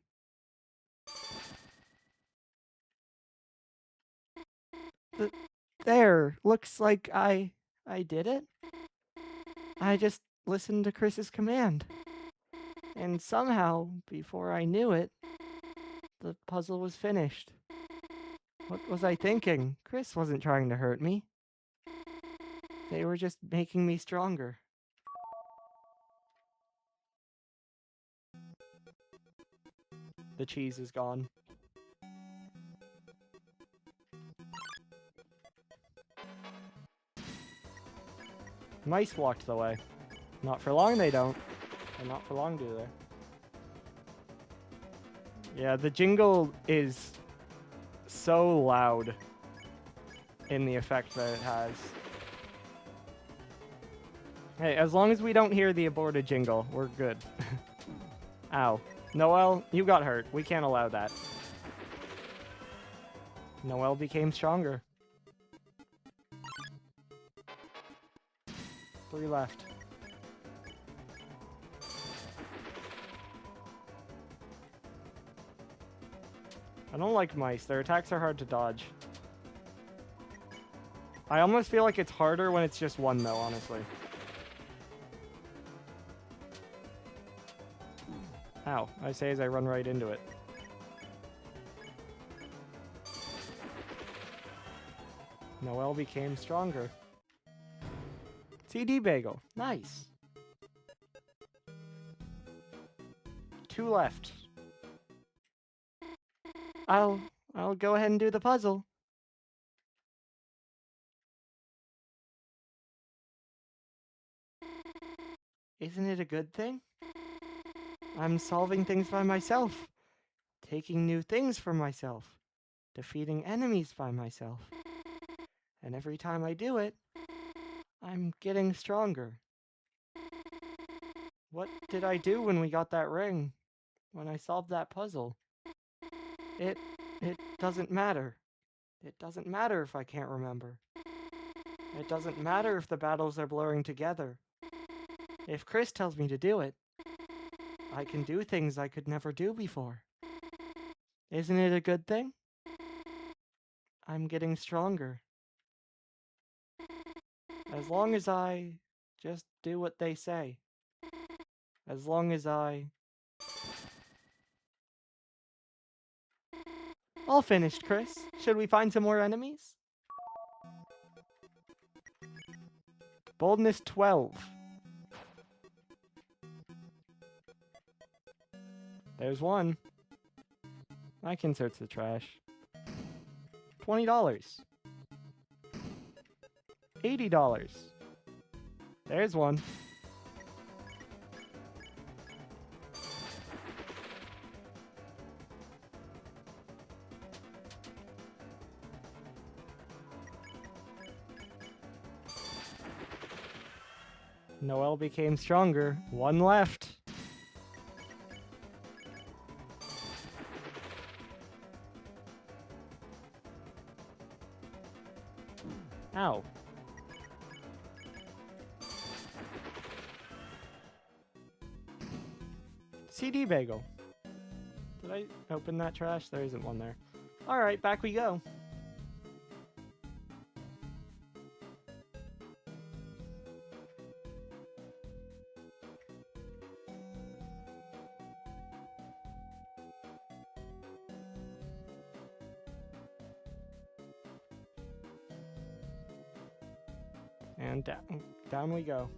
There, looks like I did it. I just listened to Chris's command. And somehow, before I knew it, the puzzle was finished. What was I thinking? Chris wasn't trying to hurt me. They were just making me stronger. The cheese is gone. Mice blocked the way. Not for long they don't. And not for long do they? Yeah, the jingle is so loud in the effect that it has. Hey, as long as we don't hear the aborted jingle, we're good. Ow. Noelle, you got hurt. We can't allow that. Noelle became stronger. 3 left. I don't like mice. Their attacks are hard to dodge. I almost feel like it's harder when it's just one, though, honestly. Ow. I say as I run right into it. Noelle became stronger. CD bagel. Nice. 2 left. I'll go ahead and do the puzzle. Isn't it a good thing? I'm solving things by myself, taking new things for myself, defeating enemies by myself. And every time I do it, I'm getting stronger. What did I do when we got that ring? When I solved that puzzle? It doesn't matter. It doesn't matter if I can't remember. It doesn't matter if the battles are blurring together. If Chris tells me to do it, I can do things I could never do before. Isn't it a good thing? I'm getting stronger. As long as I just do what they say. As long as I... All finished, Chris. Should we find some more enemies? Boldness 12. There's one. I can search the trash. $20. $80. There's one. Noel became stronger. One left. Ow. CD bagel. Did I open that trash? There isn't one there. Alright, back we go. And down we go.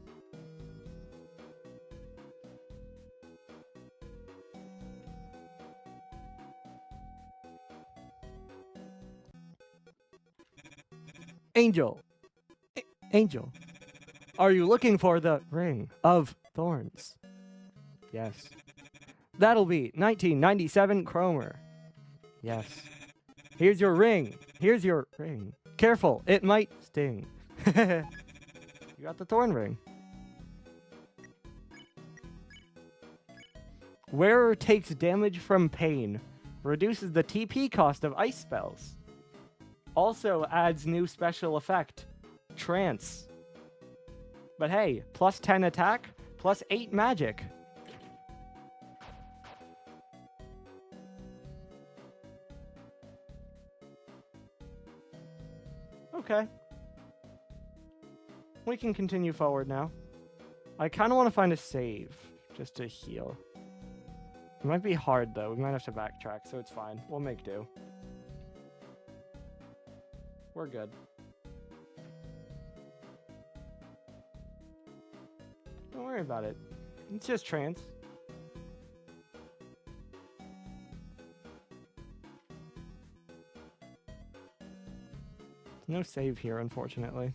Angel. Angel. Are you looking for the Ring of Thorns? Yes. That'll be 1997 Cromer. Yes. Here's your ring. Here's your ring. Careful, it might sting. You got the thorn ring. Wearer takes damage from pain. Reduces the TP cost of ice spells. Also adds new special effect. Trance. But hey, plus 10 attack, plus 8 magic. Okay. We can continue forward now. I kind of want to find a save, just to heal. It might be hard, though. We might have to backtrack, so it's fine. We'll make do. We're good. Don't worry about it. It's just trance. No save here, unfortunately.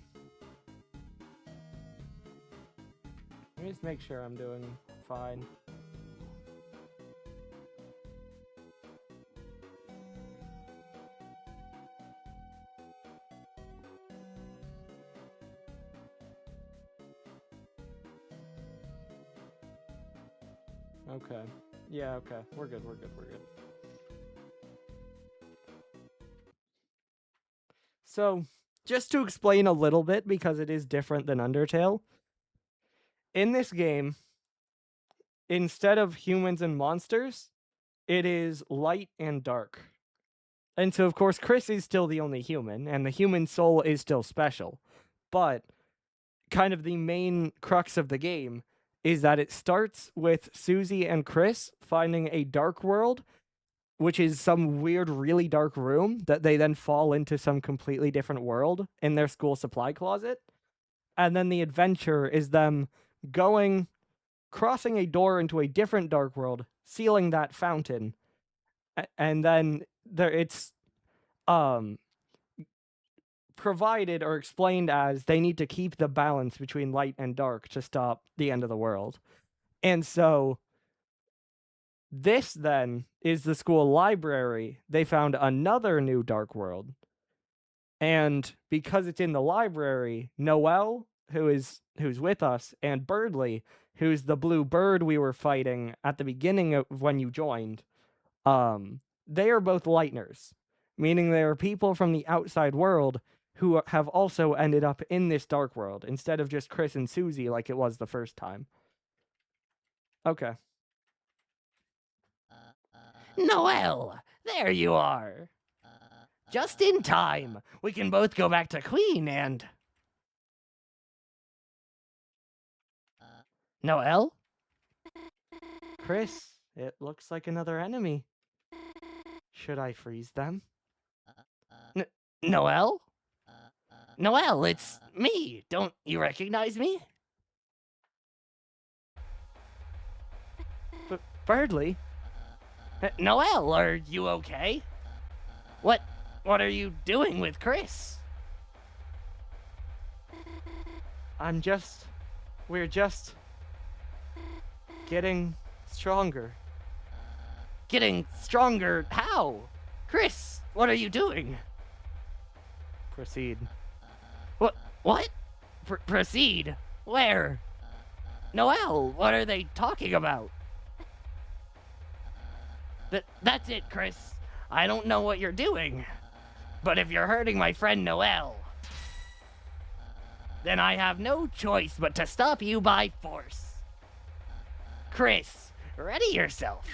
Let me just make sure I'm doing fine. Okay. Yeah, okay. We're good, we're good, we're good. So, just to explain a little bit, because it is different than Undertale, in this game, instead of humans and monsters, it is light and dark. And so, of course, Chris is still the only human, and the human soul is still special. But, kind of the main crux of the game is that it starts with Susie and Chris finding a dark world, which is some weird, really dark room that they then fall into some completely different world in their school supply closet. And then the adventure is them crossing a door into a different dark world, sealing that fountain. And then it's provided or explained as they need to keep the balance between light and dark to stop the end of the world. And so this then is the school library. They found another new dark world. And because it's in the library, Noelle, who's with us, and Birdly, who's the blue bird we were fighting at the beginning of when you joined, they are both Lightners, meaning they are people from the outside world who have also ended up in this dark world, instead of just Chris and Susie like it was the first time. Okay. Noelle, there you are. Just in time. We can both go back to Queen and... Noelle? Chris, it looks like another enemy. Should I freeze them? Noelle? Noelle, it's me. Don't you recognize me? Birdly? Noelle, are you okay? What are you doing with Chris? We're just getting stronger. Getting stronger? How? Chris, what are you doing? Proceed. What? Proceed? Where? Noelle, what are they talking about? That's it, Chris. I don't know what you're doing, but if you're hurting my friend Noelle, then I have no choice but to stop you by force. Chris, ready yourself.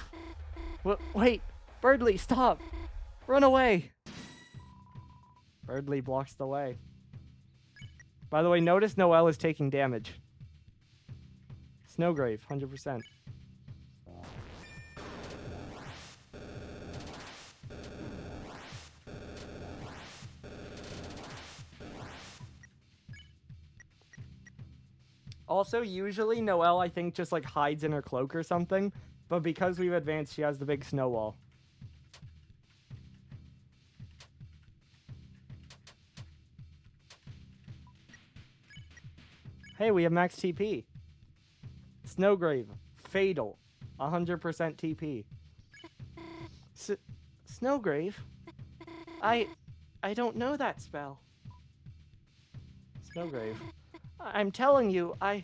Wait, Birdly, stop! Run away! Birdly blocks the way. By the way, notice Noelle is taking damage. Snowgrave, 100%. Also, usually Noelle, I think, just like hides in her cloak or something. But because we've advanced, she has the big snow wall. Hey, we have max TP. Snowgrave, fatal, 100% TP. Snowgrave? I don't know that spell. Snowgrave. I'm telling you, I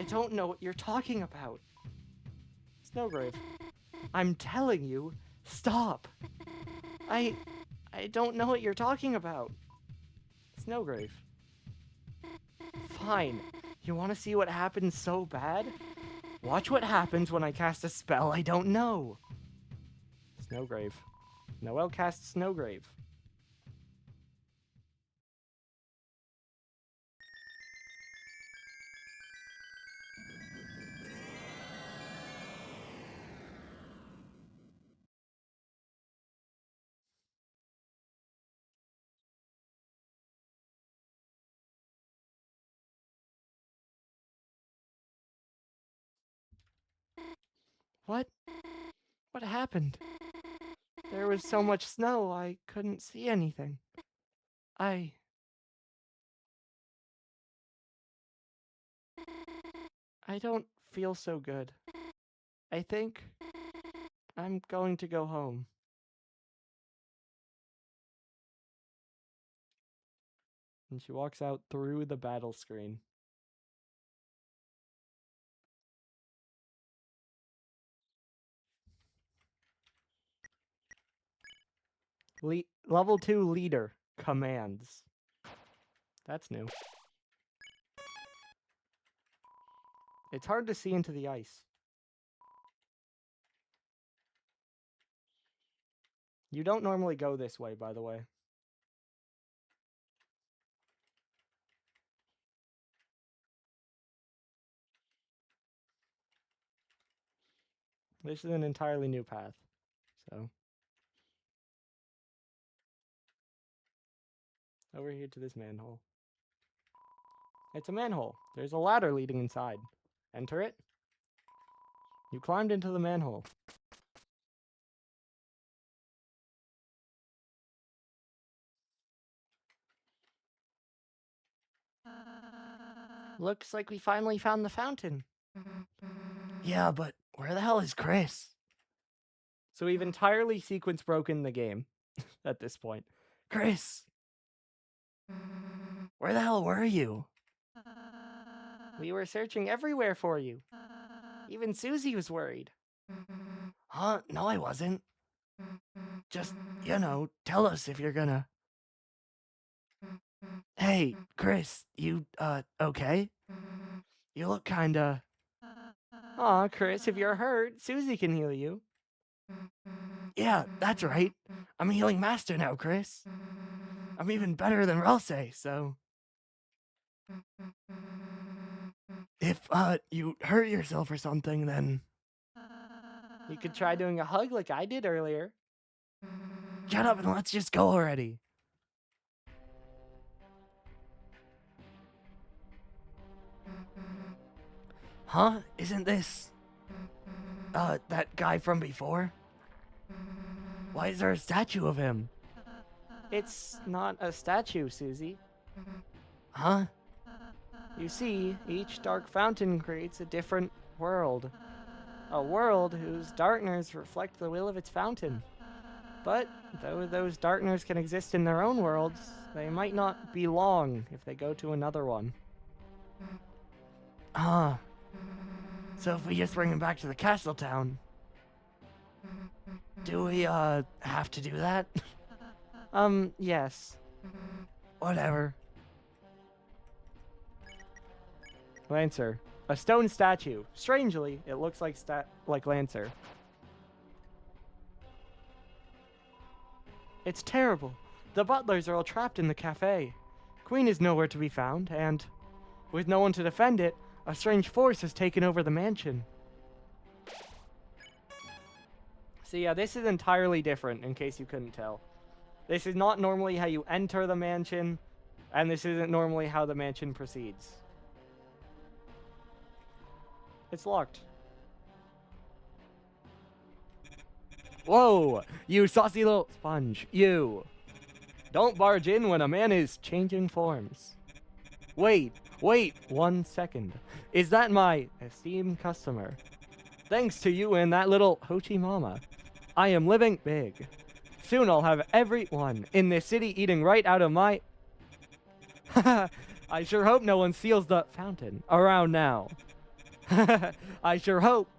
don't know what you're talking about. Snowgrave. I'm telling you, stop. I don't know what you're talking about. Snowgrave. Fine. You want to see what happens so bad? Watch what happens when I cast a spell I don't know. Snowgrave. Noelle casts Snowgrave. What? What happened? There was so much snow, I couldn't see anything. I don't feel so good. I think I'm going to go home. And she walks out through the battle screen. Level 2 leader commands. That's new. It's hard to see into the ice. You don't normally go this way, by the way. This is an entirely new path, so. Over here to this manhole. It's a manhole. There's a ladder leading inside. Enter it. You climbed into the manhole. Looks like we finally found the fountain. Yeah, but where the hell is Chris? So we've entirely sequence broken the game at this point. Chris! Where the hell were you? We were searching everywhere for you. Even Susie was worried. Huh? No, I wasn't. Just, tell us if you're gonna. Hey, Chris, you, okay? You look kinda. Aw, Chris, if you're hurt, Susie can heal you. Yeah, that's right. I'm a healing master now, Chris. I'm even better than Ralsei, so. If, you hurt yourself or something, then. You could try doing a hug like I did earlier. Shut up and let's just go already. Huh? Isn't this... that guy from before? Why is there a statue of him? It's not a statue, Susie. Huh? You see, each dark fountain creates a different world. A world whose darkness reflect the will of its fountain. But, though those darkness can exist in their own worlds, they might not belong if they go to another one. So if we just bring him back to the castle town, do we, have to do that? Yes. Whatever. Lancer. A stone statue. Strangely, it looks like Lancer. It's terrible. The butlers are all trapped in the cafe. Queen is nowhere to be found, and with no one to defend it, a strange force has taken over the mansion. So yeah, this is entirely different, in case you couldn't tell. This is not normally how you enter the mansion, and this isn't normally how the mansion proceeds. It's locked. Whoa! You saucy little sponge. You! Don't barge in when a man is changing forms. Wait, 1 second. Is that my esteemed customer? Thanks to you and that little hoochie mama, I am living big. Soon I'll have everyone in this city eating right out of my... I sure hope no one steals the fountain around now. I sure hope.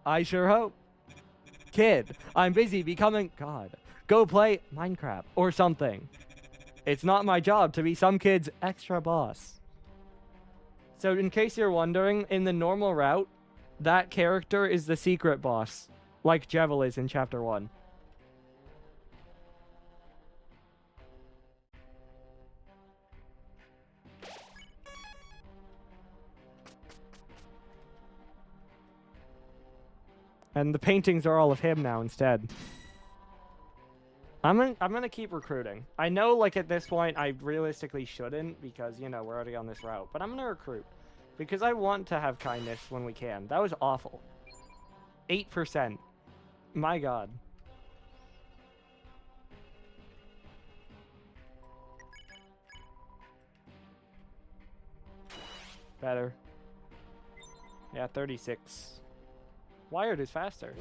Kid, I'm busy becoming God. Go play Minecraft or something. It's not my job to be some kid's extra boss. So in case you're wondering, in the normal route, that character is the secret boss, like Jevil is in Chapter 1. And the paintings are all of him now instead. I'm gonna keep recruiting. I know, like, at this point, I realistically shouldn't, because, you know, we're already on this route. But I'm gonna recruit. Because I want to have kindness when we can. That was awful. 8%. My god. Better. Yeah, 36. Wired is faster.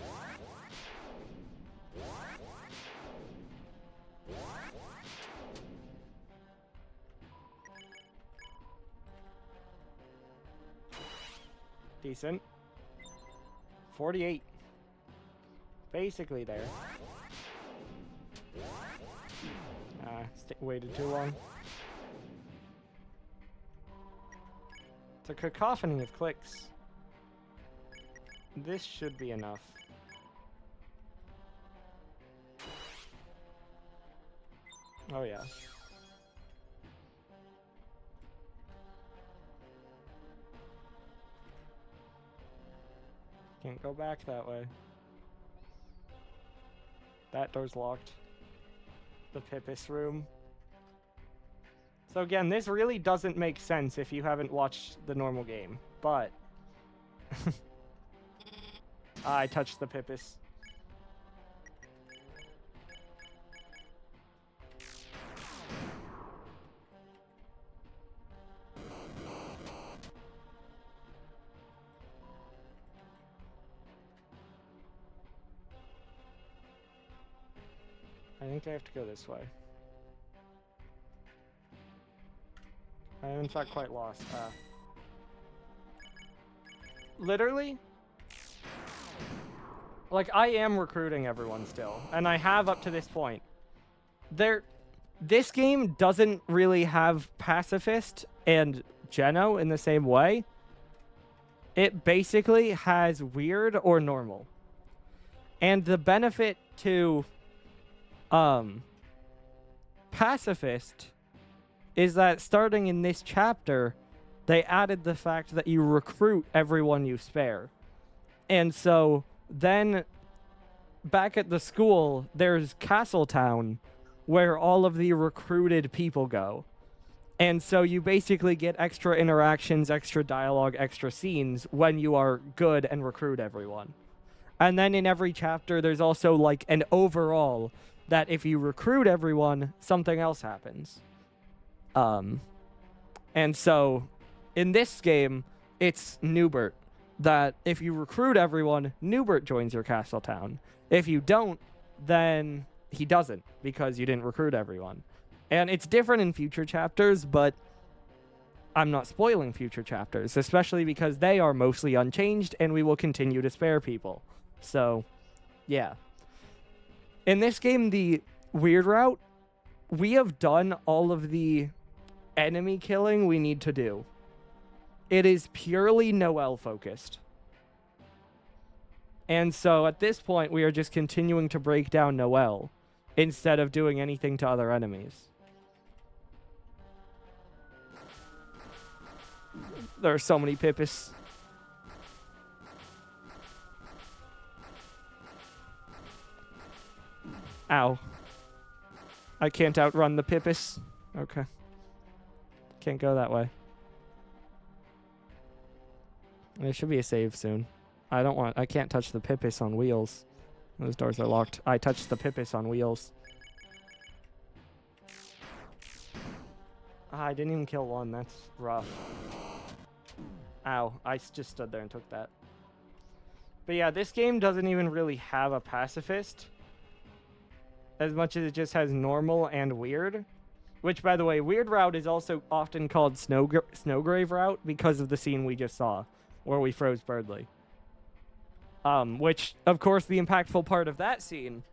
Decent. 48. Basically there. Waited too long. It's a cacophony of clicks. This should be enough. Oh yeah. Can't go back that way. That door's locked. The Pippis room. So again, this really doesn't make sense if you haven't watched the normal game, but... I touched the Pippis. I think I have to go this way. I am in fact quite lost. Literally? Like, I am recruiting everyone still, and I have up to this point. This game doesn't really have Pacifist and Geno in the same way. It basically has weird or normal. And the benefit to Pacifist is that starting in this chapter, they added the fact that you recruit everyone you spare. And so then back at the school, there's Castletown, where all of the recruited people go. And so you basically get extra interactions, extra dialogue, extra scenes when you are good and recruit everyone. And then in every chapter, there's also like an overall that if you recruit everyone, something else happens. And so in this game, it's Newbert. That if you recruit everyone, Newbert joins your castle town. If you don't, then he doesn't, because you didn't recruit everyone. And it's different in future chapters, but I'm not spoiling future chapters, especially because they are mostly unchanged and we will continue to spare people. So, yeah. In this game, the weird route, we have done all of the enemy killing we need to do. It is purely Noelle focused. And so at this point, we are just continuing to break down Noelle instead of doing anything to other enemies. There are so many Pippis. Ow. I can't outrun the Pippis. Okay. Can't go that way. There should be a save soon. I can't touch the Pippis on wheels. Those doors are locked. I touched the Pippis on wheels. I didn't even kill one. That's rough. Ow. I just stood there and took that. But yeah, this game doesn't even really have a pacifist. As much as it just has normal and weird. Which, by the way, weird route is also often called Snowgrave route because of the scene we just saw. Where we froze Birdley. Which, of course, the impactful part of that scene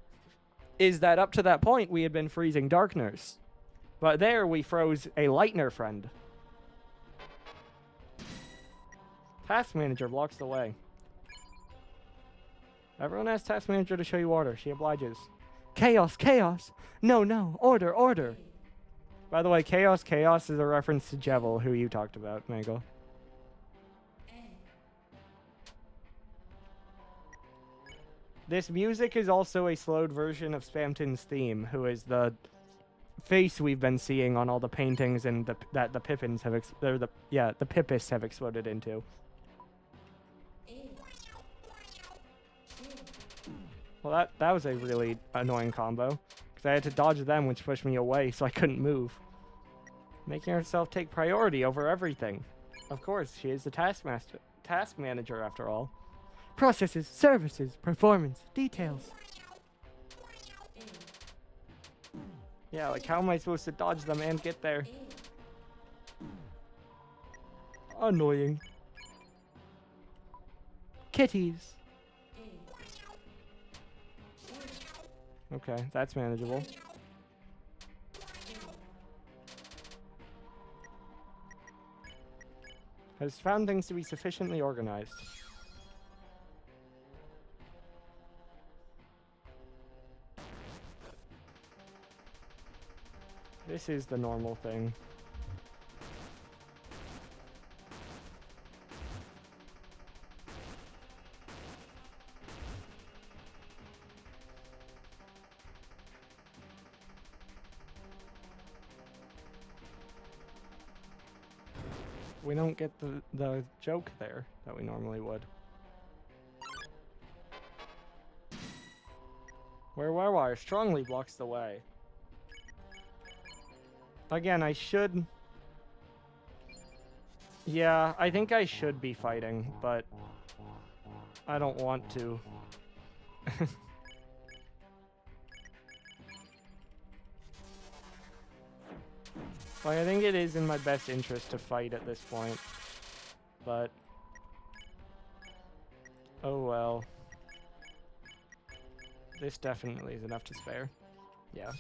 is that up to that point, we had been freezing Darkners. But there, we froze a Lightner friend. Task Manager blocks the way. Everyone asks Task Manager to show you order. She obliges. Chaos, chaos! No, no, order, order! By the way, chaos, chaos is a reference to Jevil, who you talked about, Mangle. This music is also a slowed version of Spamton's theme, who is the face we've been seeing on all the paintings and that the Pippins have the Pippis have exploded into. Well, that was a really annoying combo, because I had to dodge them, which pushed me away, so I couldn't move. Making herself take priority over everything. Of course, she is the task manager after all. Processes, services, performance, details. Yeah, like how am I supposed to dodge them and get there? Annoying. Kitties. Okay, that's manageable. Has found things to be sufficiently organized. This is the normal thing. We don't get the joke there that we normally would. Wire strongly blocks the way. Again, I should... Yeah, I think I should be fighting, but I don't want to. Like, I think it is in my best interest to fight at this point, but... Oh well. This definitely is enough to spare. Yeah.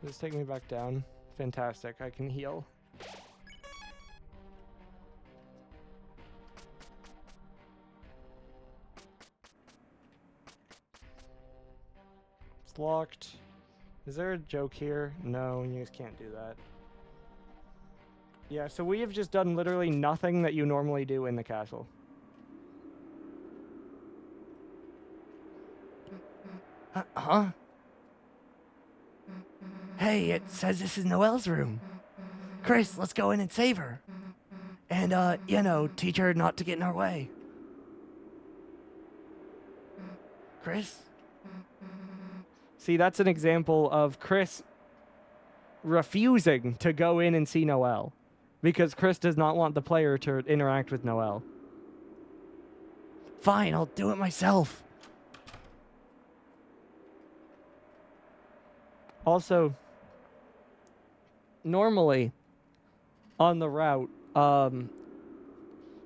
Does this take me back down? Fantastic, I can heal. It's locked. Is there a joke here? No, you just can't do that. Yeah, so we have just done literally nothing that you normally do in the castle. Huh? Hey, it says this is Noelle's room. Chris, let's go in and save her. And, teach her not to get in our way. Chris? See, that's an example of Chris refusing to go in and see Noelle. Because Chris does not want the player to interact with Noelle. Fine, I'll do it myself. Also, normally on the route,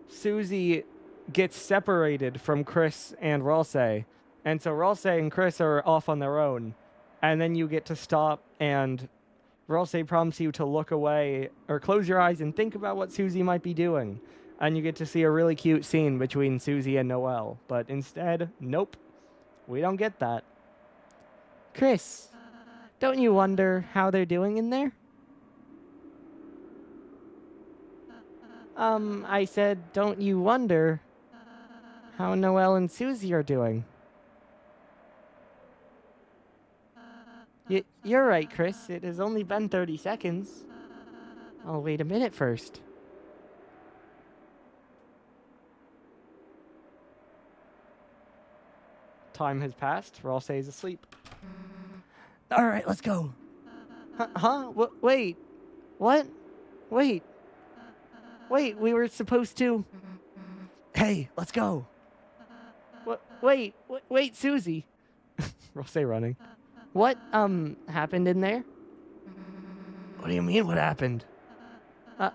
Susie gets separated from Chris and Ralsei. And so Ralsei and Chris are off on their own. And then you get to stop, and Ralsei prompts you to look away or close your eyes and think about what Susie might be doing. And you get to see a really cute scene between Susie and Noelle. But instead, nope, we don't get that. Chris, don't you wonder how they're doing in there? I said, don't you wonder how Noelle and Susie are doing? You're right, Chris. It has only been 30 seconds. I'll wait a minute first. Time has passed. Ralsei is asleep. All right, let's go. Huh? Wait. What? Wait. We were supposed to... Hey, let's go. Wait, Susie. Ralsei running. What, happened in there? What do you mean, what happened?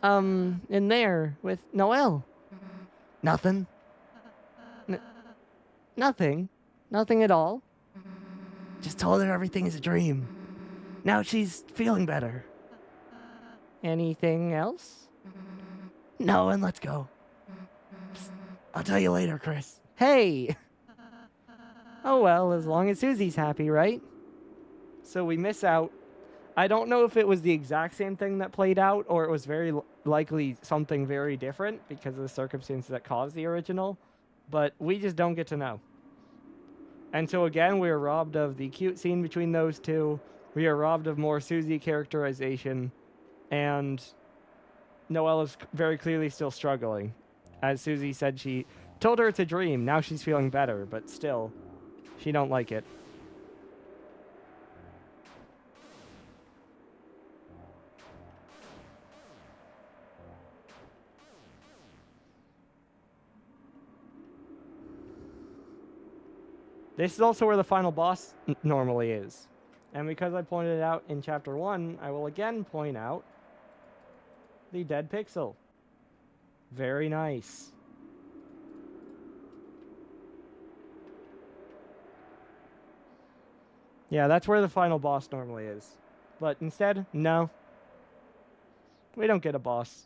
In there with Noelle. Nothing. Nothing. Nothing at all. Just told her everything is a dream. Now she's feeling better. Anything else? No, and let's go. Psst, I'll tell you later, Chris. Hey! Oh well, as long as Susie's happy, right? So we miss out. I don't know if it was the exact same thing that played out, or it was very likely something very different because of the circumstances that caused the original, but we just don't get to know. And so again, we are robbed of the cute scene between those two. We are robbed of more Susie characterization, and Noelle is very clearly still struggling. As Susie said, she told her it's a dream. Now she's feeling better, but still, she don't like it. This is also where the final boss normally is. And because I pointed it out in Chapter 1, I will again point out the dead pixel. Very nice. Yeah, that's where the final boss normally is. But instead, no. We don't get a boss.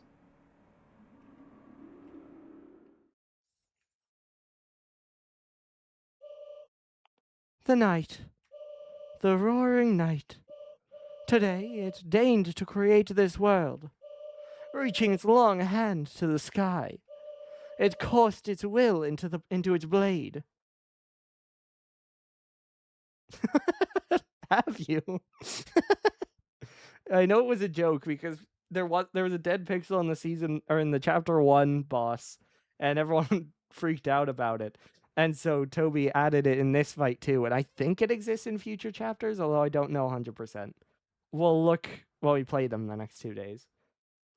The night. The roaring night. Today it deigned to create this world. Reaching its long hand to the sky, it coursed its will into its blade. Have you? I know it was a joke because there was a dead pixel in the season or in the Chapter 1 boss, and everyone freaked out about it. And so Toby added it in this fight too, and I think it exists in future chapters, although I don't know 100%. We'll look while we play them the next 2 days.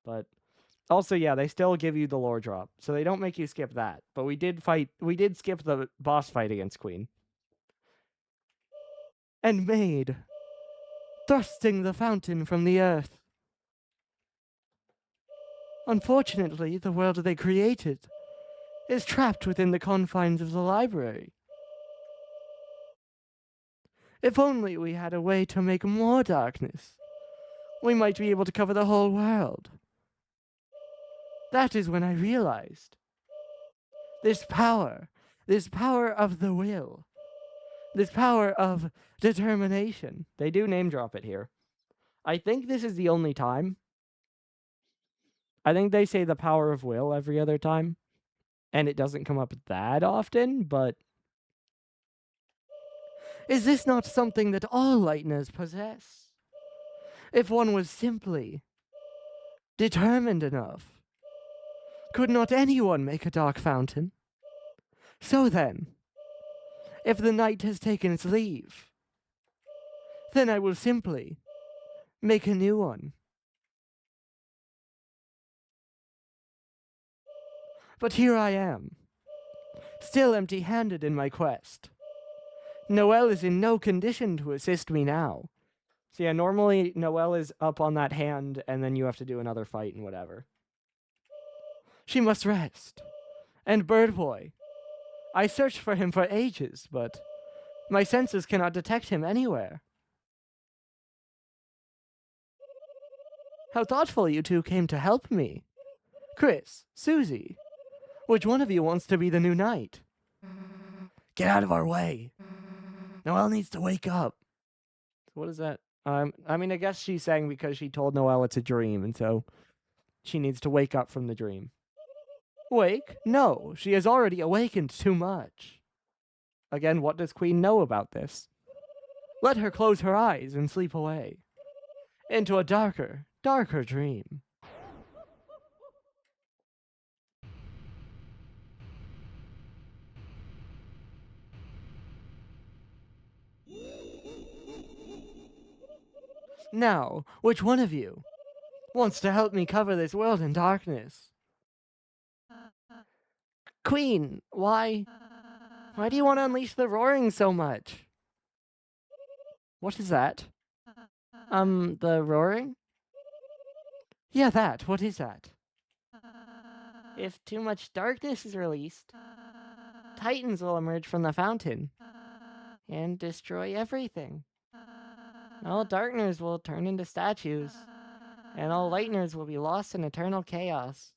But also, yeah, they still give you the lore drop, so they don't make you skip that. But we did skip the boss fight against Queen. And made, thrusting the fountain from the earth. Unfortunately, the world they created is trapped within the confines of the library. If only we had a way to make more darkness, we might be able to cover the whole world. That is when I realized this power of the will, this power of determination. They do name drop it here. I think this is the only time. I think they say the power of will every other time, and it doesn't come up that often, but... Is this not something that all lighteners possess? If one was simply determined enough, could not anyone make a dark fountain? So then, if the night has taken its leave, then I will simply make a new one. But here I am, still empty-handed in my quest. Noelle is in no condition to assist me now. So yeah, normally Noelle is up on that hand, and then you have to do another fight and whatever. She must rest. And Bird Boy. I searched for him for ages, but my senses cannot detect him anywhere. How thoughtful you two came to help me. Chris, Susie, which one of you wants to be the new knight? Get out of our way. Noelle needs to wake up. What is that? I mean, I guess she's saying because she told Noelle it's a dream, and so she needs to wake up from the dream. Wake? No, she has already awakened too much. Again, what does Queen know about this? Let her close her eyes and sleep away. Into a darker, darker dream. Now, which one of you wants to help me cover this world in darkness? Queen, why do you want to unleash the roaring so much? What is that? The roaring? Yeah, that. What is that? If too much darkness is released, titans will emerge from the fountain and destroy everything. All darkness will turn into statues, and all lighteners will be lost in eternal chaos.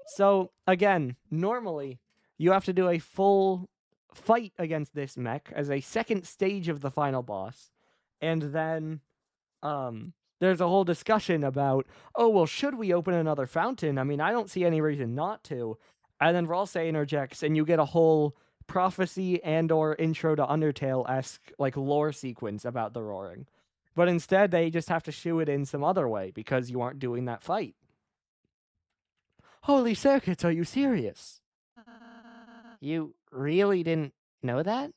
So, again, normally, you have to do a full fight against this mech as a second stage of the final boss. And then, there's a whole discussion about, oh, well, should we open another fountain? I mean, I don't see any reason not to. And then Ralsei interjects, and you get a whole prophecy and or intro to Undertale-esque, like, lore sequence about the roaring. But instead, they just have to shoo it in some other way, because you aren't doing that fight. Holy circuits, are you serious? You really didn't know that?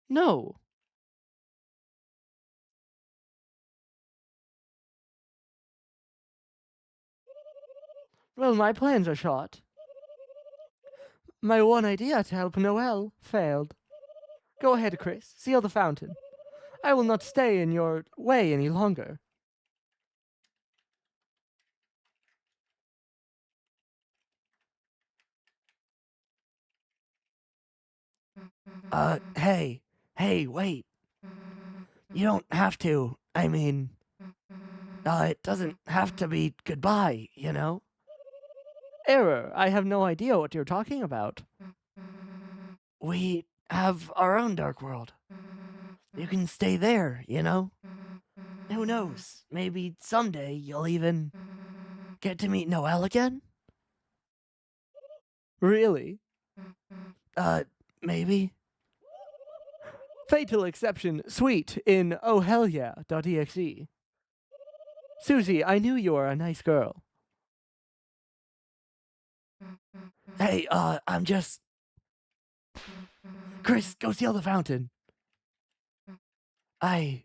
No. Well, my plans are shot. My one idea to help Noelle failed. Go ahead, Chris. Seal the fountain. I will not stay in your way any longer. Hey, wait. You don't have to. I mean, it doesn't have to be goodbye, you know? Error. I have no idea what you're talking about. We have our own dark world. You can stay there, you know? Who knows? Maybe someday you'll even get to meet Noelle again? Really? Maybe. Fatal exception, sweet, in oh hell yeah.exe. Susie, I knew you were a nice girl. Hey, I'm just... Chris, go seal the fountain. I'm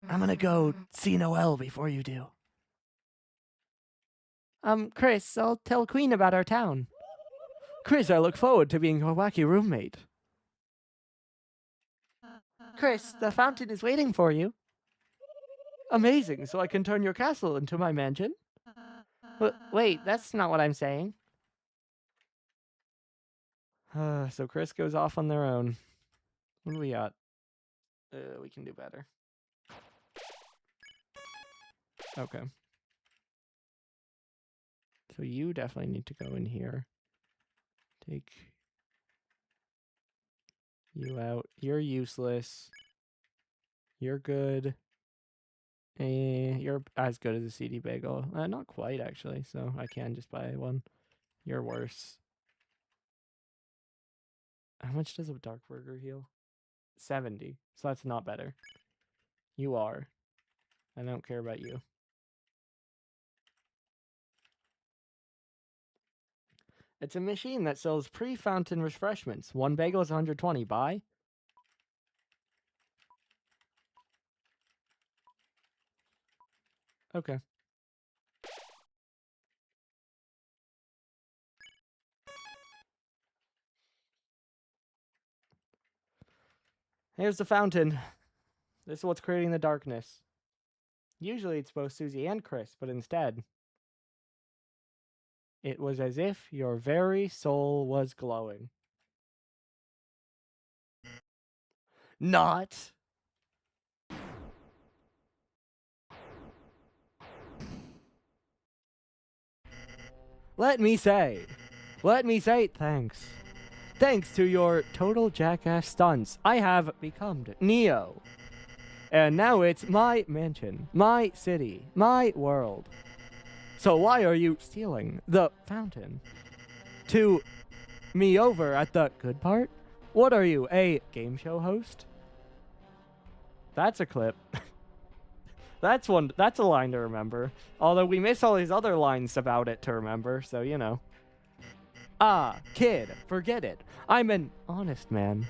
gonna go see Noelle before you do. Chris, I'll tell Queen about our town. Chris, I look forward to being your wacky roommate. Chris, the fountain is waiting for you. Amazing, so I can turn your castle into my mansion? Wait, that's not what I'm saying. So Chris goes off on their own. What do we got? We can do better. Okay. So you definitely need to go in here. Take you out. You're useless. You're good. You're as good as a CD bagel. Not quite, actually, so I can just buy one. You're worse. How much does a dark burger heal? 70. So that's not better. You are. I don't care about you. It's a machine that sells pre-fountain refreshments. One bagel is 120. Buy? Okay. Here's the fountain. This is what's creating the darkness. Usually it's both Susie and Chris, but instead, it was as if your very soul was glowing. Not. Let me say thanks. Thanks to your total jackass stunts, I have become Neo. And now it's my mansion, my city, my world. So why are you stealing the fountain? To me over at the good part? What are you, a game show host? That's a clip. That's a line to remember. Although we miss all these other lines about it to remember, so you know. Ah, kid, forget it. I'm an honest man.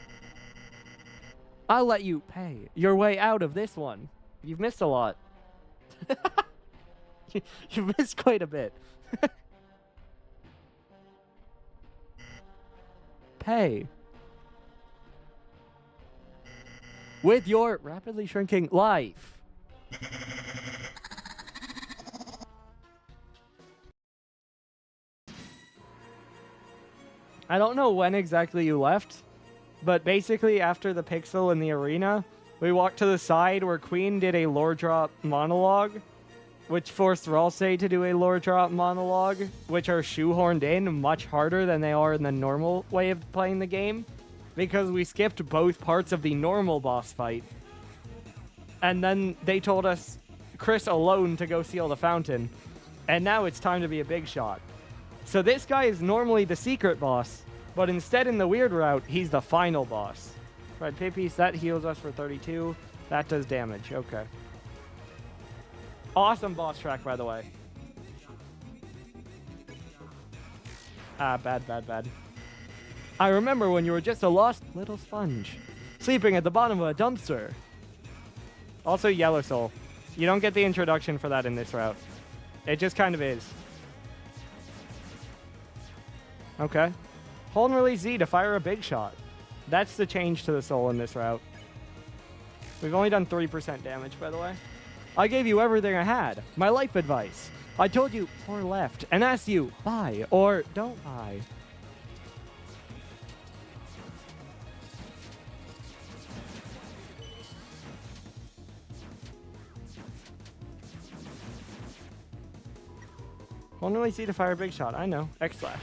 I'll let you pay your way out of this one. You've missed a lot. You've missed quite a bit. Pay. With your rapidly shrinking life. I don't know when exactly you left, but basically after the pixel in the arena, we walked to the side where Queen did a lore drop monologue, which forced Ralsei to do a lore drop monologue, which are shoehorned in much harder than they are in the normal way of playing the game, because we skipped both parts of the normal boss fight. And then they told us, Chris alone, to go steal the fountain, and now it's time to be a big shot. So this guy is normally the secret boss, but instead in the weird route, he's the final boss. Right, Pippies, that heals us for 32. That does damage, okay. Awesome boss track, by the way. Ah, bad. I remember when you were just a lost little sponge, sleeping at the bottom of a dumpster. Also, Yellow Soul. You don't get the introduction for that in this route. It just kind of is. Okay. Hold and release Z to fire a big shot. That's the change to the soul in this route. We've only done 3% damage, by the way. I gave you everything I had. My life advice. I told you or left and asked you buy or don't buy. Hold and release Z to fire a big shot. I know. X slash.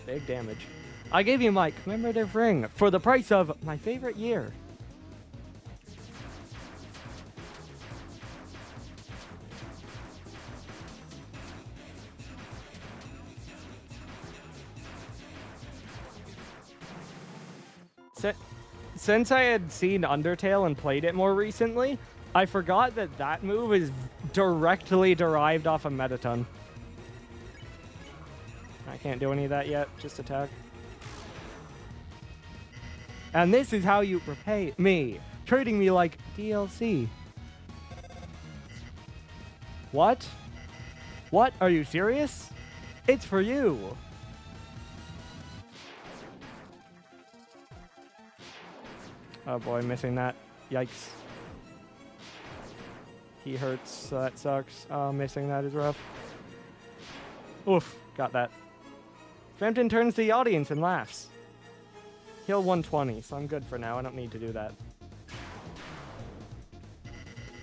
Big damage. I gave you my commemorative ring for the price of my favorite year. Since I had seen Undertale and played it more recently, I forgot that that move is directly derived off of Metaton. I can't do any of that yet, just attack. And this is how you repay me, treating me like DLC. What? What? Are you serious? It's for you. Oh boy, missing that. Yikes. He hurts, so that sucks. Missing that is rough. Oof, got that. Frampton turns to the audience and laughs. Heal 120, so I'm good for now. I don't need to do that.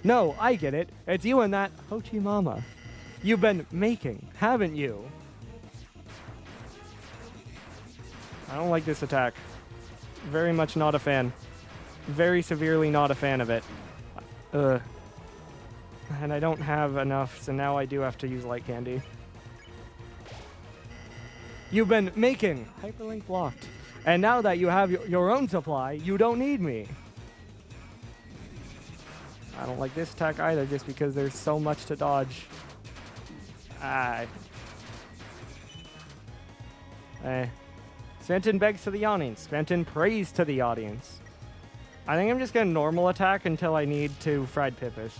No, I get it. It's you and that Hochi Mama. You've been making, haven't you? I don't like this attack. Very much not a fan. Very severely not a fan of it. And I don't have enough, so now I do have to use Light Candy. You've been making hyperlink blocked. And now that you have your own supply, you don't need me. I don't like this attack either, just because there's so much to dodge. Sventon begs to the audience. Sventon prays to the audience. I think I'm just going to normal attack until I need to fried Pippus.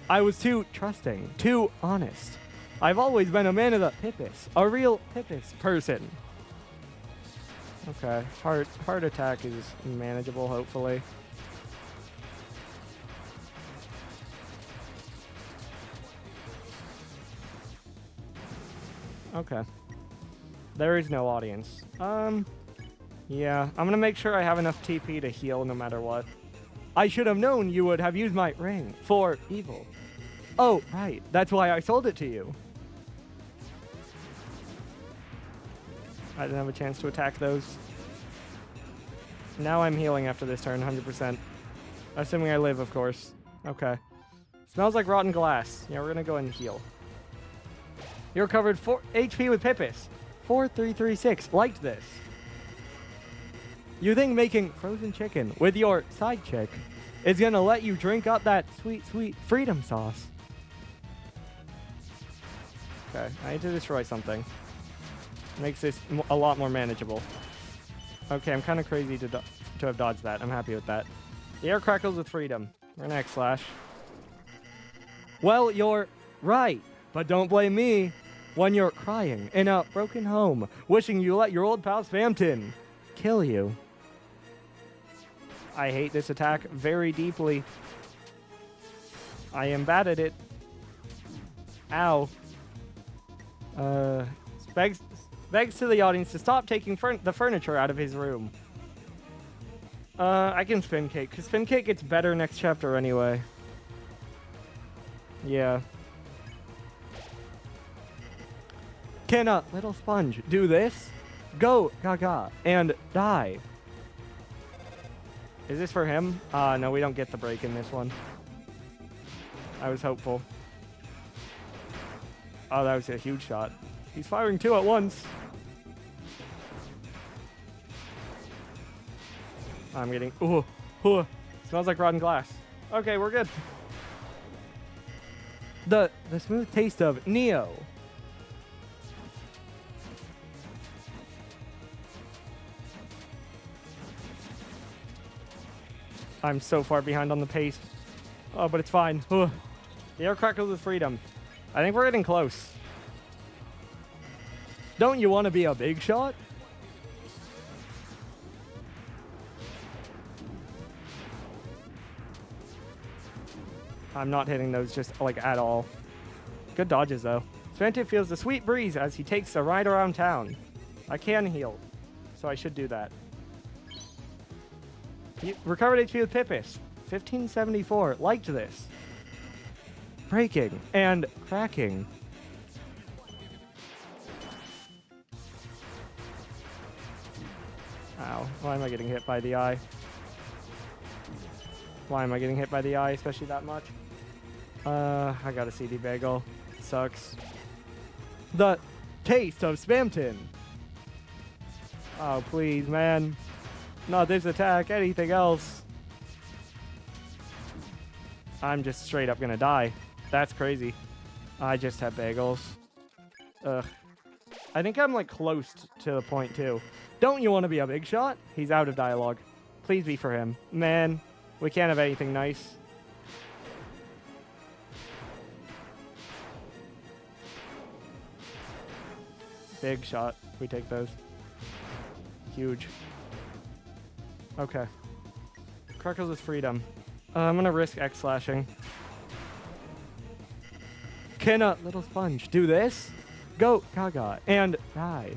I was too trusting, too honest. I've always been a man of the Pippus, a real Pippus person. Okay, heart attack is manageable, hopefully. Okay. There is no audience. Yeah, I'm gonna make sure I have enough TP to heal no matter what. I should have known you would have used my ring for evil. Oh, right. That's why I sold it to you. I didn't have a chance to attack those. Now I'm healing after this turn, 100%. Assuming I live, of course. Okay. Smells like rotten glass. Yeah, we're gonna go ahead and heal. You're covered 4 HP with Pippis. 4336. Liked this. You think making frozen chicken with your side chick is gonna let you drink up that sweet, sweet freedom sauce? Okay, I need to destroy something. Makes this a lot more manageable. Okay, I'm kind of crazy to have dodged that. I'm happy with that. The air crackles with freedom. We're gonna X-slash. Well, you're right, but don't blame me when you're crying in a broken home, wishing you let your old pal Spamton kill you. I hate this attack very deeply. I am bad at it. Ow. Begs to the audience to stop taking the furniture out of his room. I can Spin Cake, because Spin Cake gets better next chapter anyway. Yeah. Can a little sponge do this? Go, gaga, and die. Is this for him? No, we don't get the break in this one. I was hopeful. Oh, that was a huge shot. He's firing 2 at once. I'm getting... Ooh. Smells like rotten glass. Okay, we're good. The smooth taste of Neo. I'm so far behind on the pace. Oh, but it's fine. The air crackles with freedom. I think we're getting close. Don't you want to be a big shot? I'm not hitting those just like at all. Good dodges though. Svante feels the sweet breeze as he takes a ride around town. I can heal, so I should do that. Recovered HP with Pippis. 1574. Liked this. Breaking and cracking. Ow. Why am I getting hit by the eye? Why am I getting hit by the eye, especially that much? I got a CD bagel. Sucks. The taste of Spamton. Oh, please, man. Not this attack, anything else. I'm just straight up gonna die. That's crazy. I just have bagels. Ugh. I think I'm like close to the point too. Don't you want to be a big shot? He's out of dialogue. Please be for him. Man, we can't have anything nice. Big shot. We take those. Huge. Okay. Crackles with freedom. I'm gonna risk X-slashing. Can a little sponge do this? Go, gaga, and die.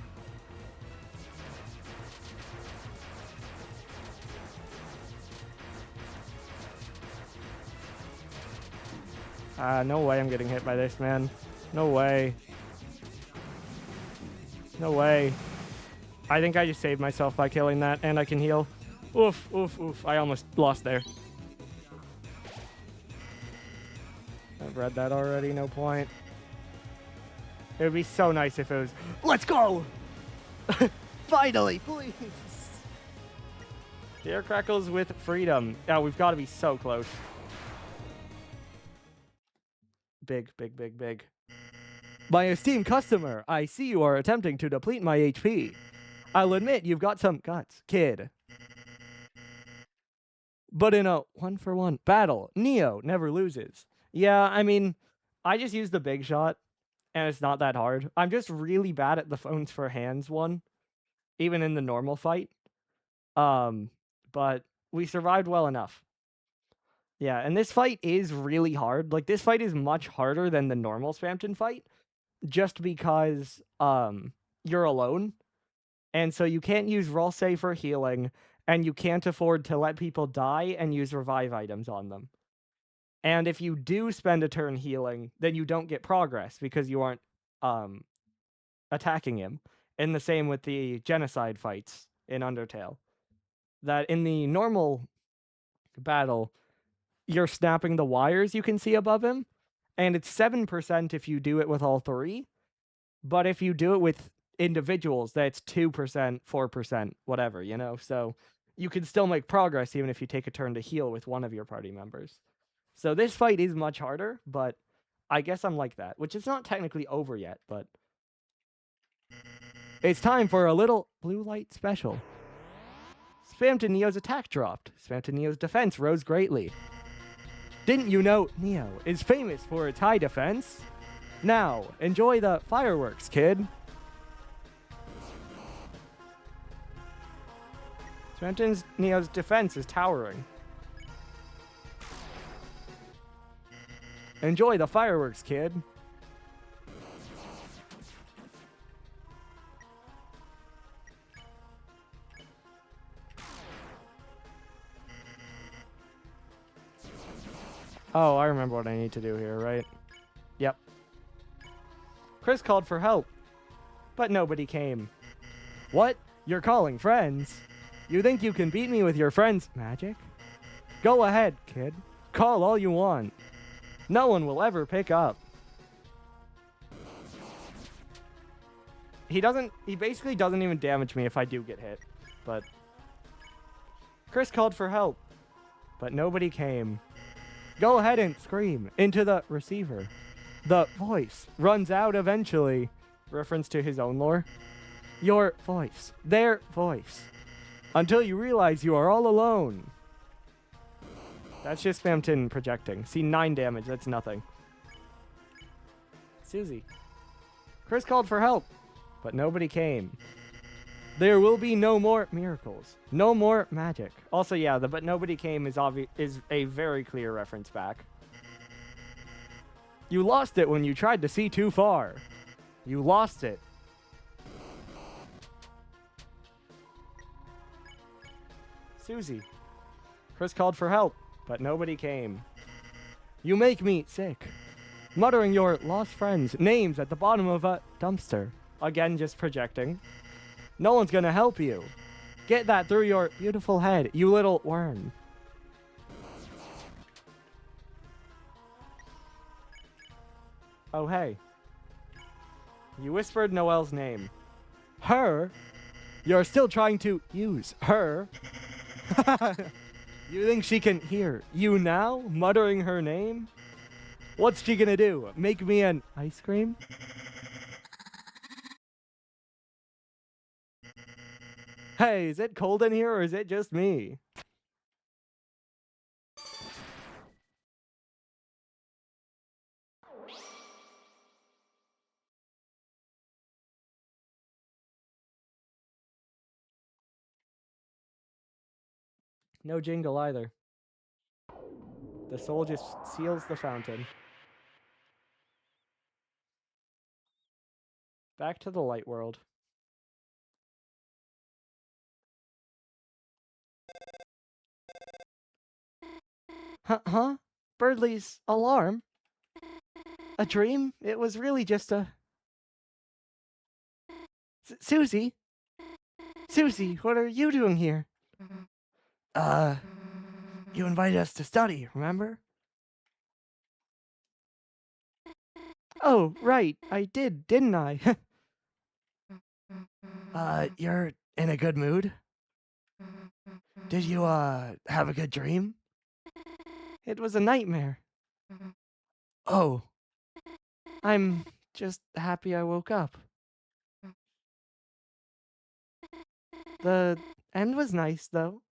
No way I'm getting hit by this, man. No way. No way. I think I just saved myself by killing that, and I can heal. Oof, oof, oof. I almost lost there. I've read that already, no point. It would be so nice if it was, let's go! Finally, please! The air crackles with freedom. Yeah, we've got to be so close. Big, big, big, big. My esteemed customer, I see you are attempting to deplete my HP. I'll admit you've got some guts, kid. But in a one-for-one battle, Neo never loses. Yeah, I mean, I just used the big shot, and it's not that hard. I'm just really bad at the phones for hands one. even in the normal fight. But we survived well enough. Yeah, and this fight is really hard. Like, this fight is much harder than the normal Spamton fight, just because you're alone, and so you can't use roll save for healing, and you can't afford to let people die and use revive items on them. And if you do spend a turn healing, then you don't get progress because you aren't attacking him. And the same with the genocide fights in Undertale. That in the normal battle, you're snapping the wires you can see above him, and it's 7% if you do it with all three. But if you do it with individuals, that's 2%, 4%, whatever, you know? So you can still make progress even if you take a turn to heal with one of your party members. So this fight is much harder, but I guess I'm like that, which is not technically over yet, but it's time for a little blue light special. Spamton Neo's attack dropped. Spamton Neo's defense rose greatly. Didn't you know Neo is famous for its high defense? Now, enjoy the fireworks, kid. Spamton Neo's defense is towering. Enjoy the fireworks, kid. Oh, I remember what I need to do here, right? Yep. Chris called for help, but nobody came. What? You're calling friends? You think you can beat me with your friends' magic? Go ahead, kid. Call all you want. No one will ever pick up. He basically doesn't even damage me if I do get hit, but... Chris called for help, but nobody came. Go ahead and scream into the receiver. The voice runs out eventually. Reference to his own lore. Your voice. Their voice. Until you realize you are all alone. That's just Spamton projecting. See, 9 damage. That's nothing. Susie. Chris called for help, but nobody came. There will be no more miracles. No more magic. Also, yeah, the but nobody came is a very clear reference back. You lost it when you tried to see too far. You lost it. Susie. Chris called for help, but nobody came. You make me sick. Muttering your lost friends' names at the bottom of a dumpster. Again, just projecting. No one's gonna help you. Get that through your beautiful head, you little worm. Oh, hey. You whispered Noelle's name. Her? You're still trying to use her? You think she can hear you now, muttering her name? What's she gonna do? Make me an ice cream? Hey, is it cold in here or is it just me? No jingle either. The soul just seals the fountain. Back to the light world. Huh? Birdley's alarm? A dream? It was really just a... Susie? Susie, what are you doing here? You invited us to study, remember? Oh, right, I did, didn't I? You're in a good mood? Did you, have a good dream? It was a nightmare. Oh. I'm just happy I woke up. The end was nice, though.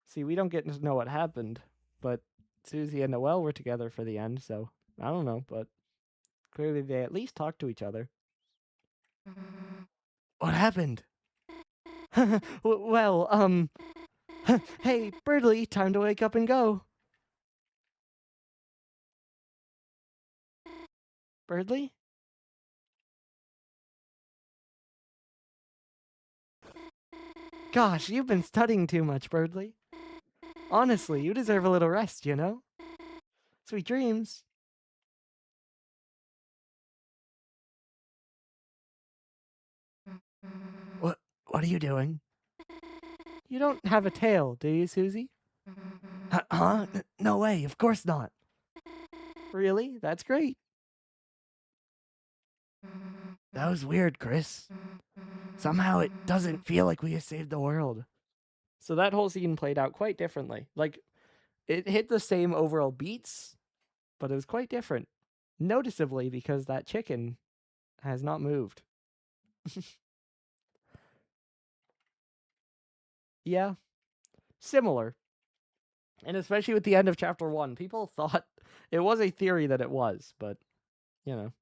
See, we don't get to know what happened, but Susie and Noelle were together for the end, so I don't know, but clearly they at least talked to each other. What happened? Well, hey, Birdly, time to wake up and go. Birdly? Gosh, you've been studying too much, Birdly. Honestly, you deserve a little rest, you know? Sweet dreams. What are you doing? You don't have a tail, do you, Susie? Huh? No way, of course not. Really? That's great. That was weird, Chris. Somehow it doesn't feel like we have saved the world. So that whole scene played out quite differently. Like, it hit the same overall beats, but it was quite different. Noticeably, because that chicken has not moved. Yeah, similar. And especially with the end of chapter 1, people thought it was a theory that it was, but, you know.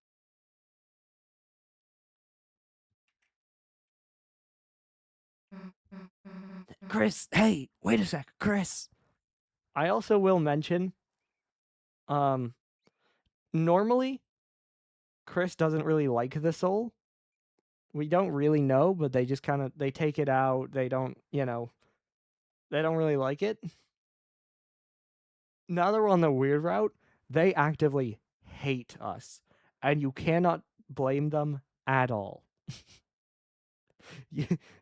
Chris, hey, wait a sec, Chris. I also will mention, normally, Chris doesn't really like the soul. We don't really know, but they just kind of, they take it out. They don't, they don't really like it. Now that we're on the weird route, they actively hate us. And you cannot blame them at all.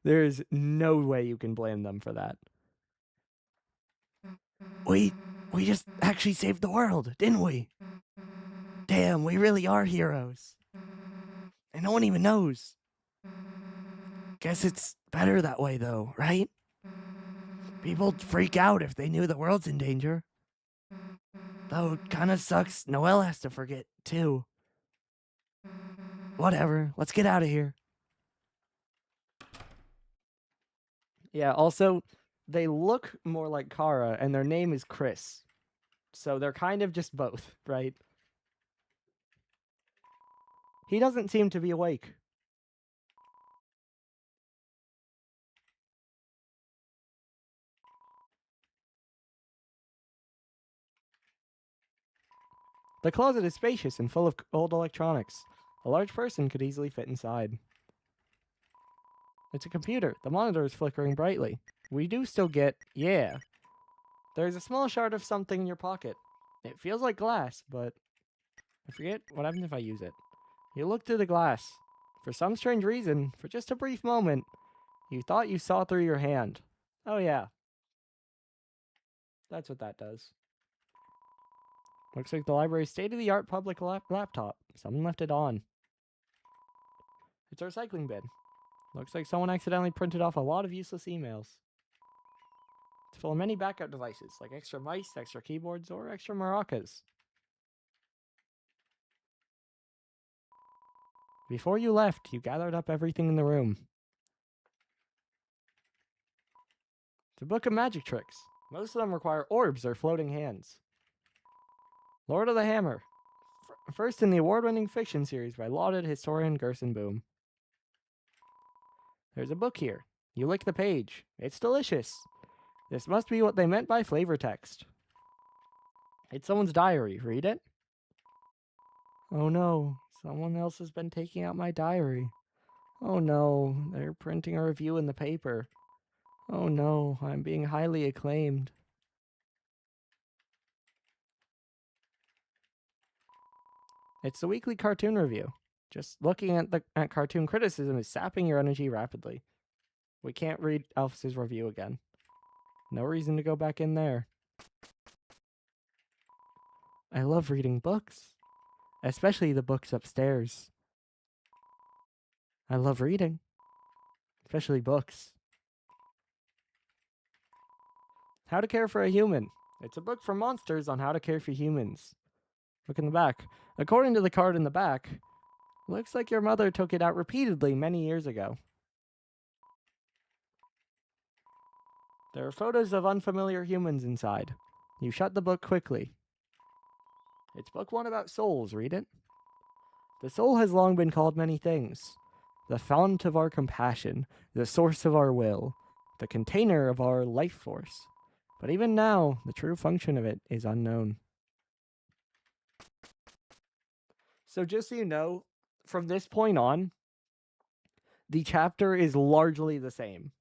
There's no way you can blame them for that. We just actually saved the world, didn't we? Damn, we really are heroes. And no one even knows. Guess it's better that way, though, right? People freak out if they knew the world's in danger. Though it kind of sucks Noelle has to forget, too. Whatever, let's get out of here. Yeah, also, they look more like Kara, and their name is Chris. So they're kind of just both, right? He doesn't seem to be awake. The closet is spacious and full of old electronics. A large person could easily fit inside. It's a computer. The monitor is flickering brightly. We do still get, yeah. There's a small shard of something in your pocket. It feels like glass, but I forget what happens if I use it. You look through the glass. For some strange reason, for just a brief moment, you thought you saw through your hand. Oh yeah. That's what that does. Looks like the library's state-of-the-art public laptop. Someone left it on. It's a recycling bin. Looks like someone accidentally printed off a lot of useless emails. It's full of many backup devices, like extra mice, extra keyboards, or extra maracas. Before you left, you gathered up everything in the room. It's a book of magic tricks. Most of them require orbs or floating hands. Lord of the Hammer. First in the award-winning fiction series by lauded historian Gerson Boom. There's a book here. You lick the page. It's delicious. This must be what they meant by flavor text. It's someone's diary. Read it. Oh no, someone else has been taking out my diary. Oh no, they're printing a review in the paper. Oh no, I'm being highly acclaimed. It's the weekly cartoon review. Just looking at cartoon criticism is sapping your energy rapidly. We can't read Alphys's review again. No reason to go back in there. I love reading books. Especially the books upstairs. I love reading. Especially books. How to Care for a Human. It's a book for monsters on how to care for humans. Look in the back. According to the card in the back, looks like your mother took it out repeatedly many years ago. There are photos of unfamiliar humans inside. You shut the book quickly. It's book 1 about souls. Read it. The soul has long been called many things. the fount of our compassion, the source of our will, the container of our life force. But even now, the true function of it is unknown. So just so you know, from this point on, the chapter is largely the same.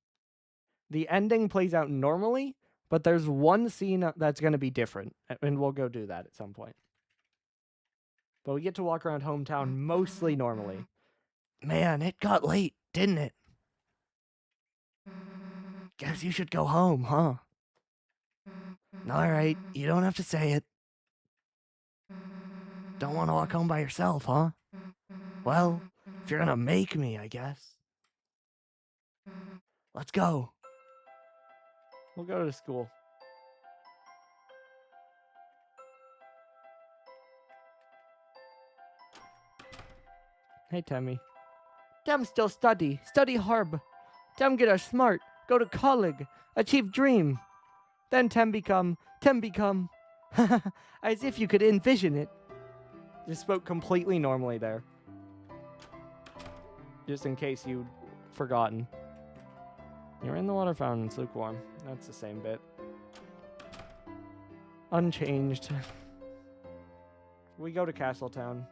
The ending plays out normally, but there's one scene that's going to be different, and we'll go do that at some point. But we get to walk around hometown mostly normally. Man, it got late, didn't it? Guess you should go home, huh? Alright, you don't have to say it. Don't want to walk home by yourself, huh? Well, if you're gonna make me, I guess. Let's go. We'll go to school. Hey, Temmy. Dem still study hard. Dem get a smart, go to college, achieve dream. Then Tem become. As if you could envision it. Just spoke completely normally there. Just in case you'd forgotten. You're in the water fountain, it's lukewarm. That's the same bit. Unchanged. We go to Castletown.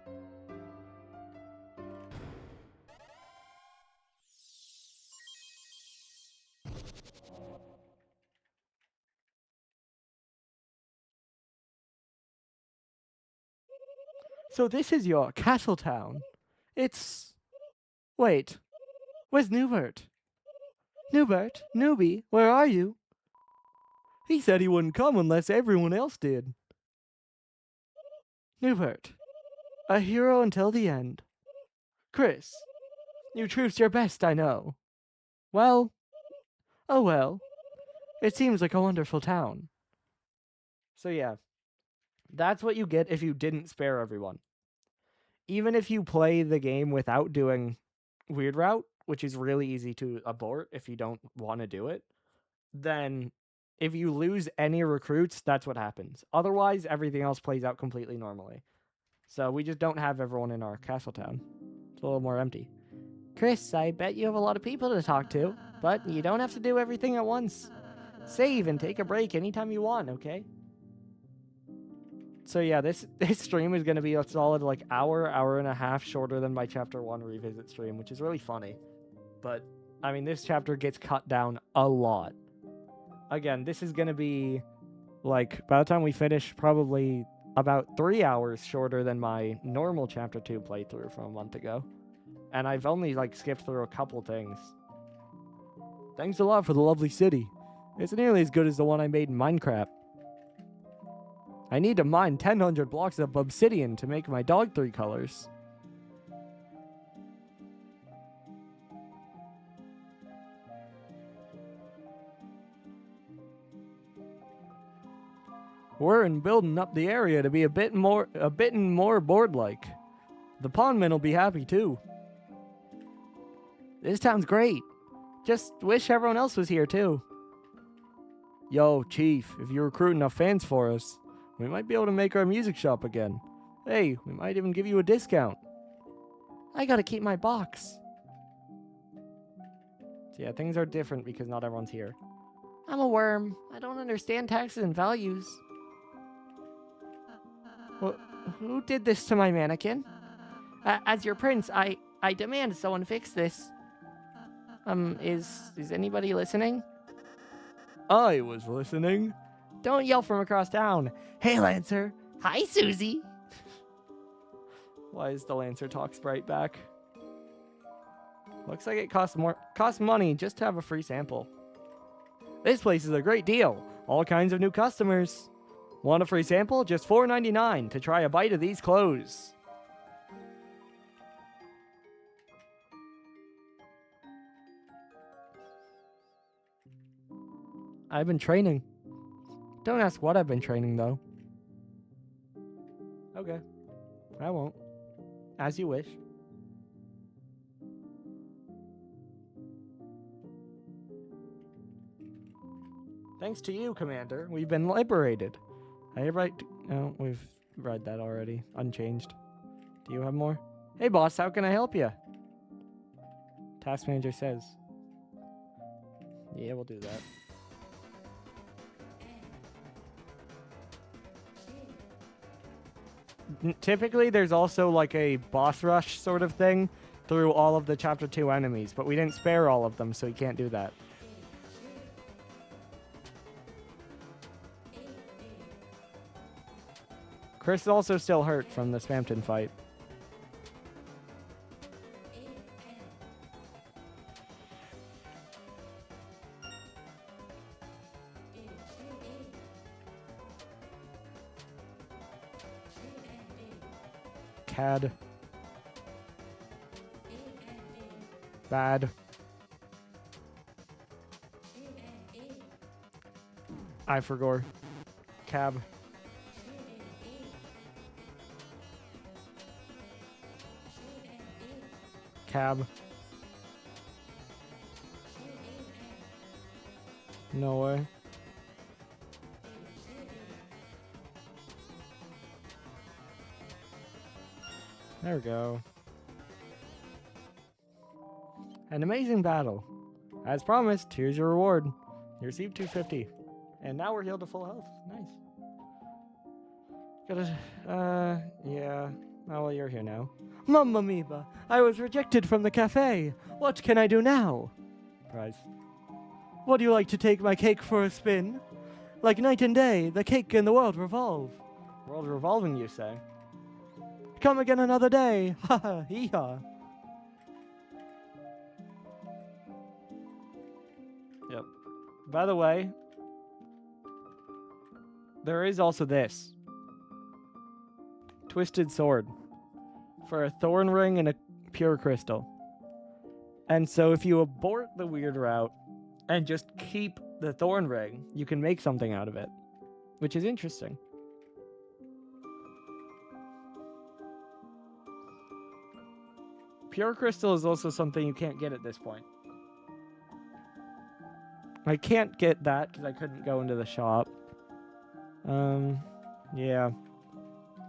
So this is your Castletown. It's... Wait. Where's Newbert? Newbert? Newbie? Where are you? He said he wouldn't come unless everyone else did. Newbert. A hero until the end. Chris. You truth's your best, I know. Well. Oh well. It seems like a wonderful town. So yeah. That's what you get if you didn't spare everyone. Even if you play the game without doing Weird Route, which is really easy to abort if you don't want to do it, then if you lose any recruits, that's what happens. Otherwise, everything else plays out completely normally. So we just don't have everyone in our castle town. It's a little more empty. Chris, I bet you have a lot of people to talk to, but you don't have to do everything at once. Save and take a break anytime you want, okay? So yeah, this stream is going to be a solid hour and a half shorter than my chapter 1 revisit stream, which is really funny. But, I mean, this chapter gets cut down a lot. Again, this is going to be, by the time we finish, probably about 3 hours shorter than my normal chapter 2 playthrough from a month ago. And I've only, skipped through a couple things. Thanks a lot for the lovely city. It's nearly as good as the one I made in Minecraft. I need to mine 1,000 blocks of obsidian to make my dog 3 colors. We're building up the area to be a bit more board-like. The pondmen will be happy too. This town's great. Just wish everyone else was here too. Yo, Chief, if you recruit enough fans for us, we might be able to make our music shop again. Hey, we might even give you a discount. I gotta keep my box. So yeah, things are different because not everyone's here. I'm a worm. I don't understand taxes and values. Well, who did this to my mannequin? As your prince, I demand someone fix this. Is anybody listening? I was listening. Don't yell from across town. Hey, Lancer. Hi, Susie. Why is the Lancer talk sprite back? Looks like it costs money just to have a free sample. This place is a great deal. All kinds of new customers. Want a free sample? Just $4.99 to try a bite of these clothes. I've been training. Don't ask what I've been training, though. Okay. I won't. As you wish. Thanks to you, Commander, we've been liberated. Oh, we've read that already. Unchanged. Do you have more? Hey, boss, how can I help you? Task manager says. Yeah, we'll do that. Typically, there's also like a boss rush sort of thing through all of the Chapter 2 enemies, but we didn't spare all of them, so you can't do that. Chris is also still hurt from the Spamton fight. Cad. Bad. I forgot. Cab. Cab. No way. There we go. An amazing battle. As promised, here's your reward. You received 250. And now we're healed to full health. Nice. Yeah. Oh, well, you're here now. Mamma mia! I was rejected from the cafe. What can I do now? Prize. Would you like to take my cake for a spin? Like night and day, the cake and the world revolve. World revolving, you say? Come again another day. Ha ha, hee ha. Yep. By the way, there is also this. Twisted sword. For a thorn ring and a pure crystal. And so if you abort the weird route and just keep the thorn ring, you can make something out of it. Which is interesting. Pure crystal is also something you can't get at this point. I can't get that because I couldn't go into the shop. Yeah.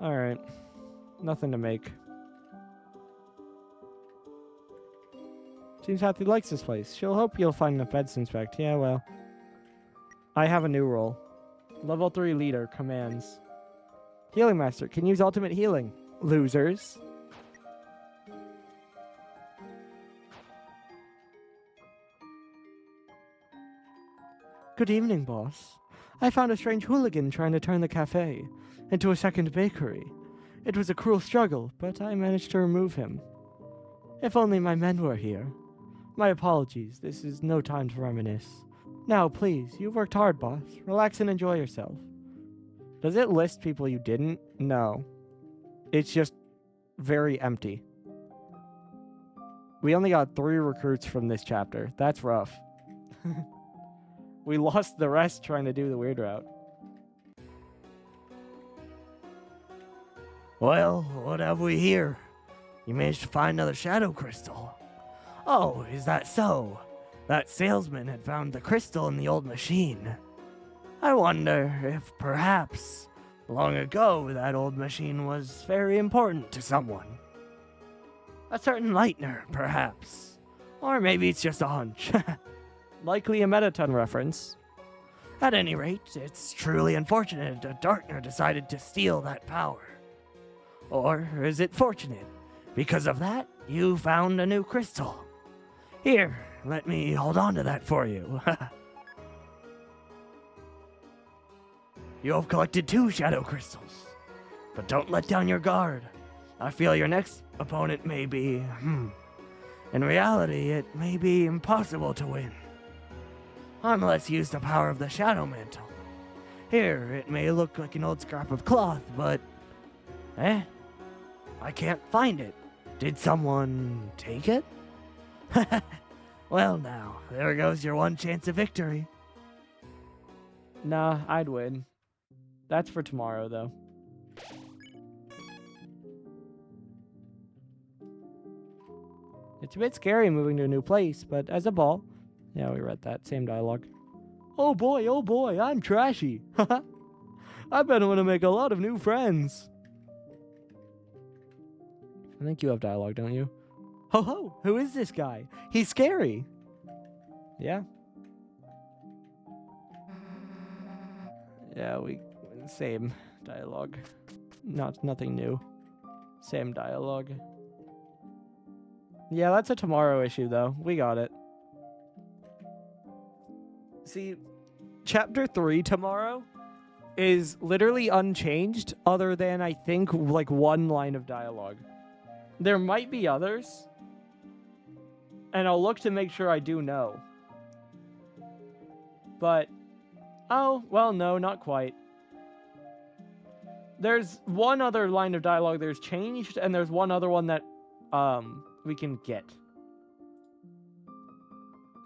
Alright. Nothing to make. Seems Happy likes this place. She'll hope you'll find enough beds to inspect. Yeah, well. I have a new role. Level 3 leader commands. Healing Master can use ultimate healing. Losers. Good evening, boss. I found a strange hooligan trying to turn the cafe into a second bakery. It was a cruel struggle, but I managed to remove him. If only my men were here. My apologies, this is no time to reminisce. Now, please, you've worked hard, boss. Relax and enjoy yourself. Does it list people you didn't? No. It's just very empty. We only got 3 recruits from this chapter. That's rough. We lost the rest trying to do the weird route. Well, what have we here? You managed to find another shadow crystal. Oh, is that so? That salesman had found the crystal in the old machine. I wonder if perhaps long ago that old machine was very important to someone. A certain Lightner, perhaps. Or maybe it's just a hunch. Likely a Metaton reference. At any rate, it's truly unfortunate a Darkner decided to steal that power. Or is it fortunate? Because of that, you found a new crystal. Here, let me hold on to that for you. You have collected 2 shadow crystals. But don't let down your guard. I feel your next opponent may be, In reality, it may be impossible to win. Unless you use the power of the Shadow Mantle. Here, it may look like an old scrap of cloth, but... I can't find it. Did someone take it? Well now, there goes your one chance of victory. Nah, I'd win. That's for tomorrow, though. It's a bit scary moving to a new place, but as a ball... Yeah, we read that. Same dialogue. Oh boy, I'm trashy. I bet I'm gonna make a lot of new friends. I think you have dialogue, don't you? Ho ho, who is this guy? He's scary. Yeah. Yeah, same dialogue. Nothing new. Same dialogue. Yeah, that's a tomorrow issue though. We got it. See, chapter 3 tomorrow is literally unchanged other than I think like one line of dialogue. There might be others, and I'll look to make sure I do know. But, oh, well, no, not quite. There's one other line of dialogue that's changed, and there's one other one that we can get.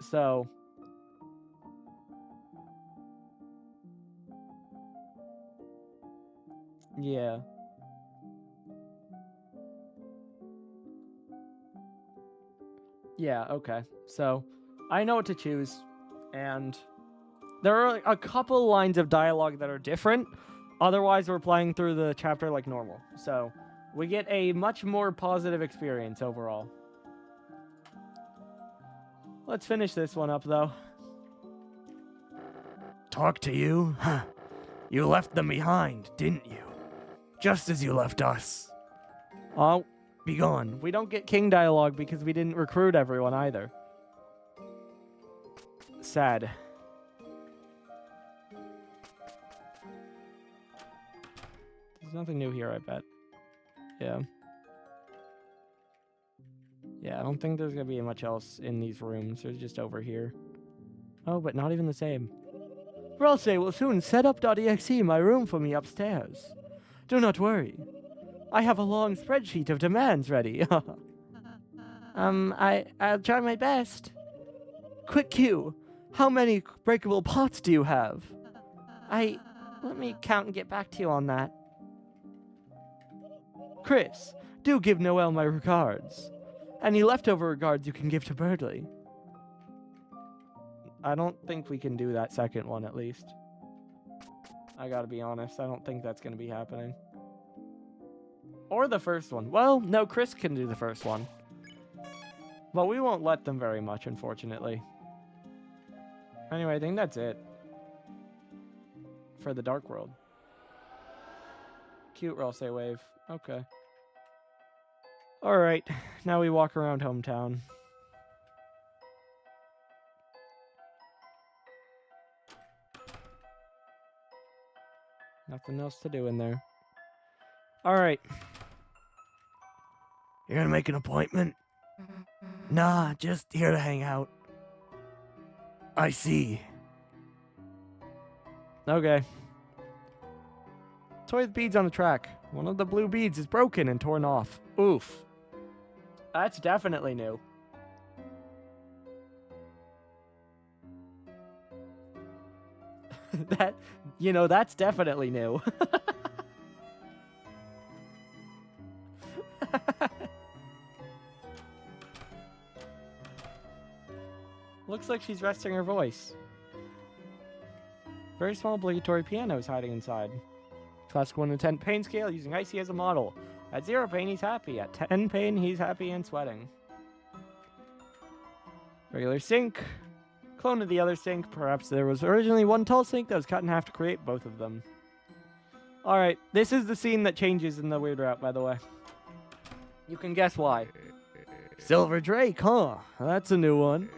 So, yeah. Yeah, okay. So, I know what to choose, and there are a couple lines of dialogue that are different. Otherwise, we're playing through the chapter like normal. So, we get a much more positive experience overall. Let's finish this one up, though. Talk to you? Huh. You left them behind, didn't you? Just as you left us. Oh, Be gone. we don't get king dialogue because we didn't recruit everyone either. Sad. There's nothing new here, I bet. Yeah. Yeah, I don't think there's gonna be much else in these rooms. There's just over here. Oh, but not even the same. Ralse will soon set up.exe in my room for me upstairs. Do not worry. I have a long spreadsheet of demands ready. I'll try my best. Quick Q, how many breakable pots do you have? Let me count and get back to you on that. Chris, do give Noelle my regards. Any leftover regards you can give to Birdley. I don't think we can do that second one, at least. I gotta be honest, I don't think that's gonna be happening. Or the first one. Well, no, Chris can do the first one. But we won't let them very much, unfortunately. Anyway, I think that's it. For the Dark World. Cute Ralse wave. Okay. Alright, now we walk around hometown. Nothing else to do in there. Alright. You're gonna make an appointment? Nah, just here to hang out. I see. Okay. Toy with beads on the track. One of the blue beads is broken and torn off. Oof. That's definitely new. That's definitely new. Looks like she's resting her voice. Very small obligatory piano is hiding inside. Classic 1 to 10 pain scale using Icy as a model. At 0 pain, he's happy. At 10 pain, he's happy and sweating. Regular sink. Clone of the other sink. Perhaps there was originally one tall sink that was cut in half to create both of them. Alright, this is the scene that changes in the weird route, by the way. You can guess why. Silver Drake, huh? That's a new one.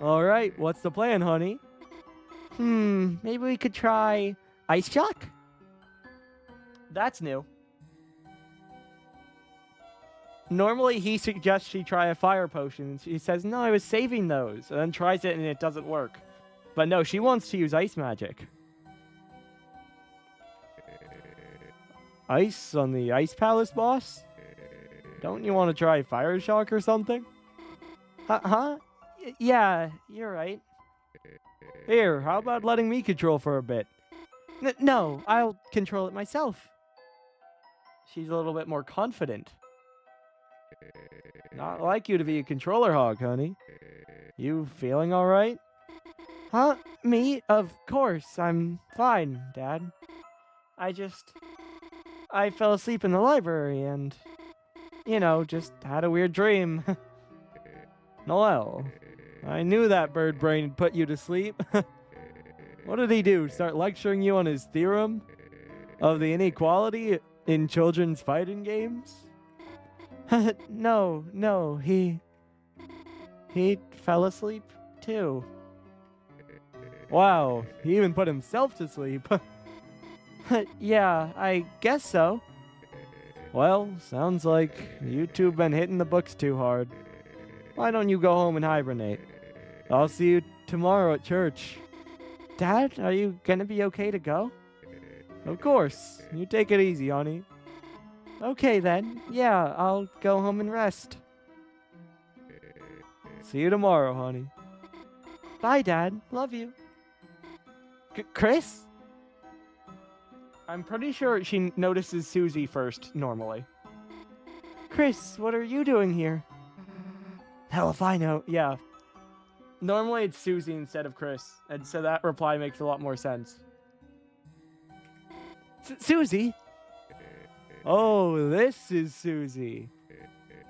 Alright, what's the plan, honey? Maybe we could try Ice Shock? That's new. Normally, he suggests she try a fire potion, and she says, no, I was saving those, and then tries it, and it doesn't work. But no, she wants to use ice magic. Ice on the Ice Palace boss? Don't you want to try Fire Shock or something? Huh? Yeah, you're right. Here, how about letting me control for a bit? No, I'll control it myself. She's a little bit more confident. Not like you to be a controller hog, honey. You feeling alright? Huh? Me? Of course, I'm fine, Dad. I fell asleep in the library and, just had a weird dream. Noel, I knew that bird brain would put you to sleep. What did he do? Start lecturing you on his theorem of the inequality in children's fighting games? No, he fell asleep too. Wow, he even put himself to sleep. Yeah, I guess so. Well, sounds like you two been hitting the books too hard. Why don't you go home and hibernate? I'll see you tomorrow at church. Dad, are you gonna be okay to go? Of course. You take it easy, honey. Okay then. Yeah, I'll go home and rest. See you tomorrow, honey. Bye, Dad. Love you. Chris? I'm pretty sure she notices Susie first, normally. Chris, what are you doing here? Hell if I know. Yeah. Normally it's Susie instead of Chris, and so that reply makes a lot more sense. Susie? Oh, this is Susie.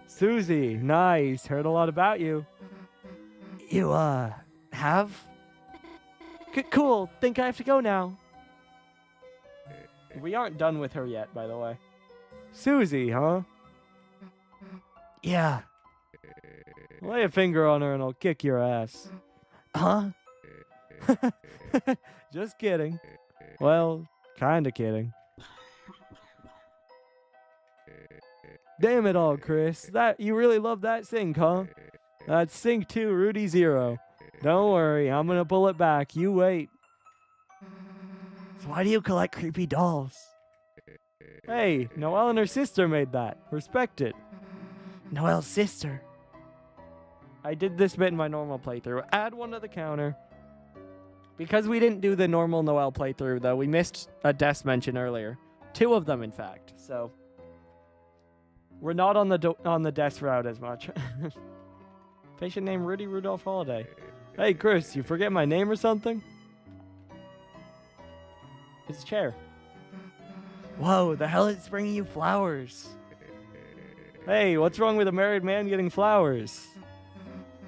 Susie, nice. Heard a lot about you. You, have? Cool. Think I have to go now. We aren't done with her yet, by the way. Susie, huh? Yeah. Lay a finger on her and I'll kick your ass. Huh? Just kidding. Well, kinda kidding. Damn it all, Chris. You really love that sync, huh? That's sync 2, Rudy 0. Don't worry, I'm gonna pull it back. You wait. So why do you collect creepy dolls? Hey, Noelle and her sister made that. Respect it. Noelle's sister. I did this bit in my normal playthrough. Add one to the counter. Because we didn't do the normal Noelle playthrough, though, we missed a death mention earlier. 2 of them, in fact. So we're not on the death route as much. Patient name Rudy Rudolph Holiday. Hey, Chris, you forget my name or something? It's a chair. Whoa, the hell is bringing you flowers? Hey, what's wrong with a married man getting flowers?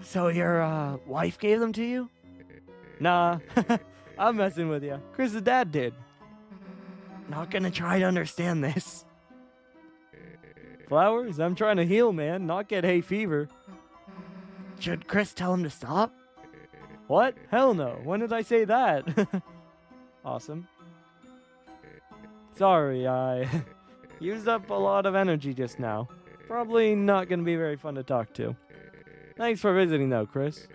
So your, wife gave them to you? Nah, I'm messing with you. Chris's dad did. Not gonna try to understand this. Flowers? I'm trying to heal, man, not get hay fever. Should Chris tell him to stop? What? Hell no. When did I say that? Awesome. Sorry, I used up a lot of energy just now. Probably not going to be very fun to talk to. Thanks for visiting, though, Chris.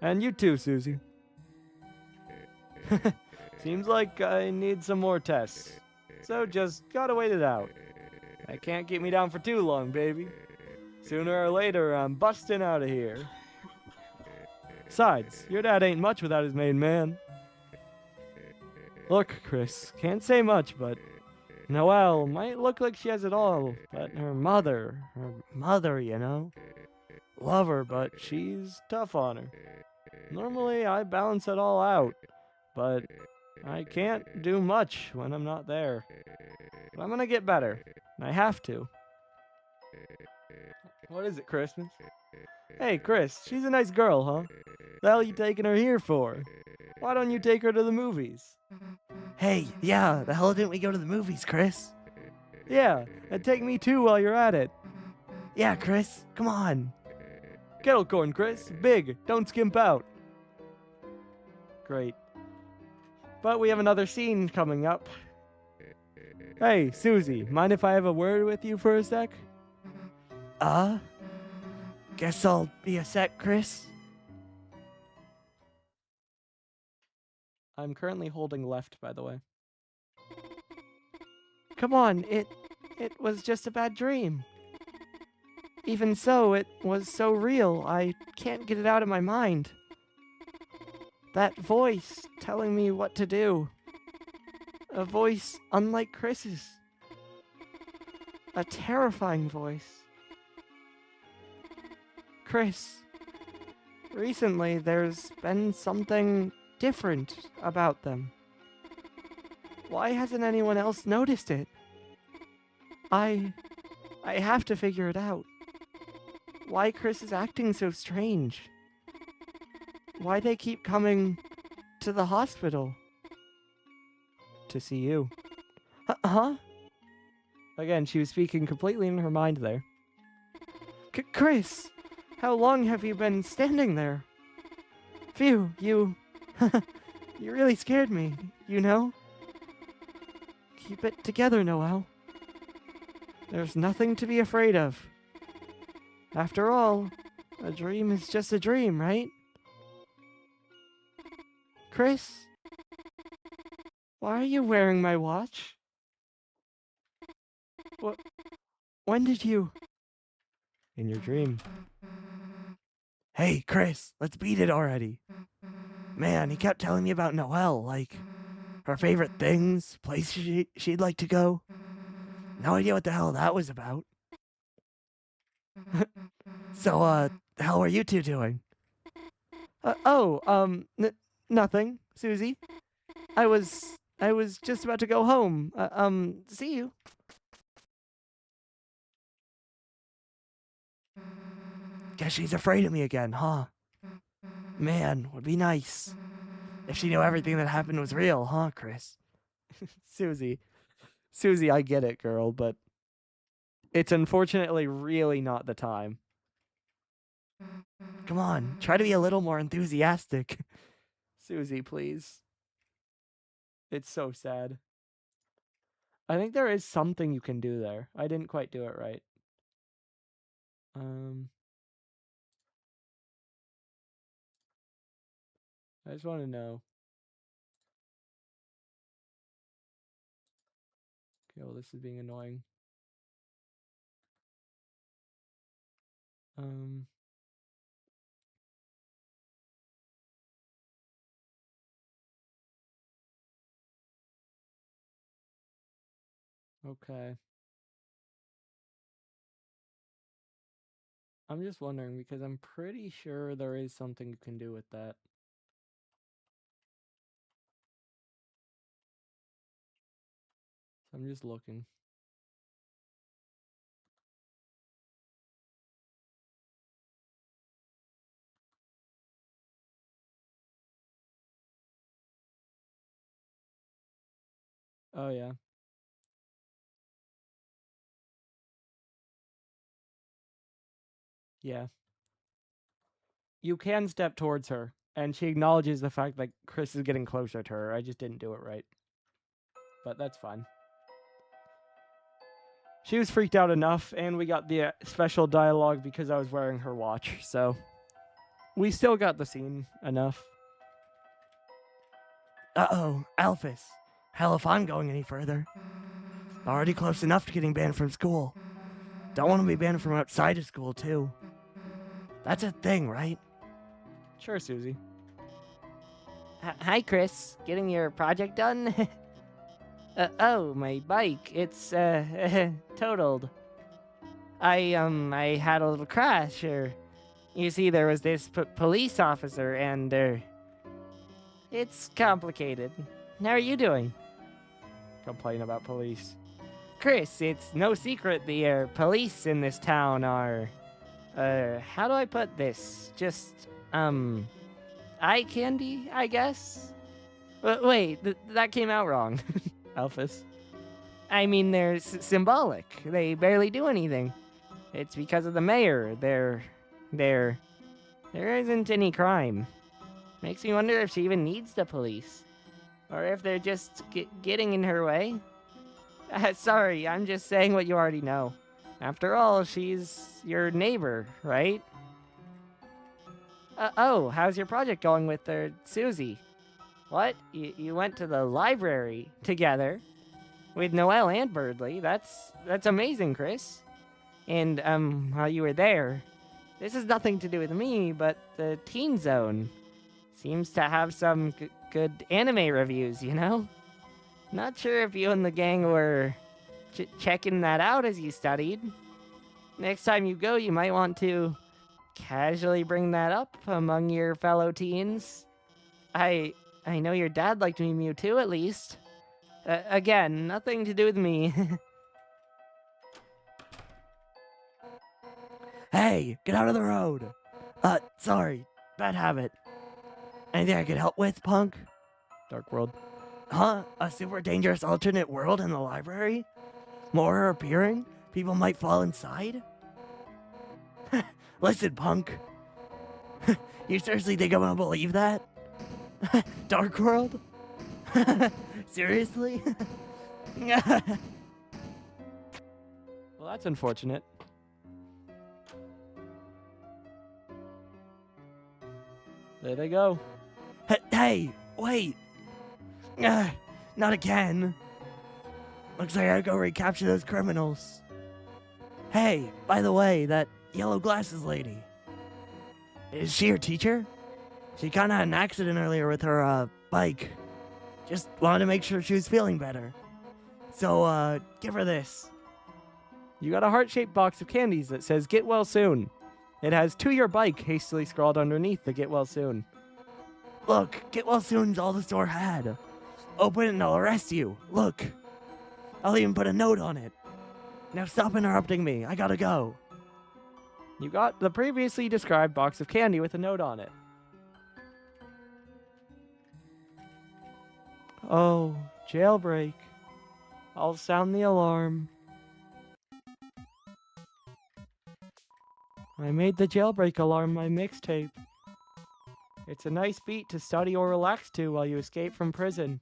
And you too, Susie. Seems like I need some more tests. So just gotta wait it out. That can't keep me down for too long, baby. Sooner or later, I'm busting out of here. Besides, your dad ain't much without his main man. Look, Chris, can't say much, but Noelle might look like she has it all, but her mother, you know. Love her, but she's tough on her. Normally, I balance it all out, but I can't do much when I'm not there. But I'm gonna get better. I have to. What is it, Christmas? Hey, Chris, she's a nice girl, huh? The hell you taking her here for? Why don't you take her to the movies? Hey, yeah, the hell didn't we go to the movies, Chris? Yeah, and take me too while you're at it. Yeah, Chris, come on. Kettle corn, Chris. Big. Don't skimp out. Great. But we have another scene coming up. Hey, Susie, mind if I have a word with you for a sec? Guess I'll be a sec, Chris. I'm currently holding left, by the way. Come on, it was just a bad dream. Even so, it was so real, I can't get it out of my mind. That voice telling me what to do. A voice unlike Chris's. A terrifying voice. Chris, recently there's been something different about them. Why hasn't anyone else noticed it? I have to figure it out. why Chris is acting so strange. Why they keep coming to the hospital. To see you. Huh? Again, she was speaking completely in her mind there. Chris, how long have you been standing there? Phew, you... you really scared me, you know? Keep it together, Noel. There's nothing to be afraid of. After all, a dream is just a dream, right? Chris? Why are you wearing my watch? What? When did you... In your dream. Hey, Chris, let's beat it already. Man, he kept telling me about Noelle, like her favorite things, places she'd like to go. No idea what the hell that was about. So, the hell are you two doing? Nothing, Susie. I was just about to go home. See you. Guess she's afraid of me again, huh? Man, would be nice if she knew everything that happened was real, huh, Chris? Susie, I get it, girl, but it's unfortunately really not the time. Come on, try to be a little more enthusiastic. Susie, please. It's so sad. I think there is something you can do there. I didn't quite do it right. I just want to know. Okay, well, this is being annoying. Okay. I'm just wondering because I'm pretty sure there is something you can do with that. So I'm just looking. Oh, yeah. Yeah. You can step towards her, and she acknowledges the fact that Chris is getting closer to her. I just didn't do it right. But that's fine. She was freaked out enough, and we got the special dialogue because I was wearing her watch, so we still got the scene enough. Uh-oh, Alphys. Hell if I'm going any further. Already close enough to getting banned from school. Don't want to be banned from outside of school, too. That's a thing, right? Sure, Susie. Hi, Chris. Getting your project done? Oh, my bike. It's, totaled. I had a little crash, you see, there was this police officer, and, it's complicated. How are you doing? Complain about police. Chris, it's no secret the, police in this town are, how do I put this? Just, eye candy, I guess? Wait, that came out wrong. Alphys. I mean, they're symbolic. They barely do anything. It's because of the mayor. There isn't any crime. Makes me wonder if she even needs the police. Or if they're just getting in her way. Sorry, I'm just saying what you already know. After all, she's your neighbor, right? Oh, how's your project going with Susie? What? You went to the library together? With Noelle and Birdley? That's amazing, Chris. And, while you were there, this has nothing to do with me, but the Teen Zone seems to have some good anime reviews, you know? Not sure if you and the gang were checking that out as you studied. Next time you go, you might want to casually bring that up among your fellow teens. I know your dad liked Mew too, at least. Again, nothing to do with me. Hey, get out of the road. Sorry. Bad habit. Anything I could help with, punk? Dark World. Huh? A super dangerous alternate world in the library? More are appearing? People might fall inside? Listen, punk. You seriously think I'm gonna believe that? Dark World? Seriously? Well, that's unfortunate. There they go. Hey, wait. Not again. Looks like I gotta go recapture those criminals. Hey, by the way, that yellow glasses lady. Is she your teacher? She kinda had an accident earlier with her, bike. Just wanted to make sure she was feeling better. So, give her this. You got a heart-shaped box of candies that says "Get well soon." It has "To your bike" hastily scrawled underneath the "Get well soon." Look, get well soon's all the store had. Open it and I'll arrest you. Look. I'll even put a note on it. Now stop interrupting me. I gotta go. You got the previously described box of candy with a note on it. Oh, jailbreak. I'll sound the alarm. I made the jailbreak alarm my mixtape. It's a nice beat to study or relax to while you escape from prison.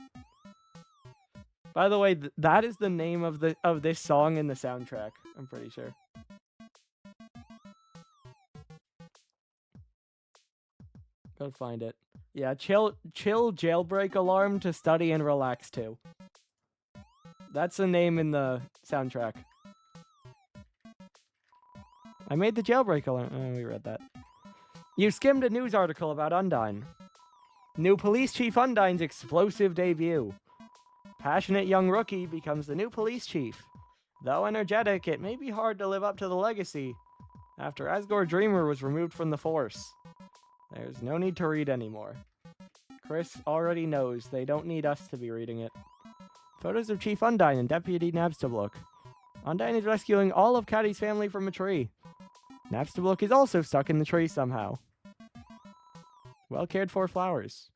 By the way, that is the name of this song in the soundtrack, I'm pretty sure. Gotta find it. Yeah, chill jailbreak alarm to study and relax to. That's the name in the soundtrack. I made the jailbreak alarm. Oh, we read that. You skimmed a news article about Undyne. New police chief Undyne's explosive debut. Passionate young rookie becomes the new police chief. Though energetic, it may be hard to live up to the legacy after Asgore Dreamer was removed from the force. There's no need to read anymore. Chris already knows they don't need us to be reading it. Photos of Chief Undyne and Deputy Nabstablook. Undyne is rescuing all of Caddy's family from a tree. Nabstablook is also stuck in the tree somehow. Well cared for flowers.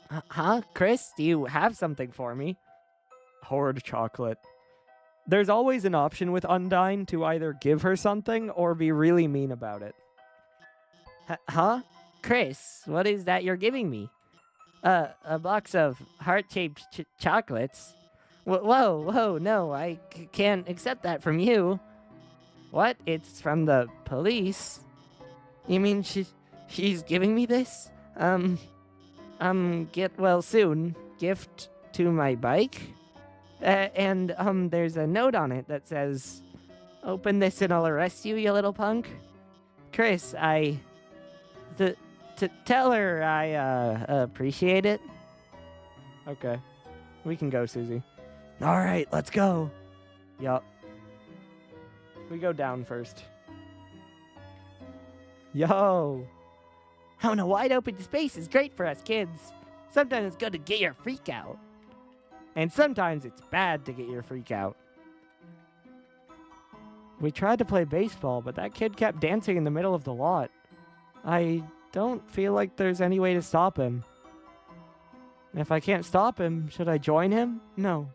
Huh? Chris, do you have something for me? Hoard chocolate. There's always an option with Undyne to either give her something or be really mean about it. Huh? Chris, what is that you're giving me? A box of heart-shaped chocolates? Whoa, no, I can't accept that from you. What? It's from the police? You mean she's giving me this? Get well soon. Gift to my bike? And there's a note on it that says, "Open this and I'll arrest you, you little punk." Chris, tell her I, appreciate it. Okay. We can go, Susie. Alright, let's go. Yup. We go down first. Yo! Having a wide open space is great for us kids. Sometimes it's good to get your freak out. And sometimes it's bad to get your freak out. We tried to play baseball, but that kid kept dancing in the middle of the lot. I don't feel like there's any way to stop him. If I can't stop him, should I join him? No.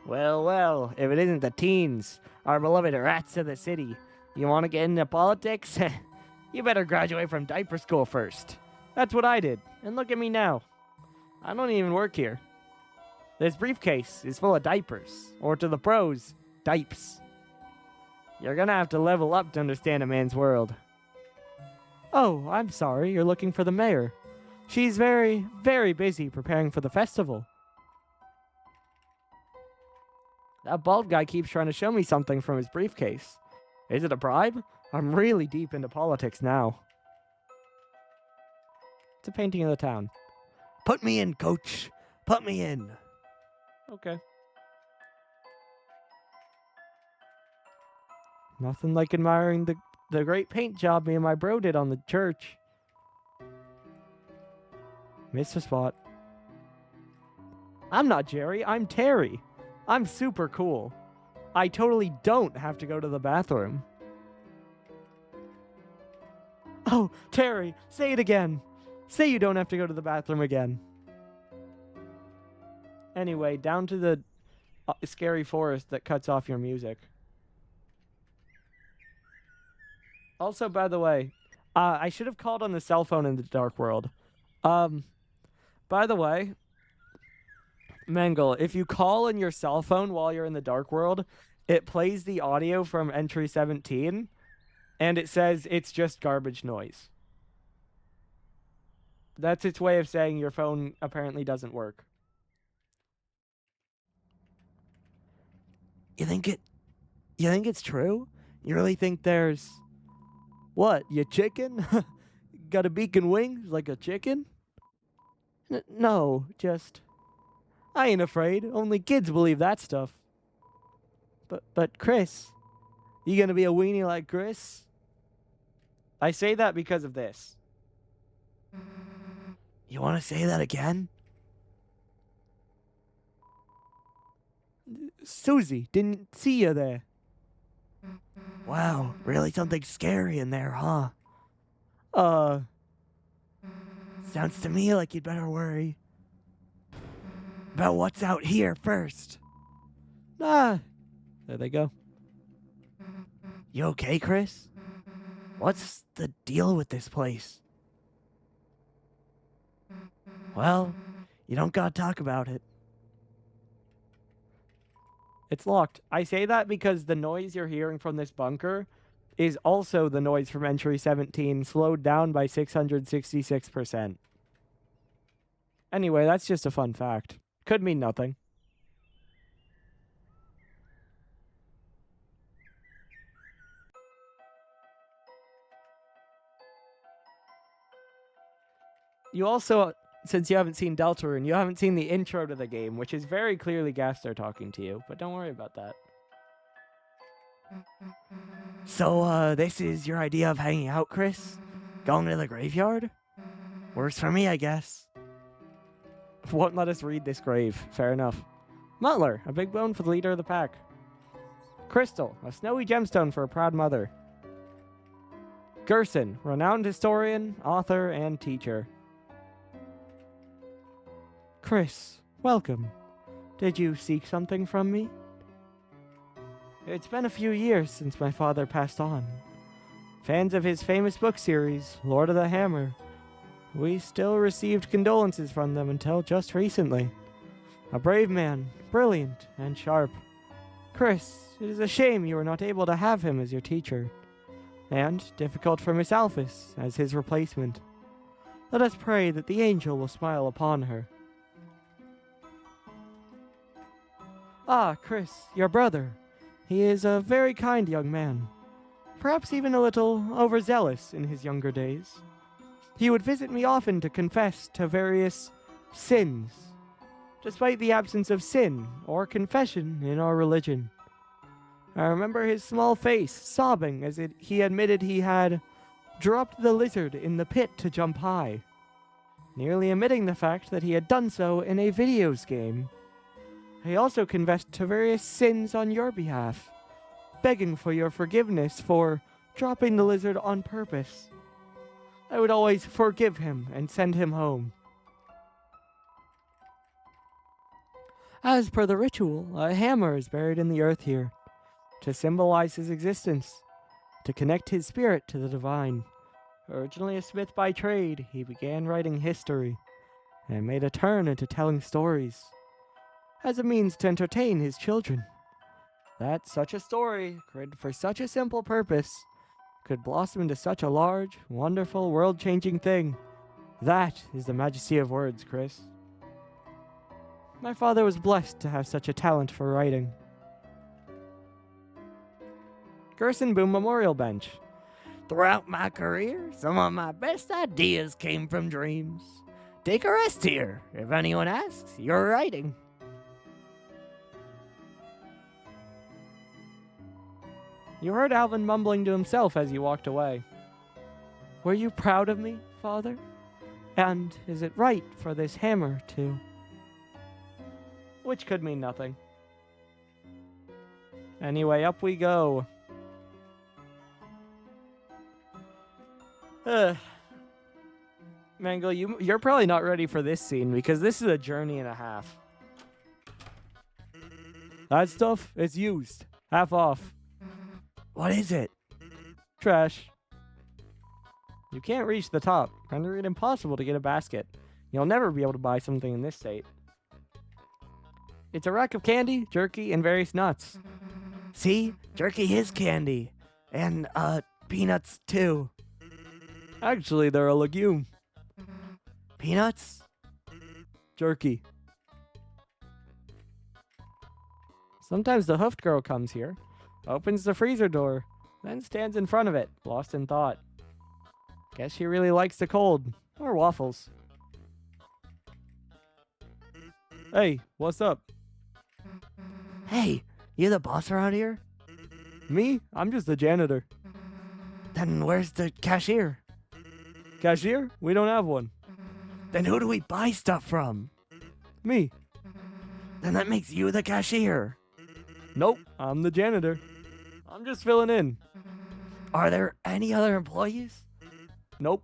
Well, if it isn't the teens, our beloved rats of the city. You want to get into politics? You better graduate from diaper school first. That's what I did, and look at me now. I don't even work here. This briefcase is full of diapers, or to the pros, dipes. You're gonna have to level up to understand a man's world. Oh, I'm sorry, you're looking for the mayor. She's very, very busy preparing for the festival. That bald guy keeps trying to show me something from his briefcase. Is it a bribe? I'm really deep into politics now. It's a painting of the town. Put me in, coach. Put me in. Okay. Nothing like admiring the great paint job me and my bro did on the church. Missed a spot. I'm not Jerry, I'm Terry. I'm super cool. I totally don't have to go to the bathroom. Oh, Terry, say it again. Say you don't have to go to the bathroom again. Anyway, down to the scary forest that cuts off your music. Also, by the way, I should have called on the cell phone in the Dark World. By the way, Mangle, if you call on your cell phone while you're in the Dark World, it plays the audio from entry 17, and it says it's just garbage noise. That's its way of saying your phone apparently doesn't work. You think it's true? You really think there's... What, you chicken? Got a beak and wings like a chicken? No, just... I ain't afraid. Only kids believe that stuff. But Chris, you gonna be a weenie like Chris? I say that because of this. You want to say that again? Susie, didn't see you there. Wow, really something scary in there, huh? Sounds to me like you'd better worry about what's out here first. Ah, there they go. You okay, Chris? What's the deal with this place? Well, you don't gotta talk about it. It's locked. I say that because the noise you're hearing from this bunker is also the noise from entry 17, slowed down by 666%. Anyway, that's just a fun fact. Could mean nothing. You also, since you haven't seen Deltarune, you haven't seen the intro to the game, which is very clearly Gaster talking to you, but don't worry about that. So, this is your idea of hanging out, Chris? Going to the graveyard? Works for me, I guess. Won't let us read this grave. Fair enough. Mutler, a big bone for the leader of the pack. Crystal, a snowy gemstone for a proud mother. Gerson, renowned historian, author, and teacher. Chris, welcome. Did you seek something from me? It's been a few years since my father passed on. Fans of his famous book series, Lord of the Hammer, we still received condolences from them until just recently. A brave man, brilliant and sharp. Chris, it is a shame you were not able to have him as your teacher, and difficult for Miss Alphys as his replacement. Let us pray that the angel will smile upon her. Ah, Chris, your brother. He is a very kind young man, perhaps even a little overzealous in his younger days. He would visit me often to confess to various sins, despite the absence of sin or confession in our religion. I remember his small face sobbing as he admitted he had dropped the lizard in the pit to jump high, nearly omitting the fact that he had done so in a videos game. He also confessed to various sins on your behalf, begging for your forgiveness for dropping the lizard on purpose. I would always forgive him and send him home. As per the ritual, a hammer is buried in the earth here, to symbolize his existence, to connect his spirit to the divine. Originally a smith by trade, he began writing history, and made a turn into telling stories, as a means to entertain his children. That such a story, created for such a simple purpose, could blossom into such a large, wonderful, world-changing thing. That is the majesty of words, Chris. My father was blessed to have such a talent for writing. Gerson Boom Memorial Bench. Throughout my career, some of my best ideas came from dreams. Take a rest here. If anyone asks, you're writing. You heard Alvin mumbling to himself as you walked away. Were you proud of me, Father? And is it right for this hammer to... which could mean nothing. Anyway, up we go. Mango, you're probably not ready for this scene because this is a journey and a half. That stuff, it's used. Half off. What is it? Trash. You can't reach the top, rendering it impossible to get a basket. You'll never be able to buy something in this state. It's a rack of candy, jerky, and various nuts. See? Jerky is candy. And, peanuts, too. Actually, they're a legume. Peanuts? Jerky. Sometimes the hoofed girl comes here, opens the freezer door, then stands in front of it, lost in thought. Guess she really likes the cold, or waffles. Hey, what's up? Hey, you the boss around here? Me? I'm just the janitor. Then where's the cashier? Cashier? We don't have one. Then who do we buy stuff from? Me. Then that makes you the cashier. Nope, I'm the janitor. I'm just filling in. Are there any other employees? Nope.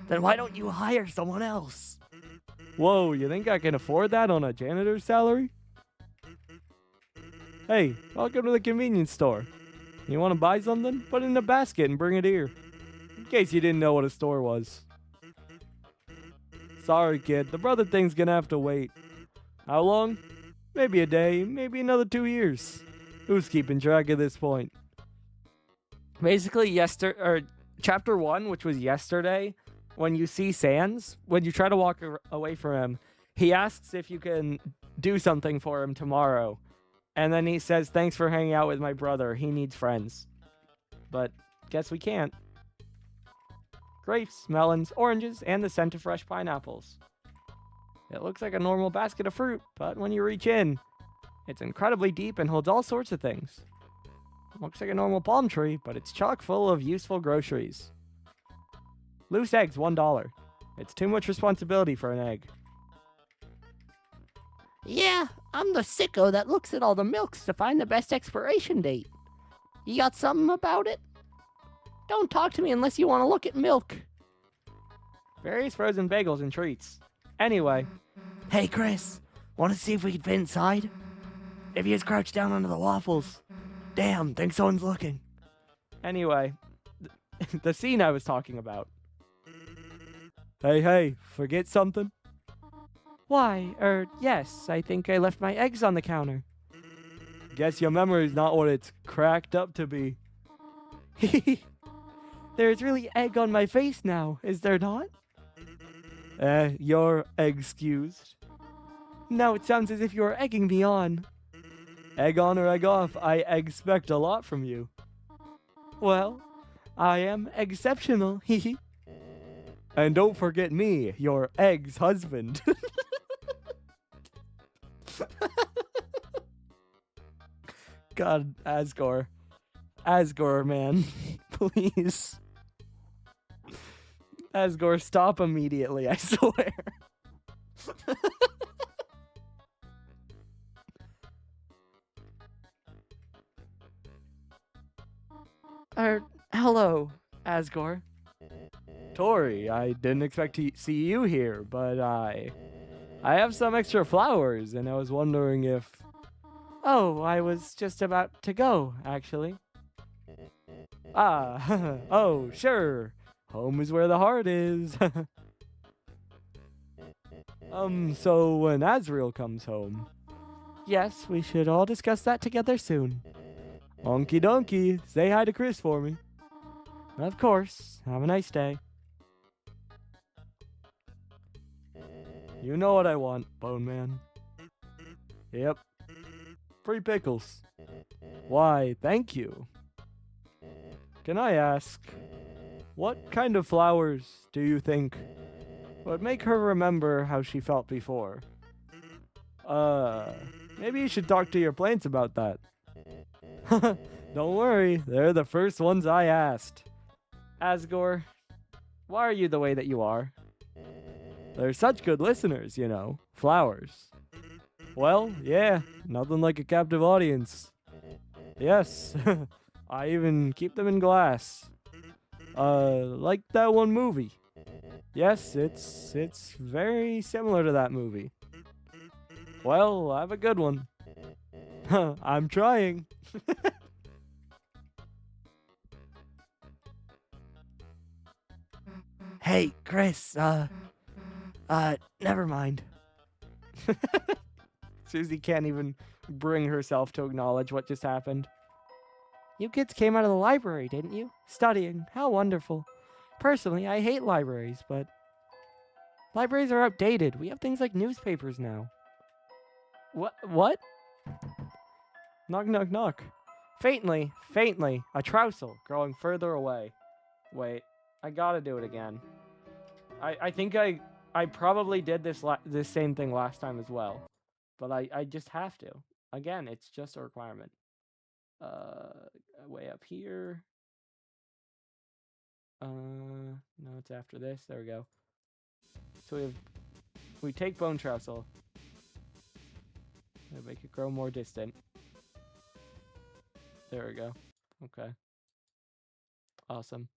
Then why don't you hire someone else? Whoa, you think I can afford that on a janitor's salary? Hey, welcome to the convenience store. You want to buy something? Put it in a basket and bring it here. In case you didn't know what a store was. Sorry, kid. The brother thing's gonna have to wait. How long? Maybe a day, maybe another 2 years. Who's keeping track at this point? Basically, chapter 1, which was yesterday, when you see Sans, when you try to walk away from him, he asks if you can do something for him tomorrow. And then he says, thanks for hanging out with my brother. He needs friends. But guess we can't. Grapes, melons, oranges, and the scent of fresh pineapples. It looks like a normal basket of fruit, but when you reach in, it's incredibly deep and holds all sorts of things. Looks like a normal palm tree, but it's chock full of useful groceries. Loose eggs, $1. It's too much responsibility for an egg. Yeah, I'm the sicko that looks at all the milks to find the best expiration date. You got something about it? Don't talk to me unless you want to look at milk. Various frozen bagels and treats. Anyway. Hey, Chris. Want to see if we can fit inside? If you just crouch down under the waffles. Damn, think someone's looking. Anyway. The scene I was talking about. Hey, forget something? Why, yes, I think I left my eggs on the counter. Guess your memory's not what it's cracked up to be. There's really egg on my face now, is there not? You're excused. Now it sounds as if you're egging me on. Egg on or egg off, I expect a lot from you. Well, I am exceptional, hee. And don't forget me, your egg's husband. God, Asgore. Asgore, man. Please. Asgore, stop immediately, I swear. Hello, Asgore. Tori, I didn't expect to see you here, but I have some extra flowers, and I was wondering if... Oh, I was just about to go, actually. Ah, oh, sure. Home is where the heart is. So when Azrael comes home... Yes, we should all discuss that together soon. Okie dokie, say hi to Chris for me. Of course, have a nice day. You know what I want, Bone Man. Yep. Free pickles. Why, thank you. Can I ask, what kind of flowers do you think would make her remember how she felt before? Maybe you should talk to your plants about that. Don't worry, they're the first ones I asked. Asgore, why are you the way that you are? They're such good listeners, you know. Flowers. Well, yeah, nothing like a captive audience. Yes, I even keep them in glass. Like that one movie. Yes, it's very similar to that movie. Well, have a good one. I'm trying. Hey, Chris, never mind. Susie can't even bring herself to acknowledge what just happened. You kids came out of the library, didn't you? Studying. How wonderful. Personally, I hate libraries, but libraries are outdated. We have things like newspapers now. What? Knock, knock, knock. Faintly, a trousel growing further away. Wait, I gotta do it again. I think I probably did this same thing last time as well, but I just have to. Again, it's just a requirement. Way up here. No, it's after this. There we go. So we take bone trousel. Make it grow more distant. There we go. Okay. Awesome.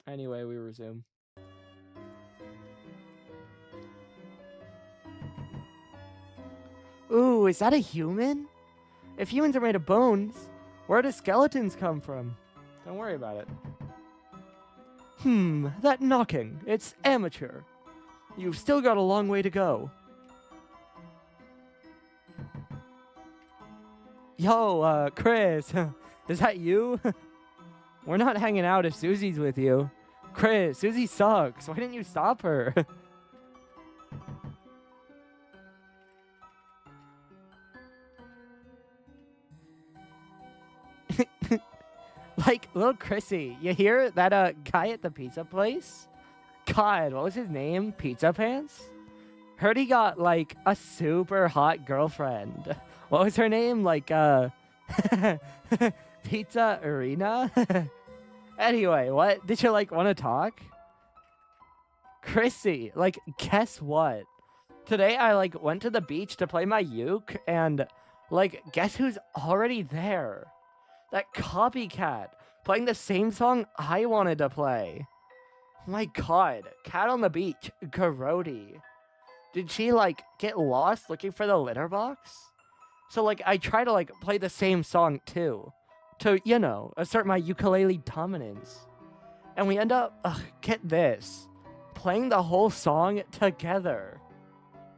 Anyway, we resume. Ooh, is that a human? If humans are made of bones, where do skeletons come from? Don't worry about it. That knocking. It's amateur. You've still got a long way to go. Yo, Chris, is that you? We're not hanging out if Susie's with you. Chris, Susie sucks. Why didn't you stop her? Like, little Chrissy, you hear that guy at the pizza place? God, what was his name? Pizza Pants? Heard he got, like, a super hot girlfriend. What was her name? Like, Pizza Arena? Anyway, what? Did you, like, want to talk? Chrissy, like, guess what? Today I, like, went to the beach to play my uke, and, like, guess who's already there? That copycat, playing the same song I wanted to play. Oh my god, cat on the beach, Garodi. Did she, like, get lost looking for the litter box? So, like, I try to, like, play the same song, too. To, you know, assert my ukulele dominance. And we end up, get this, playing the whole song together.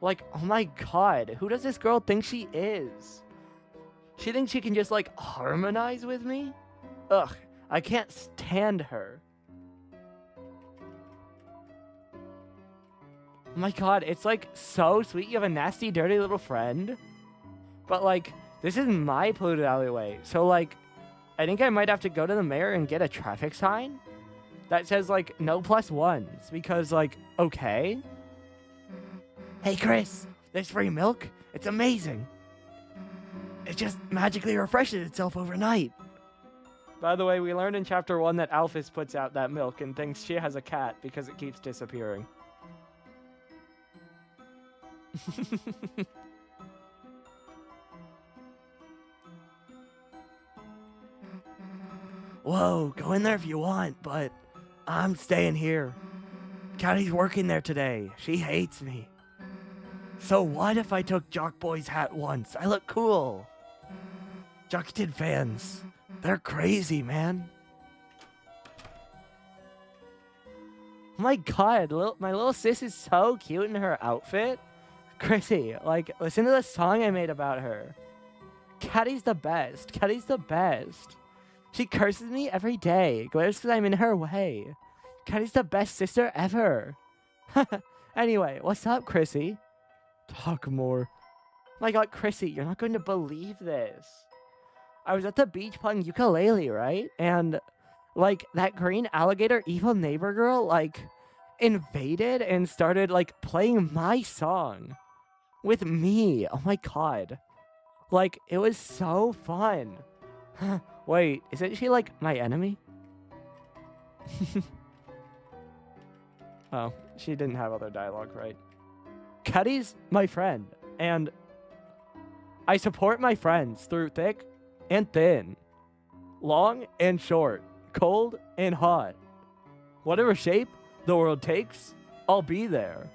Like, oh my god, who does this girl think she is? She thinks she can just, like, harmonize with me? Ugh, I can't stand her. Oh my god, it's, like, so sweet you have a nasty, dirty little friend. But, like, this is my polluted alleyway. So, like, I think I might have to go to the mayor and get a traffic sign that says, like, no +1s. Because, like, okay. Hey, Chris, there's free milk. It's amazing. It just magically refreshes itself overnight. By the way, we learned in chapter 1 that Alphys puts out that milk and thinks she has a cat because it keeps disappearing. Whoa, go in there if you want, but I'm staying here. Caddy's working there today. She hates me. So what if I took Jock Boy's hat once? I look cool. Jockton fans, they're crazy, man. Oh my god, my little sis is so cute in her outfit. Chrissy, like, listen to the song I made about her. Caddy's the best. Caddy's the best. She curses me every day, glares because I'm in her way. Caddy's the best sister ever. Anyway, what's up, Chrissy? Talk more. My god, Chrissy, you're not going to believe this. I was at the beach playing ukulele, right? And, like, that green alligator evil neighbor girl, like, invaded and started, like, playing my song. With me. Oh my god. Like, it was so fun. Wait, isn't she, like, my enemy? Oh, she didn't have other dialogue, right? Cuddy's my friend. And I support my friends through thick and thin, long and short, cold and hot. Whatever shape the world takes, I'll be there.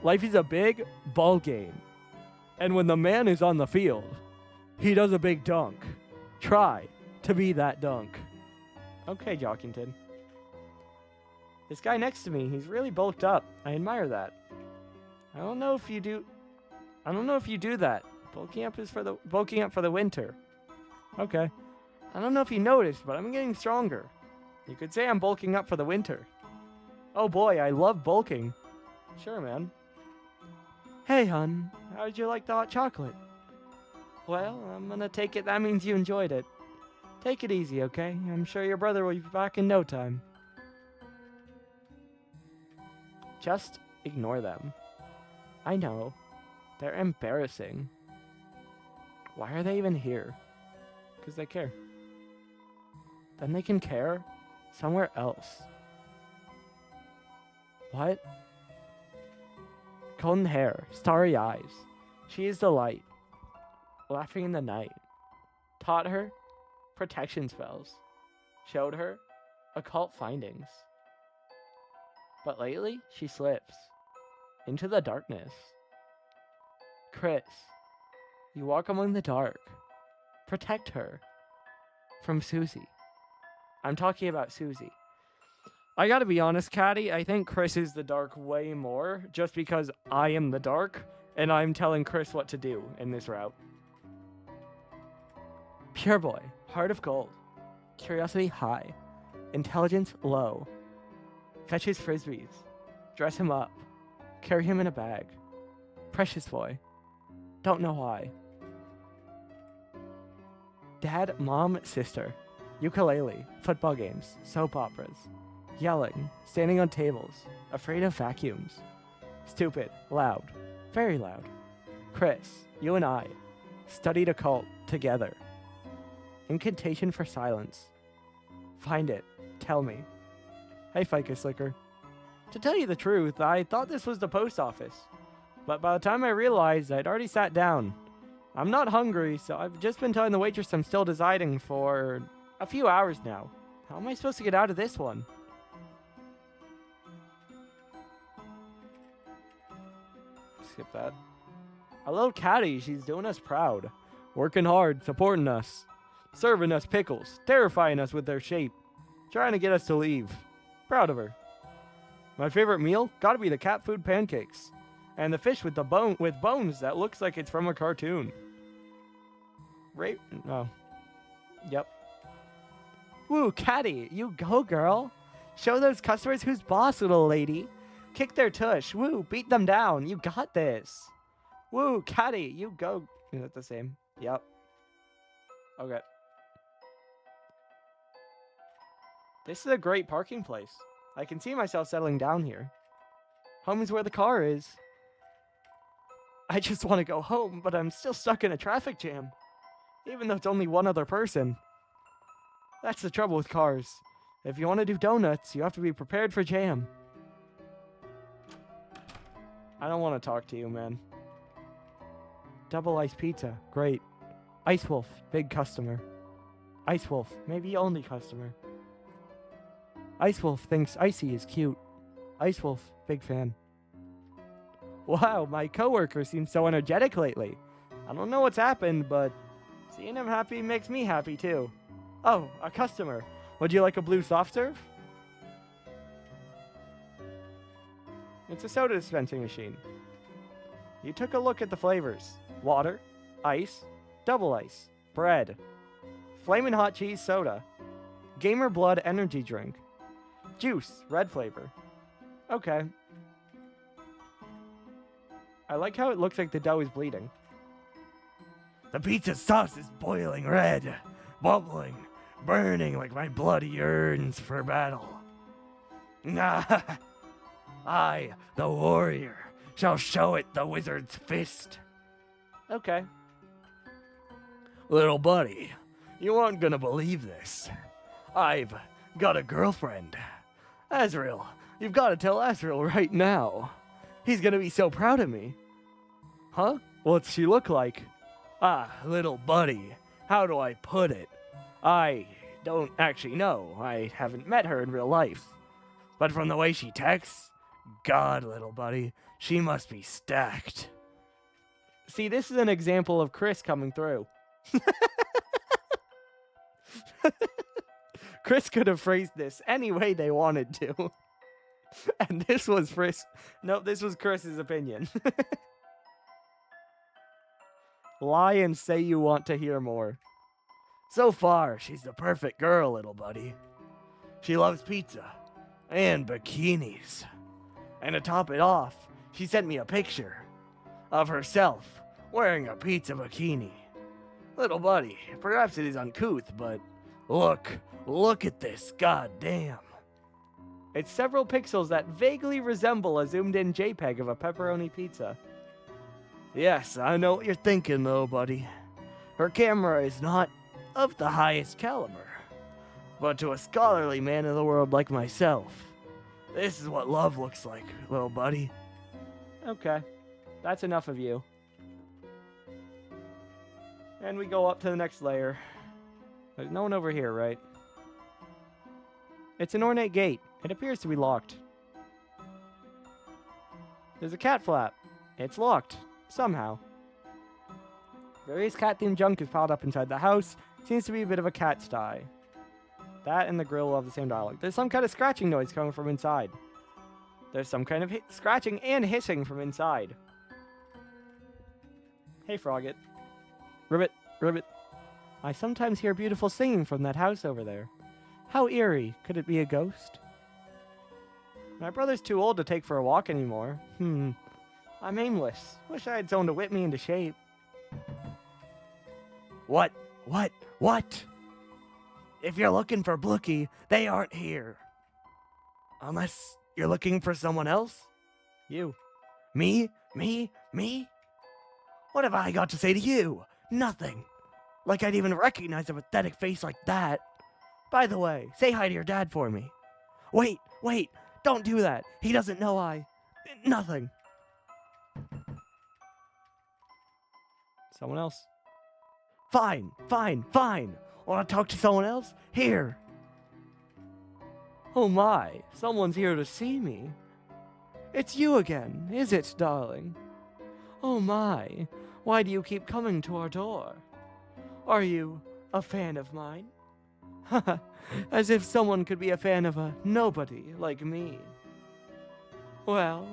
Life is a big ball game, and when the man is on the field, he does a big dunk. Try to be that dunk. Okay, Jockington. This guy next to me, he's really bulked up. I admire that. I don't know if you do that. Bulking up for the winter. Okay. I don't know if you noticed, but I'm getting stronger. You could say I'm bulking up for the winter. Oh boy, I love bulking. Sure, man. Hey, hun. How did you like the hot chocolate? Well, I'm gonna take it that means you enjoyed it. Take it easy, okay? I'm sure your brother will be back in no time. Just ignore them. I know. They're embarrassing. Why are they even here? Because they care. Then they can care somewhere else. What? Golden hair, starry eyes. She is the light. Laughing in the night. Taught her protection spells. Showed her occult findings. But lately, she slips into the darkness. Chris, you walk among the dark. Protect her from Susie. I'm talking about Susie. I gotta be honest, Caddy, I think Chris is the dark way more, just because I am the dark, and I'm telling Chris what to do in this route. Pure boy, heart of gold, curiosity high, intelligence low. Fetch his frisbees, dress him up, carry him in a bag. Precious boy, don't know why. Dad, mom, sister, ukulele, football games, soap operas, yelling, standing on tables, afraid of vacuums. Stupid, loud, very loud. Chris, you and I, studied occult together. Incantation for silence. Find it, tell me. Hey, Ficus Slicker. To tell you the truth, I thought this was the post office. But by the time I realized, I'd already sat down. I'm not hungry, so I've just been telling the waitress I'm still deciding for a few hours now. How am I supposed to get out of this one? Skip that. A little caddy, she's doing us proud. Working hard, supporting us. Serving us pickles, terrifying us with their shape. Trying to get us to leave. Proud of her. My favorite meal? Gotta be the cat food pancakes. And the fish with bones that looks like it's from a cartoon. Right? Oh. Yep. Woo, Caddy, you go, girl. Show those customers who's boss, little lady. Kick their tush. Woo, beat them down. You got this. Woo, Caddy, you go. Is that the same? Yep. Okay. This is a great parking place. I can see myself settling down here. Home is where the car is. I just want to go home, but I'm still stuck in a traffic jam. Even though it's only one other person. That's the trouble with cars. If you want to do donuts, you have to be prepared for jam. I don't want to talk to you, man. Double ice pizza. Great. Ice Wolf. Big customer. Ice Wolf. Maybe only customer. Ice Wolf thinks Icy is cute. Ice Wolf. Big fan. Wow, my coworker seems so energetic lately. I don't know what's happened, but seeing him happy makes me happy too. Oh, a customer. Would you like a blue soft serve? It's a soda dispensing machine. You took a look at the flavors. Water, ice, double ice, bread, flamin' hot cheese soda, gamer blood energy drink, juice, red flavor. Okay. I like how it looks like the dough is bleeding. The pizza sauce is boiling red, bubbling, burning like my blood yearns for battle. I, the warrior, shall show it the wizard's fist. Okay. Little buddy, you aren't gonna believe this. I've got a girlfriend. Azrael, you've got to tell Azrael right now. He's gonna be so proud of me. Huh? What's she look like? Ah, little buddy. How do I put it? I don't actually know. I haven't met her in real life. But from the way she texts, God, little buddy, she must be stacked. See, this is an example of Chris coming through. Chris could have phrased this any way they wanted to. And this was this was Chris's opinion. Lie and say you want to hear more. So far, she's the perfect girl, little buddy. She loves pizza and bikinis. And to top it off, she sent me a picture of herself wearing a pizza bikini. Little buddy, perhaps it is uncouth, but look at this, goddamn. It's several pixels that vaguely resemble a zoomed-in JPEG of a pepperoni pizza. Yes, I know what you're thinking, though, buddy. Her camera is not of the highest caliber. But to a scholarly man of the world like myself, this is what love looks like, little buddy. Okay, that's enough of you. And we go up to the next layer. There's no one over here, right? It's an ornate gate. It appears to be locked. There's a cat flap. It's locked. Somehow. Various cat-themed junk is piled up inside the house. Seems to be a bit of a cat sty. That and the grill have the same dialogue. There's some kind of scratching noise coming from inside. There's some kind of scratching and hissing from inside. Hey, Frogget. Ribbit, Ribbit. I sometimes hear beautiful singing from that house over there. How eerie. Could it be a ghost? My brother's too old to take for a walk anymore. I'm aimless. Wish I had someone to whip me into shape. What? If you're looking for Blookie, they aren't here. Unless you're looking for someone else? You. Me? What have I got to say to you? Nothing. Like I'd even recognize a pathetic face like that. By the way, say hi to your dad for me. Wait, don't do that. He doesn't know Nothing. Someone else. Fine. Want to talk to someone else? Here. Oh my, someone's here to see me. It's you again, is it, darling? Oh my, why do you keep coming to our door? Are you a fan of mine? As if someone could be a fan of a nobody like me. Well,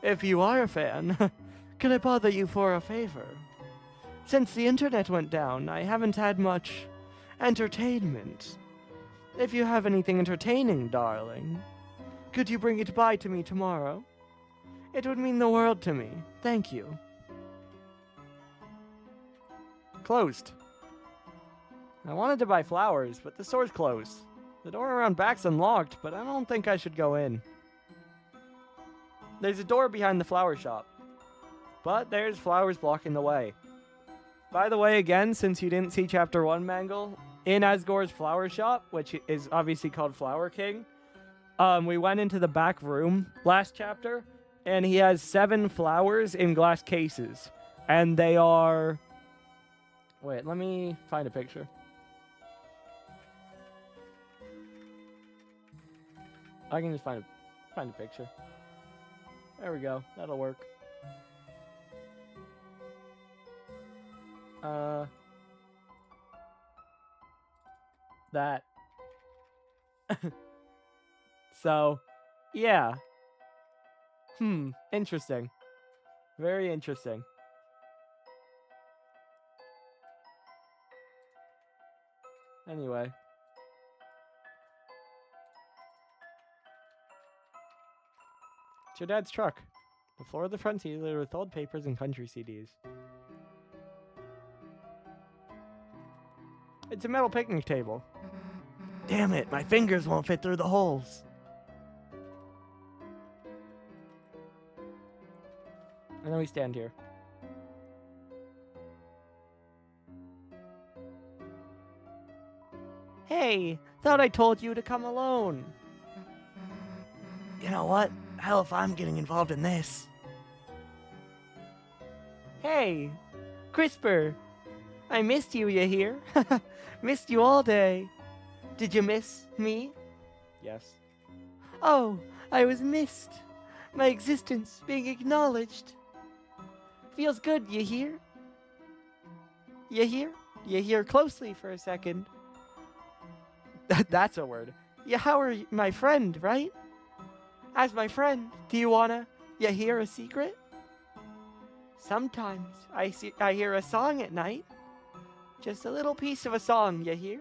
if you are a fan, can I bother you for a favor? Since the internet went down, I haven't had much entertainment. If you have anything entertaining, darling, could you bring it by to me tomorrow? It would mean the world to me. Thank you. Closed. I wanted to buy flowers, but the store's closed. The door around back's unlocked, but I don't think I should go in. There's a door behind the flower shop, but there's flowers blocking the way. By the way, again, since you didn't see Chapter 1, Mangle, in Asgore's flower shop, which is obviously called Flower King, we went into the back room last chapter, and he has 7 flowers in glass cases. And they are... Wait, let me find a picture. I can just find a picture. There we go. That'll work. That. So, yeah. Interesting. Very interesting. Anyway. It's your dad's truck. The floor of the front seat littered with old papers and country CDs. It's a metal picnic table. Damn it, my fingers won't fit through the holes. And then we stand here. Hey, thought I told you to come alone. You know what? Hell if I'm getting involved in this. Hey, Crisper. I missed you hear? Missed you all day. Did you miss me? Yes. Oh, I was missed. My existence being acknowledged. Feels good, you hear? You hear? You hear closely for a second. That's a word. Yeah, how are you? My friend, right? As my friend, do you hear a secret? Sometimes I hear a song at night. Just a little piece of a song, you hear?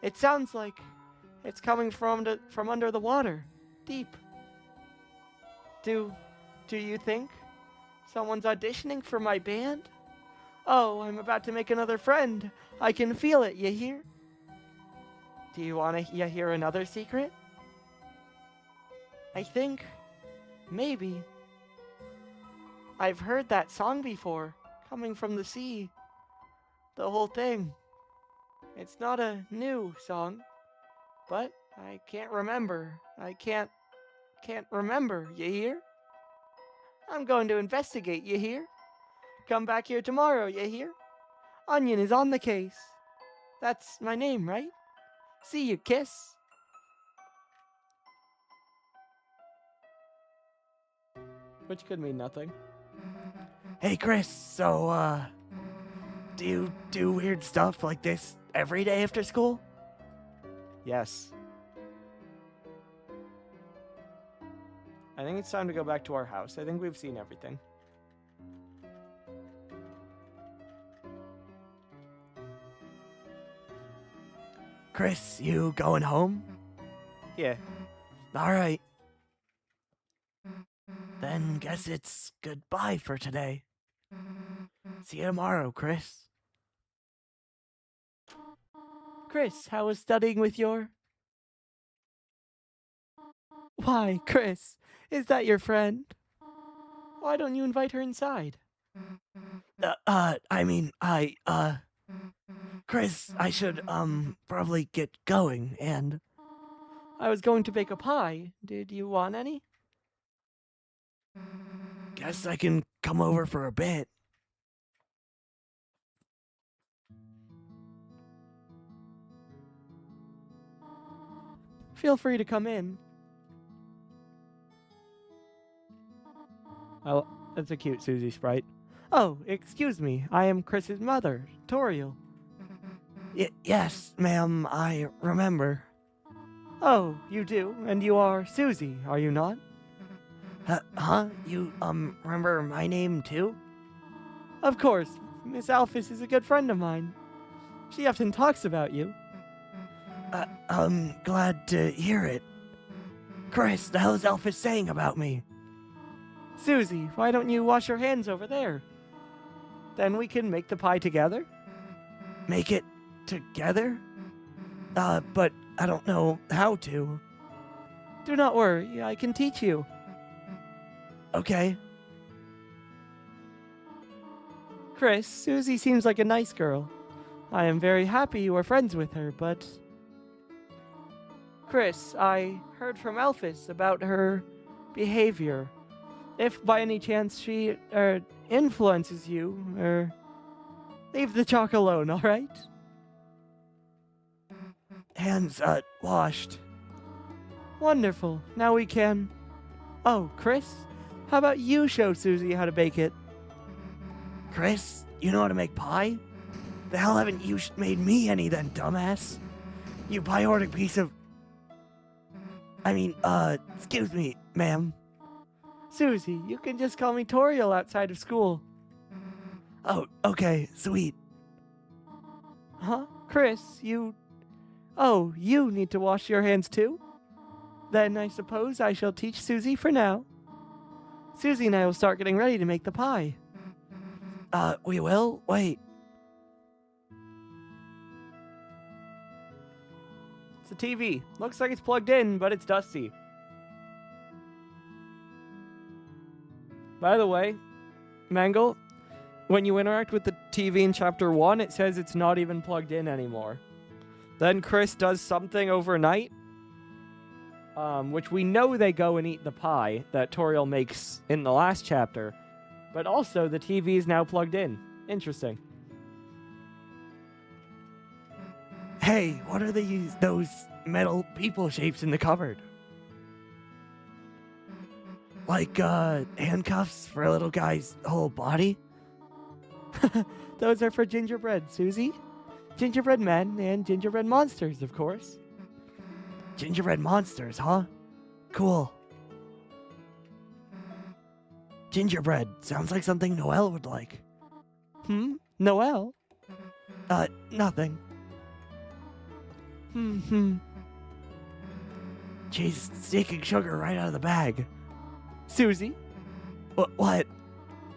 It sounds like it's coming from under the water, deep. Do you think someone's auditioning for my band? Oh, I'm about to make another friend. I can feel it, you hear? Do you hear another secret? I think maybe I've heard that song before, coming from the sea. The whole thing. It's not a new song, but I can't remember. I can't remember, you hear? I'm going to investigate, you hear? Come back here tomorrow, you hear? Onion is on the case. That's my name, right? See you, Kiss. Which could mean nothing. Hey, Chris, so, do you do weird stuff like this every day after school? Yes. I think it's time to go back to our house. I think we've seen everything. Chris, you going home? Yeah. Alright. Then guess it's goodbye for today. See you tomorrow, Chris. Chris, how was studying with your... Why, Chris, is that your friend? Why don't you invite her inside? Chris, I should, probably get going, and... I was going to bake a pie. Did you want any? Guess I can come over for a bit. Feel free to come in. Oh, that's a cute Susie sprite. Oh, excuse me. I am Chris's mother, Toriel. Yes, ma'am, I remember. Oh, you do? And you are Susie, are you not? Huh? You, remember my name too? Of course. Miss Alphys is a good friend of mine. She often talks about you. I'm glad to hear it. Chris, the hell is Alphys saying about me? Susie, why don't you wash your hands over there? Then we can make the pie together. Make it together? But I don't know how to. Do not worry, I can teach you. Okay. Chris, Susie seems like a nice girl. I am very happy you are friends with her, but... Chris, I heard from Alphys about her behavior. If by any chance she, influences you, leave the chalk alone, alright? Hands, washed. Wonderful. Now we can... Oh, Chris? How about you show Susie how to bake it? Chris, you know how to make pie? The hell haven't you made me any then, dumbass? You pie-hoarding piece of... excuse me, ma'am. Susie, you can just call me Toriel outside of school. Oh, okay, sweet. Huh? Chris, you... Oh, you need to wash your hands too? Then I suppose I shall teach Susie for now. Susie and I will start getting ready to make the pie. We will? Wait. It's a TV. Looks like it's plugged in, but it's dusty. By the way, Mangle, when you interact with the TV in Chapter 1, it says it's not even plugged in anymore. Then Chris does something overnight, which we know they go and eat the pie that Toriel makes in the last chapter, But also, the TV is now plugged in. Interesting. Hey, what are those metal people shapes in the cupboard? Like, handcuffs for a little guy's whole body? Those are for gingerbread, Susie. Gingerbread men and gingerbread monsters, of course. Gingerbread monsters, huh? Cool. Gingerbread sounds like something Noelle would like. Noelle? Nothing. She's sneaking sugar right out of the bag. Susie? What?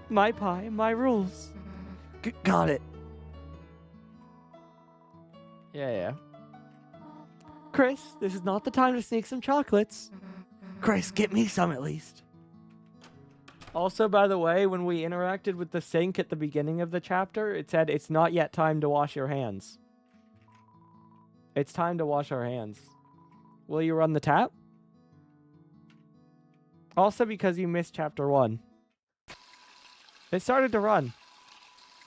My pie, my rules. Got it. Yeah. Chris, this is not the time to sneak some chocolates. Chris, get me some at least. Also, by the way, when we interacted with the sink at the beginning of the chapter, it said it's not yet time to wash your hands. It's time to wash our hands. Will you run the tap? Also, because you missed chapter 1. It started to run.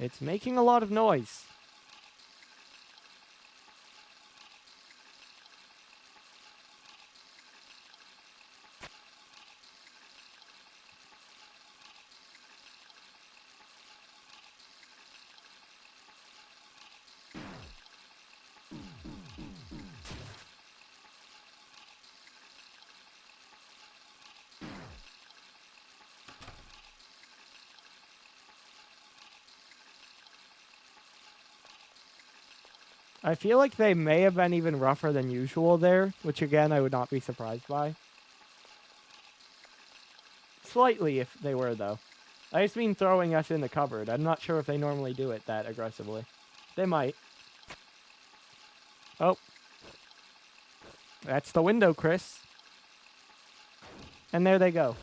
It's making a lot of noise. I feel like they may have been even rougher than usual there, which again, I would not be surprised by. Slightly, if they were, though. I just mean throwing us in the cupboard. I'm not sure if they normally do it that aggressively. They might. Oh. That's the window, Chris. And there they go.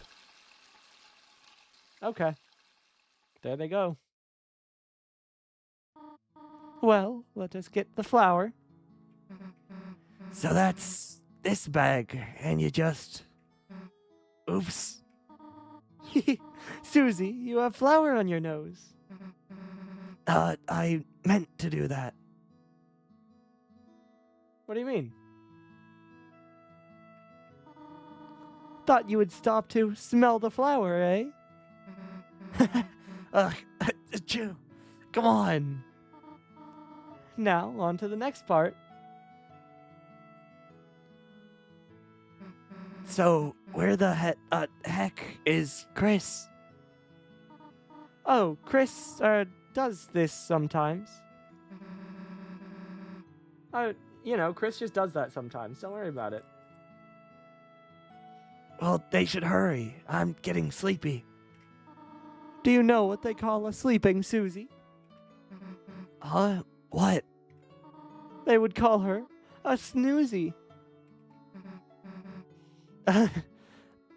Okay. There they go. Well, let us get the flour. So that's this bag, and you just... Oops. Susie, you have flour on your nose. I meant to do that. What do you mean? Thought you would stop to smell the flour, eh? Chew. Come on. Now, on to the next part. So, where the heck is Chris? Oh, Chris, does this sometimes. Chris just does that sometimes. Don't worry about it. Well, they should hurry. I'm getting sleepy. Do you know what they call a sleeping Susie? Huh? What? They would call her a snoozy.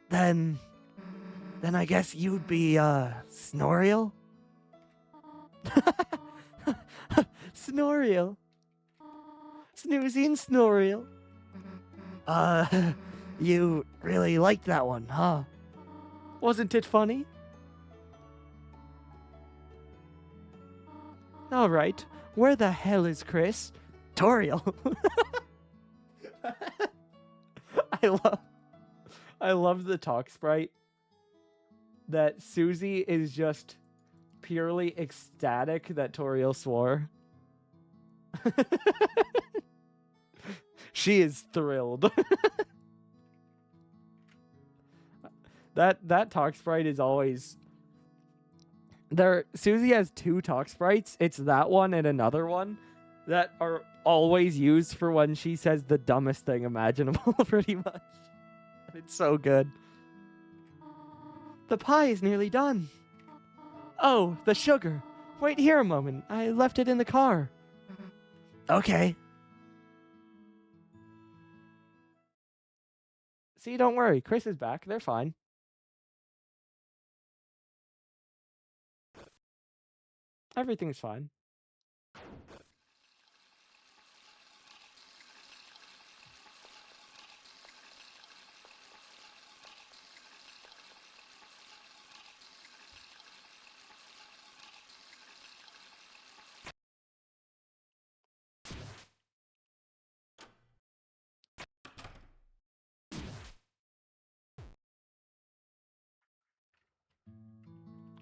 Then I guess you'd be, Snoriel? Snoriel. Snoozy and Snoriel. You really liked that one, huh? Wasn't it funny? All right, where the hell is Chris? Toriel. I love the talk sprite that Susie is just purely ecstatic that Toriel swore. She is thrilled. That talk sprite is always there. Susie has 2 talk sprites. It's that one and another one that are always used for when she says the dumbest thing imaginable, pretty much. It's so good. The pie is nearly done. Oh, the sugar. Wait here a moment. I left it in the car. Okay. See, don't worry. Chris is back. They're fine. Everything's fine.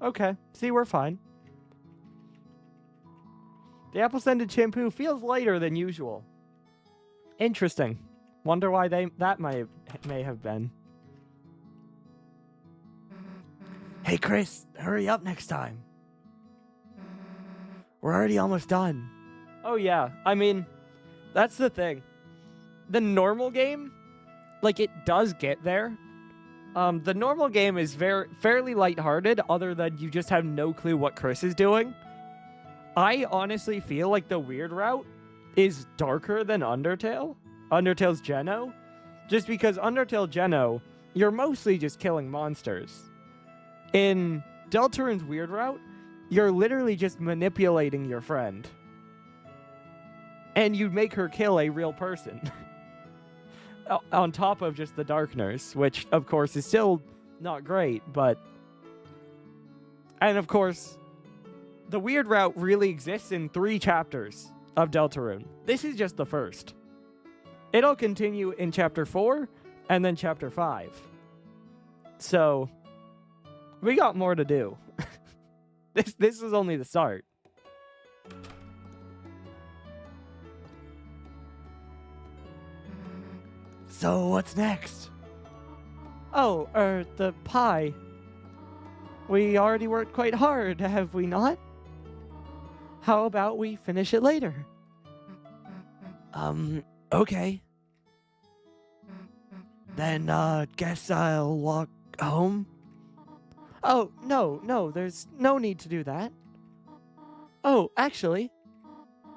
Okay. See, we're fine. The apple-scented shampoo feels lighter than usual. Interesting. Wonder why that may have been. Hey, Chris, hurry up next time. We're already almost done. Oh yeah, I mean, that's the thing. The normal game, like, it does get there. The normal game is fairly lighthearted, other than you just have no clue what Chris is doing. I honestly feel like the weird route is darker than Undertale. Undertale's Geno. Just because Undertale Geno, you're mostly just killing monsters. In Deltarune's weird route, you're literally just manipulating your friend. And you make her kill a real person. On top of just the darkness, which, of course, is still not great, but... And, of course, the weird route really exists in 3 chapters of Deltarune. This is just the first. It'll continue in Chapter 4, and then Chapter 5. So, we got more to do. This is only the start. So, what's next? Oh, the pie. We already worked quite hard, have we not? How about we finish it later? Okay. Then, guess I'll walk home? Oh, no, there's no need to do that. Oh, actually,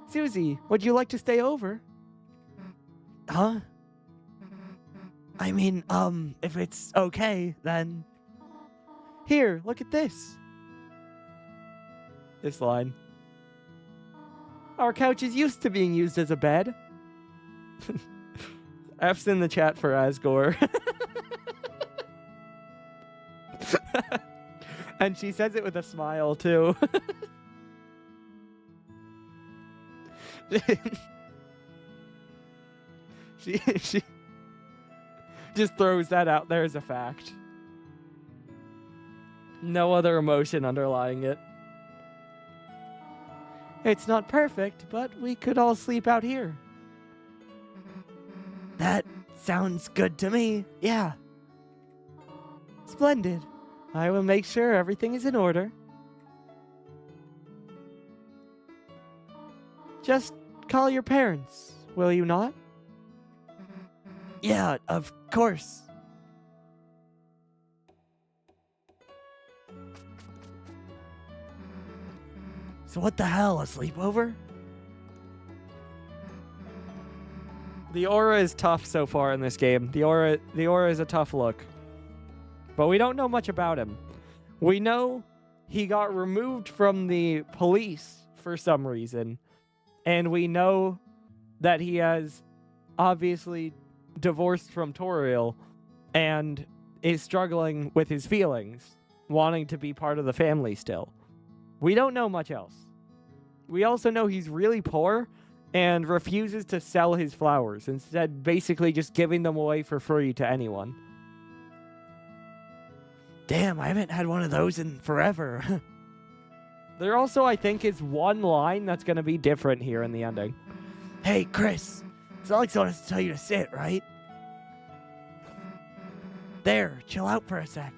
Susie, would you like to stay over? Huh? I mean, if it's okay, then... Here, look at this. This line. Our couch is used to being used as a bed. F's in the chat for Asgore. And she says it with a smile, too. she just throws that out there as a fact. No other emotion underlying it. It's not perfect, but we could all sleep out here. That sounds good to me, yeah. Splendid. I will make sure everything is in order. Just call your parents, will you not? Yeah, of course. So what the hell, a sleepover? The aura is tough so far in this game. The aura is a tough look. But we don't know much about him. We know he got removed from the police for some reason. And we know that he has obviously divorced from Toriel and is struggling with his feelings, wanting to be part of the family still. We don't know much else. We also know he's really poor and refuses to sell his flowers, instead basically just giving them away for free to anyone. Damn, I haven't had one of those in forever. There also, I think, is one line that's going to be different here in the ending. Hey, Chris, it's Alex wanted to tell you to sit, right? There, chill out for a sec.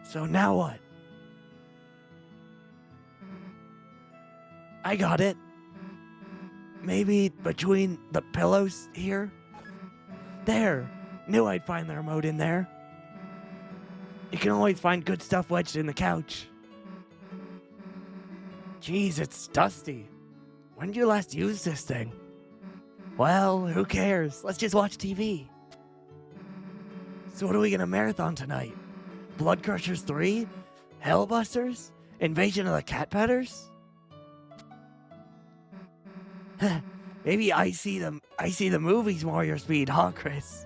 So now what? I got it. Maybe between the pillows here? There, knew I'd find the remote in there. You can always find good stuff wedged in the couch. Jeez, it's dusty. When did you last use this thing? Well, who cares? Let's just watch TV. So what are we gonna marathon tonight? Blood Crushers 3? Hellbusters? Invasion of the Cat Petters? Maybe I see the movies more your speed, huh, Chris?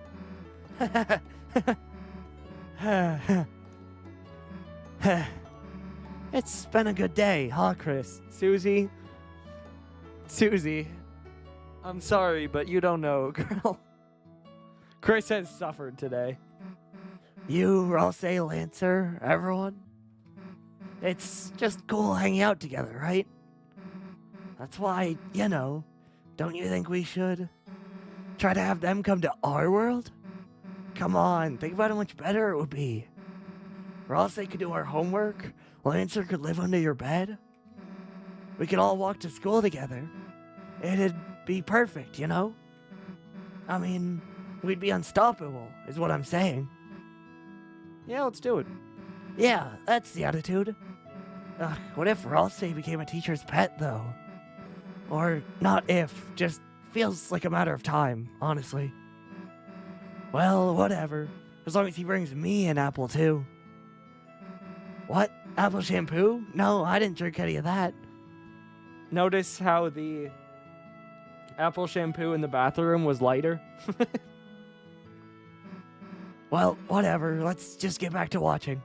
It's been a good day, huh, Chris? Susie, I'm sorry, but you don't know, girl. Chris has suffered today. You, Rosse, Lancer, everyone. It's just cool hanging out together, right? That's why, don't you think we should try to have them come to our world? Come on, think about how much better it would be. Rosse could do our homework, Lancer could live under your bed. We could all walk to school together. It'd be perfect, you know? I mean, we'd be unstoppable, is what I'm saying. Yeah, let's do it. Yeah, that's the attitude. Ugh, what if Rosse became a teacher's pet, though? Or not if, just feels like a matter of time, honestly. Well, whatever. As long as he brings me an apple, too. What? Apple shampoo? No, I didn't drink any of that. Notice how the apple shampoo in the bathroom was lighter? Well, whatever. Let's just get back to watching.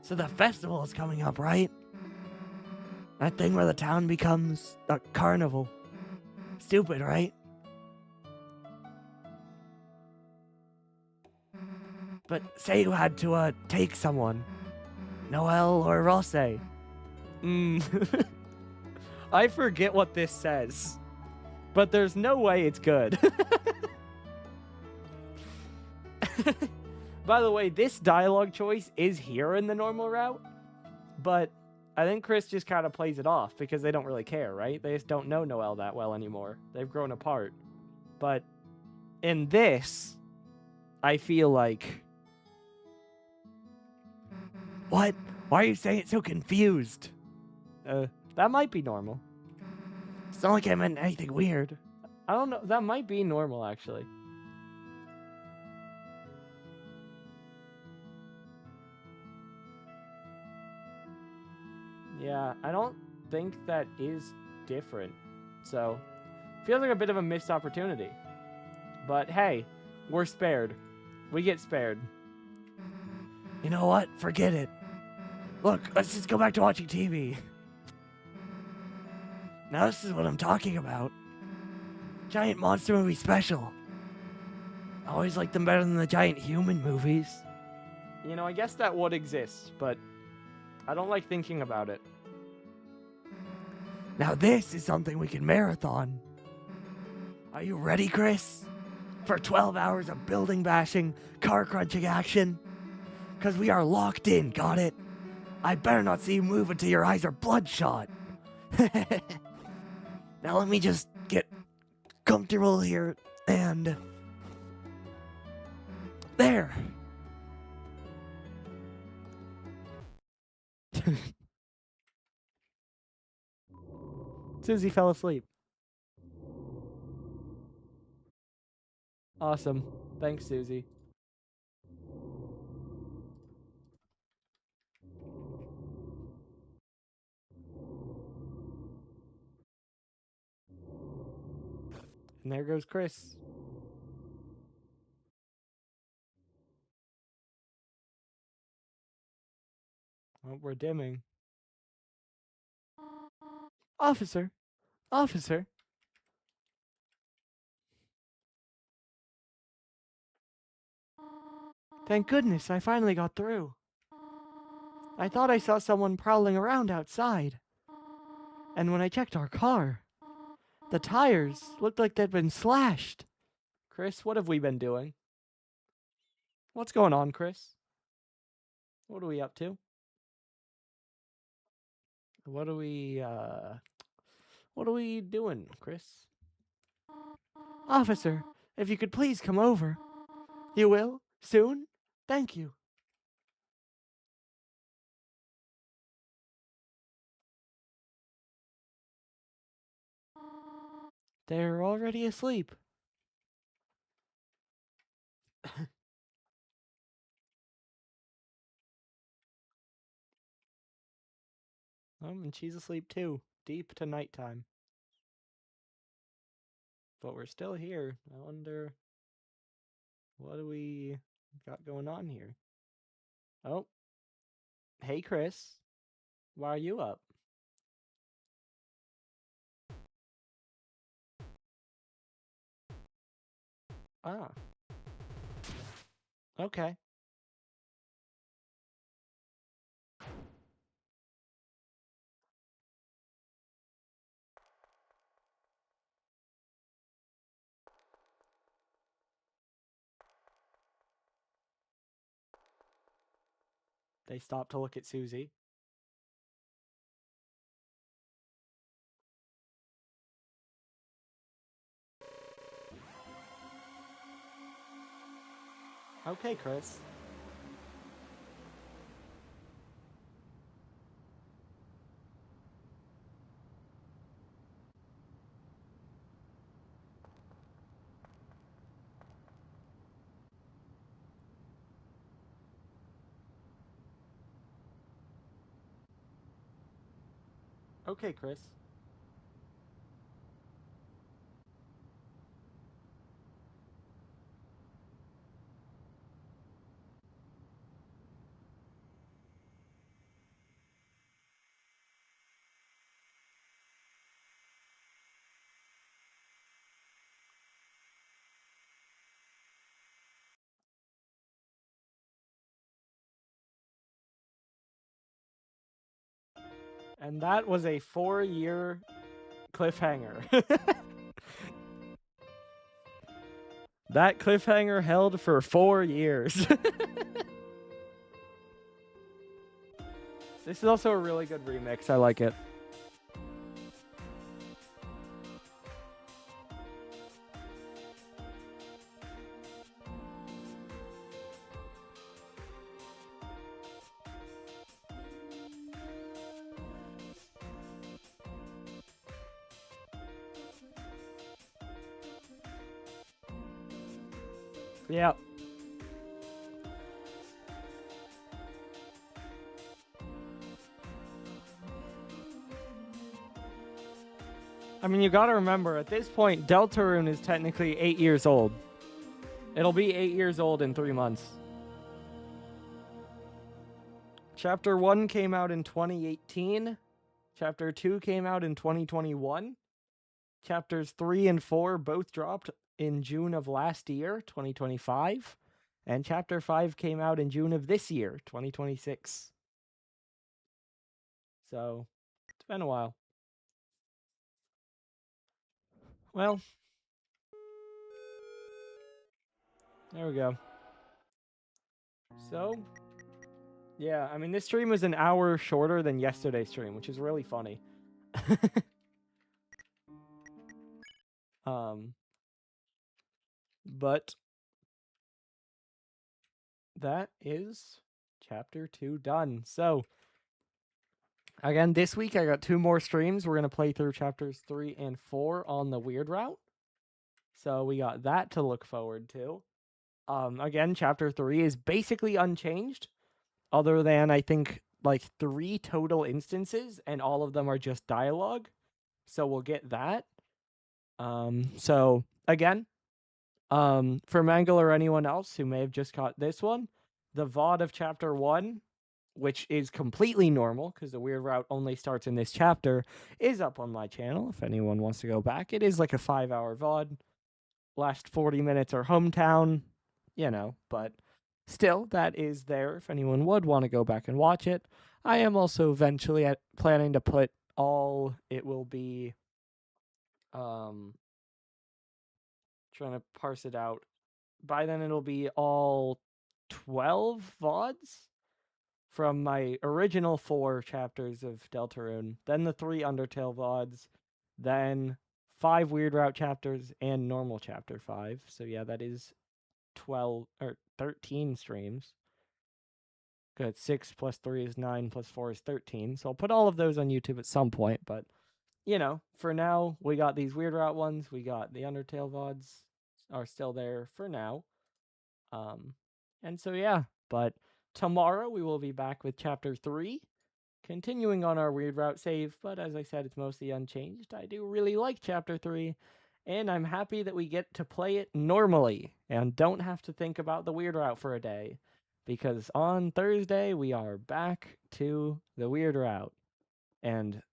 So the festival is coming up, right? That thing where the town becomes a carnival. Stupid, right? But say you had to, take someone. Noel or Rosse. I forget what this says, but there's no way it's good. By the way, this dialogue choice is here in the normal route, but I think Chris just kind of plays it off because they don't really care, right? They just don't know Noel that well anymore. They've grown apart. But in this, I feel like... What? Why are you saying it so confused? that might be normal. It's not like I meant anything weird. I don't know. That might be normal, actually. Yeah, I don't think that is different. So, feels like a bit of a missed opportunity. But hey, we're spared. We get spared. You know what? Forget it. Look, let's just go back to watching TV. Now this is what I'm talking about. Giant monster movie special. I always liked them better than the giant human movies. You know, I guess that would exist, but I don't like thinking about it. Now this is something we can marathon. Are you ready, Chris? For 12 hours of building bashing, car crunching action? Cause we are locked in, got it? I better not see you move until your eyes are bloodshot. Now let me just get comfortable here and... There! Susie fell asleep. Awesome. Thanks, Susie. And there goes Chris. Oh, we're dimming. Officer! Officer! Thank goodness I finally got through. I thought I saw someone prowling around outside. And when I checked our car, the tires looked like they'd been slashed. Chris, what have we been doing? What's going on, Chris? What are we up to? What are we doing, Chris? Officer, if you could please come over. You will? Soon? Thank you. They're already asleep. And she's asleep too. Deep to nighttime. But we're still here. I wonder, what do we got going on here? Oh. Hey, Chris. Why are you up? Ah. Okay. They stop to look at Susie. Okay, Chris. Okay, Chris. And that was a 4-year cliffhanger. That cliffhanger held for 4 years. This is also a really good remix. I like it. Yeah. I mean, you gotta remember, at this point, Deltarune is technically 8 years old. It'll be 8 years old in 3 months. Chapter 1 came out in 2018. Chapter 2 came out in 2021. Chapters 3 and 4 both dropped in June of last year, 2025. And Chapter 5 came out in June of this year, 2026. So, it's been a while. Well, there we go. So, yeah, I mean, this stream was an hour shorter than yesterday's stream, which is really funny. But that is Chapter 2 done. So, again, this week I got 2 more streams. We're going to play through Chapters 3 and 4 on the Weird Route. So we got that to look forward to. Again, Chapter 3 is basically unchanged, other than, I think, like 3 total instances, and all of them are just dialogue. So we'll get that. So, again, for Mangle or anyone else who may have just caught this one, the VOD of Chapter 1, which is completely normal because the Weird Route only starts in this chapter, is up on my channel if anyone wants to go back. It is like a 5-hour VOD. Last 40 minutes are hometown, but still, that is there if anyone would want to go back and watch it. I am also eventually planning to put all, it will be, trying to parse it out. By then, it'll be all 12 VODs from my original 4 chapters of Deltarune, then the 3 Undertale VODs, then 5 Weird Route chapters, and normal chapter 5. So yeah, that is 12 or 13 streams. Good. 6 plus 3 is 9 plus 4 is 13. So I'll put all of those on YouTube at some point, but for now, we got these Weird Route ones. We got the Undertale VODs are still there for now. And so yeah, but tomorrow we will be back with Chapter 3, continuing on our Weird Route save, but as I said, it's mostly unchanged. I do really like Chapter 3, and I'm happy that we get to play it normally and don't have to think about the Weird Route for a day, because on Thursday we are back to the Weird Route, and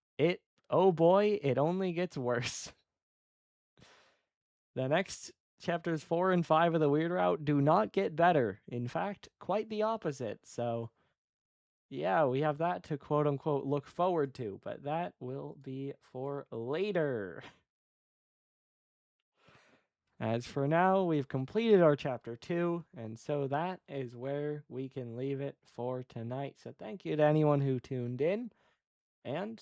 oh boy, it only gets worse. The next chapters 4 and 5 of the Weird Route do not get better. In fact, quite the opposite. So, yeah, we have that to quote unquote look forward to, but that will be for later. As for now, we've completed our chapter 2, and so that is where we can leave it for tonight. So thank you to anyone who tuned in, and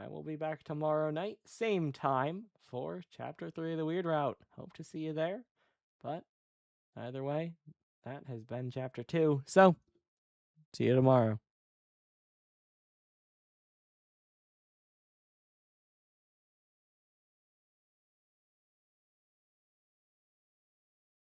I will be back tomorrow night, same time, for chapter 3 of the Weird Route. Hope to see you there, but either way, that has been chapter 2. So, see you tomorrow.